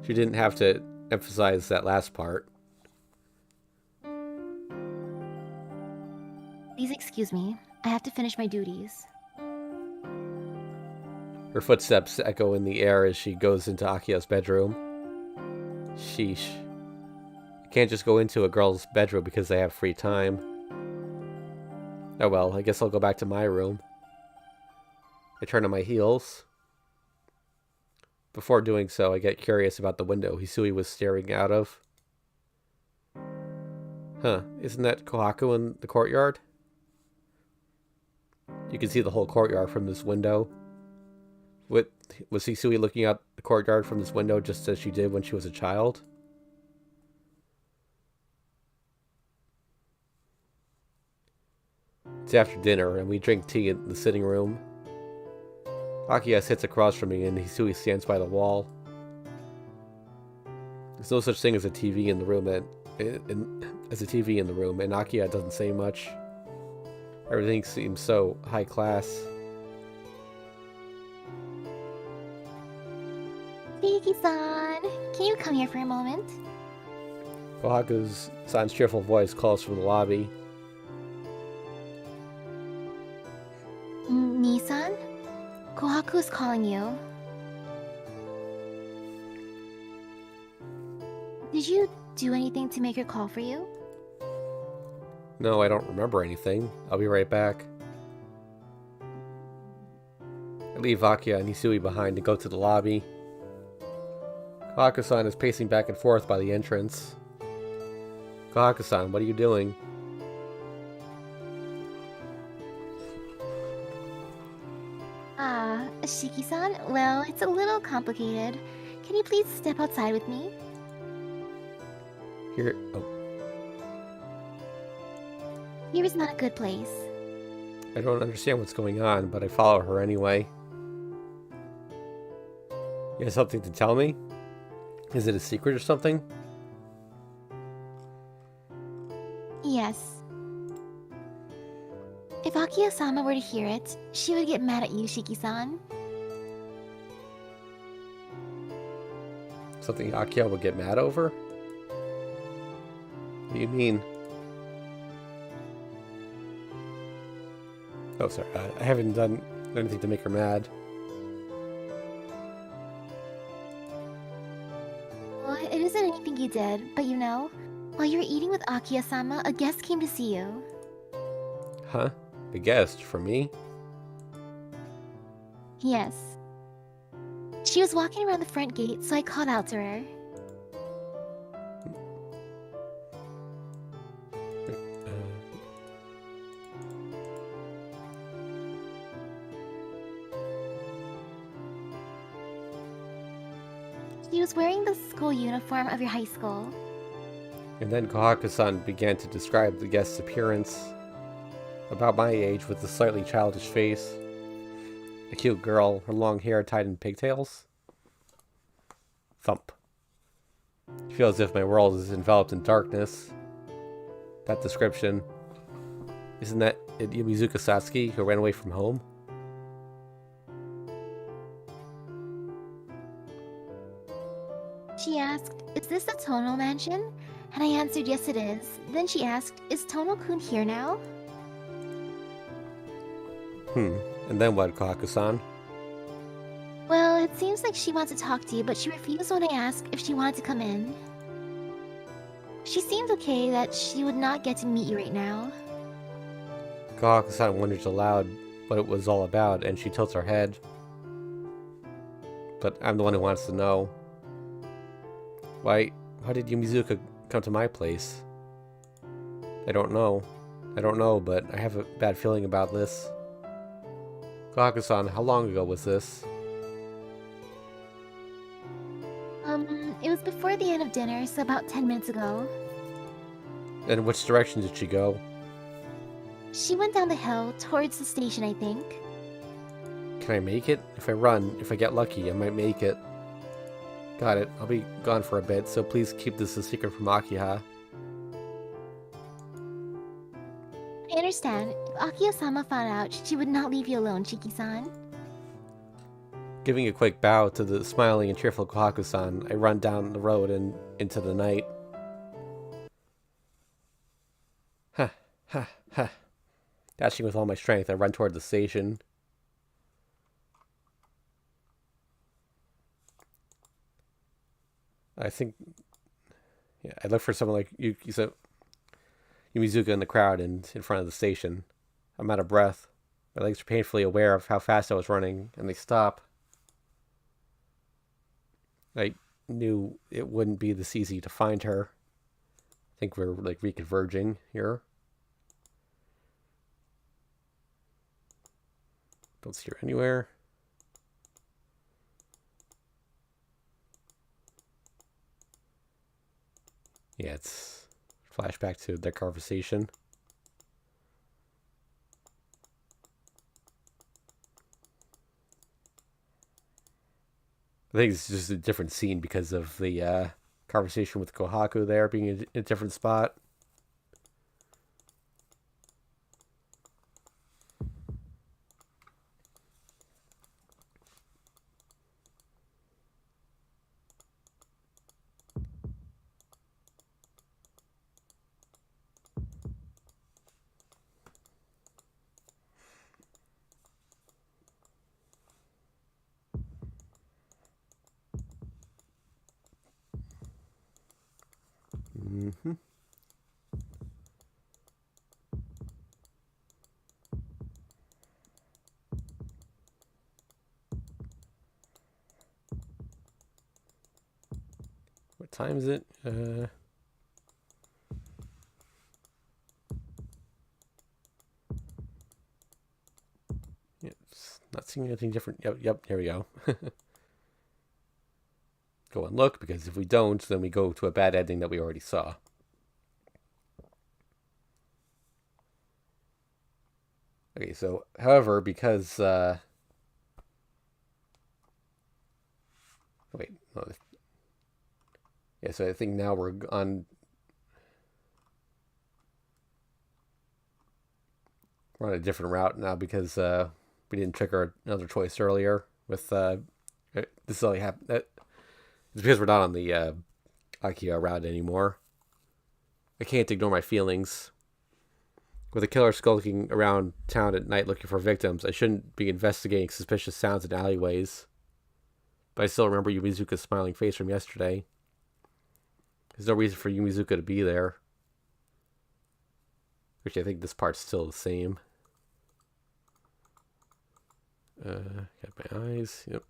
She didn't have to emphasize that last part. Please excuse me. I have to finish my duties. Her footsteps echo in the air as she goes into Akiha's bedroom. Sheesh. I can't just go into a girl's bedroom because they have free time. Oh well, I guess I'll go back to my room. I turn on my heels. Before doing so, I get curious about the window Hisui was staring out of. Huh, isn't that Kohaku in the courtyard? You can see the whole courtyard from this window. Was Hisui looking out the courtyard from this window just as she did when she was a child? It's after dinner, and we drink tea in the sitting room. Akiha sits across from me, and Hisui stands by the wall. There's no such thing as a TV in the room, and Akiha doesn't say much. Everything seems so high class. Shiki-san, can you come here for a moment? Kohaku's son's cheerful voice calls from the lobby. Nisan? Kohaku's calling you. Did you do anything to make her call for you? No, I don't remember anything. I'll be right back. I leave Akiha and Hisui behind and go to the lobby. Kohaku-san is pacing back and forth by the entrance. Kohaku-san, what are you doing? Shiki-san? Well, it's a little complicated. Can you please step outside with me? Here. Oh, Here is not a good place. I don't understand what's going on, but I follow her anyway. You have something to tell me? Is it a secret or something? Yes. If Akiha-sama were to hear it, she would get mad at you, Shiki-san. Something Akiha would get mad over? What do you mean? Oh, sorry. I haven't done anything to make her mad. Well, it isn't anything you did, but you know, while you were eating with Akiha-sama, a guest came to see you. Huh? A guest? For me? Yes. She was walking around the front gate, so I called out to her. She was wearing the school uniform of your high school. And then Kohaku-san began to describe the guest's appearance. About my age, with a slightly childish face. A cute girl, her long hair tied in pigtails. Thump. I feel as if my world is enveloped in darkness. That description. Isn't that Yumizuka Satsuki who ran away from home? She asked, "Is this the Tono mansion?" And I answered, "Yes, it is." Then she asked, "Is Tono-kun here now?" And then what, Kohaku-san? Well, it seems like she wants to talk to you, but she refused when I asked if she wanted to come in. She seemed okay that she would not get to meet you right now. Kohaku-san wonders aloud what it was all about, and she tilts her head. But I'm the one who wants to know. Why did Yumizuka come to my place? I don't know. But I have a bad feeling about this. Kohaku-san, how long ago was this? It was before the end of dinner, so about 10 minutes ago. And which direction did she go? She went down the hill, towards the station, I think. Can I make it? If I get lucky, I might make it. Got it. I'll be gone for a bit, so please keep this a secret from Akiha. I understand. If Akiha-sama found out, she would not leave you alone, Shiki-san. Giving a quick bow to the smiling and cheerful Kohaku-san, I run down the road and into the night. Ha, ha, ha. Dashing with all my strength, I run toward the station. I think... Yeah, I look for someone like Yumizuka in the crowd and in front of the station. I'm out of breath. My legs are painfully aware of how fast I was running, and they stop. I knew it wouldn't be this easy to find her. I think we're like reconverging here. Don't see her anywhere. Yeah, it's flashback to their conversation. I think it's just a different scene because of the conversation with Kohaku there being in a different spot. time is it? Not seeing anything different. Yep, here we go. Go and look, because if we don't, then we go to a bad ending that we already saw. Okay, so, however, because, wait, no, yeah, so I think now we're on a different route now, because, we didn't trigger another choice earlier with, this only happened, it's because we're not on the, Akiha route anymore. I can't ignore my feelings. With a killer skulking around town at night looking for victims, I shouldn't be investigating suspicious sounds in alleyways. But I still remember Yumizuka's smiling face from yesterday. There's no reason for Yumizuka to be there. Which I think this part's still the same. Got my eyes. Yep.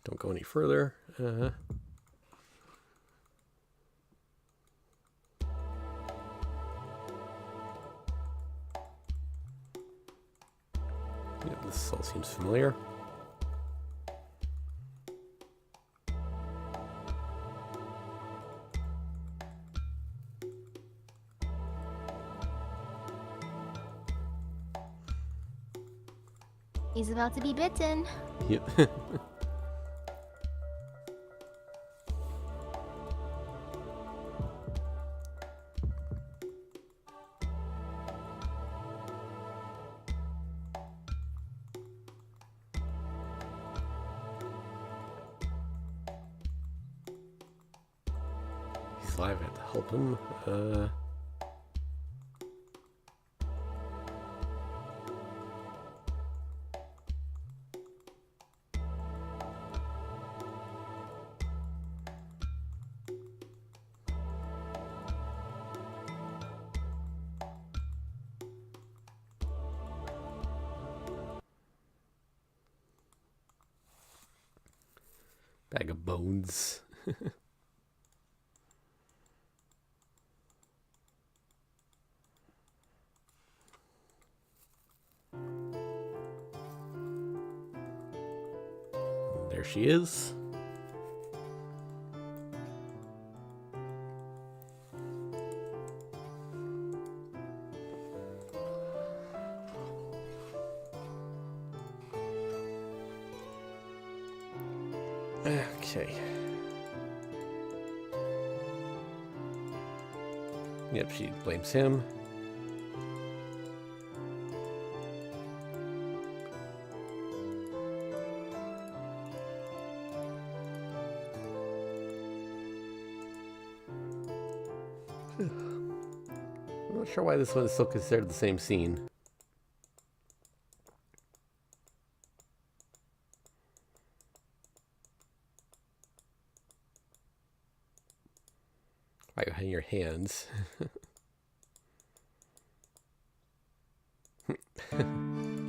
Don't go any further. Yep, this all seems familiar. He's about to be bitten. Yep. He's alive, I have to help him. Bag of bones. There she is. Okay. Yep, she blames him. I'm not sure why this one is still considered the same scene. Why you hang your hands?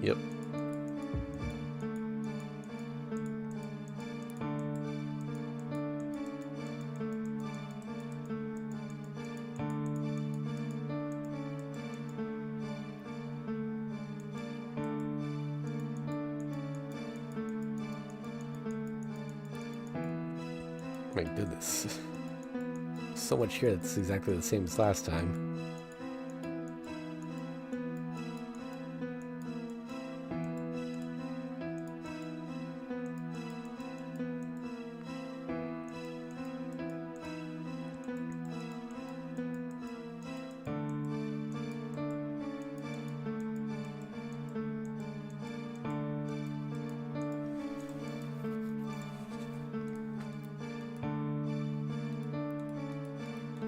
Yep. My goodness. So much here that's exactly the same as last time.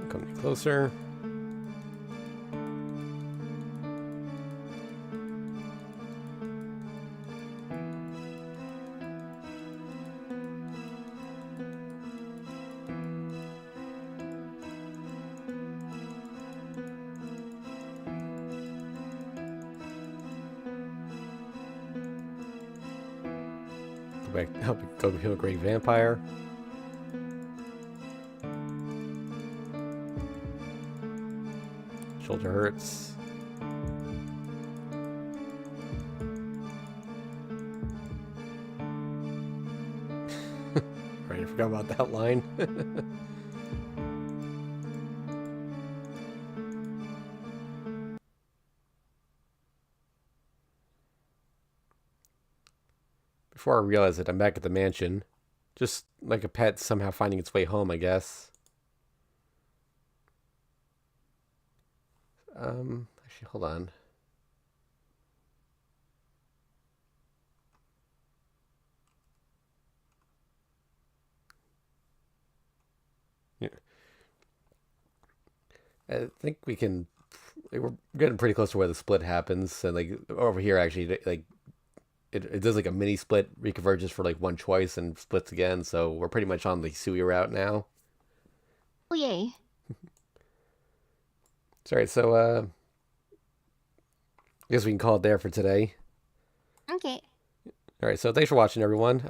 Come closer. Go become a great vampire. Shoulder hurts. Right, I forgot about that line. Before I realize it, I'm back at the mansion. Just like a pet somehow finding its way home, I guess. Actually, hold on. Yeah. I think we can. We're getting pretty close to where the split happens, and like over here, actually, like it does like a mini split, reconverges for like one choice and splits again. So we're pretty much on the Hisui route now. Oh, yay. Sorry, so I guess we can call it there for today. Okay. All right, so thanks for watching, everyone.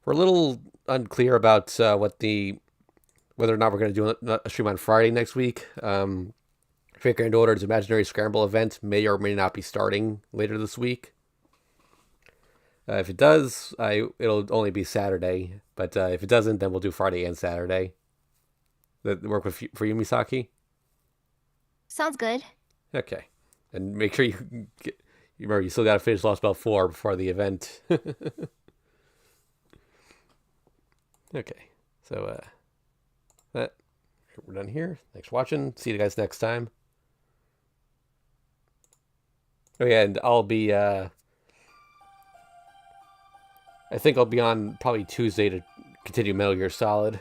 We're a little unclear about whether or not we're going to do a stream on Friday next week. Fake Granddaughter's Imaginary Scramble event may or may not be starting later this week. If it does, it'll only be Saturday. But if it doesn't, then we'll do Friday and Saturday. That work for you, Misaki? Sounds good. Okay. And make sure you remember you still got to finish Lost Belt 4 before the event. Okay. So we're done here. Thanks for watching. See you guys next time. Oh yeah, and I'll be I think I'll be on probably Tuesday to continue Metal Gear Solid.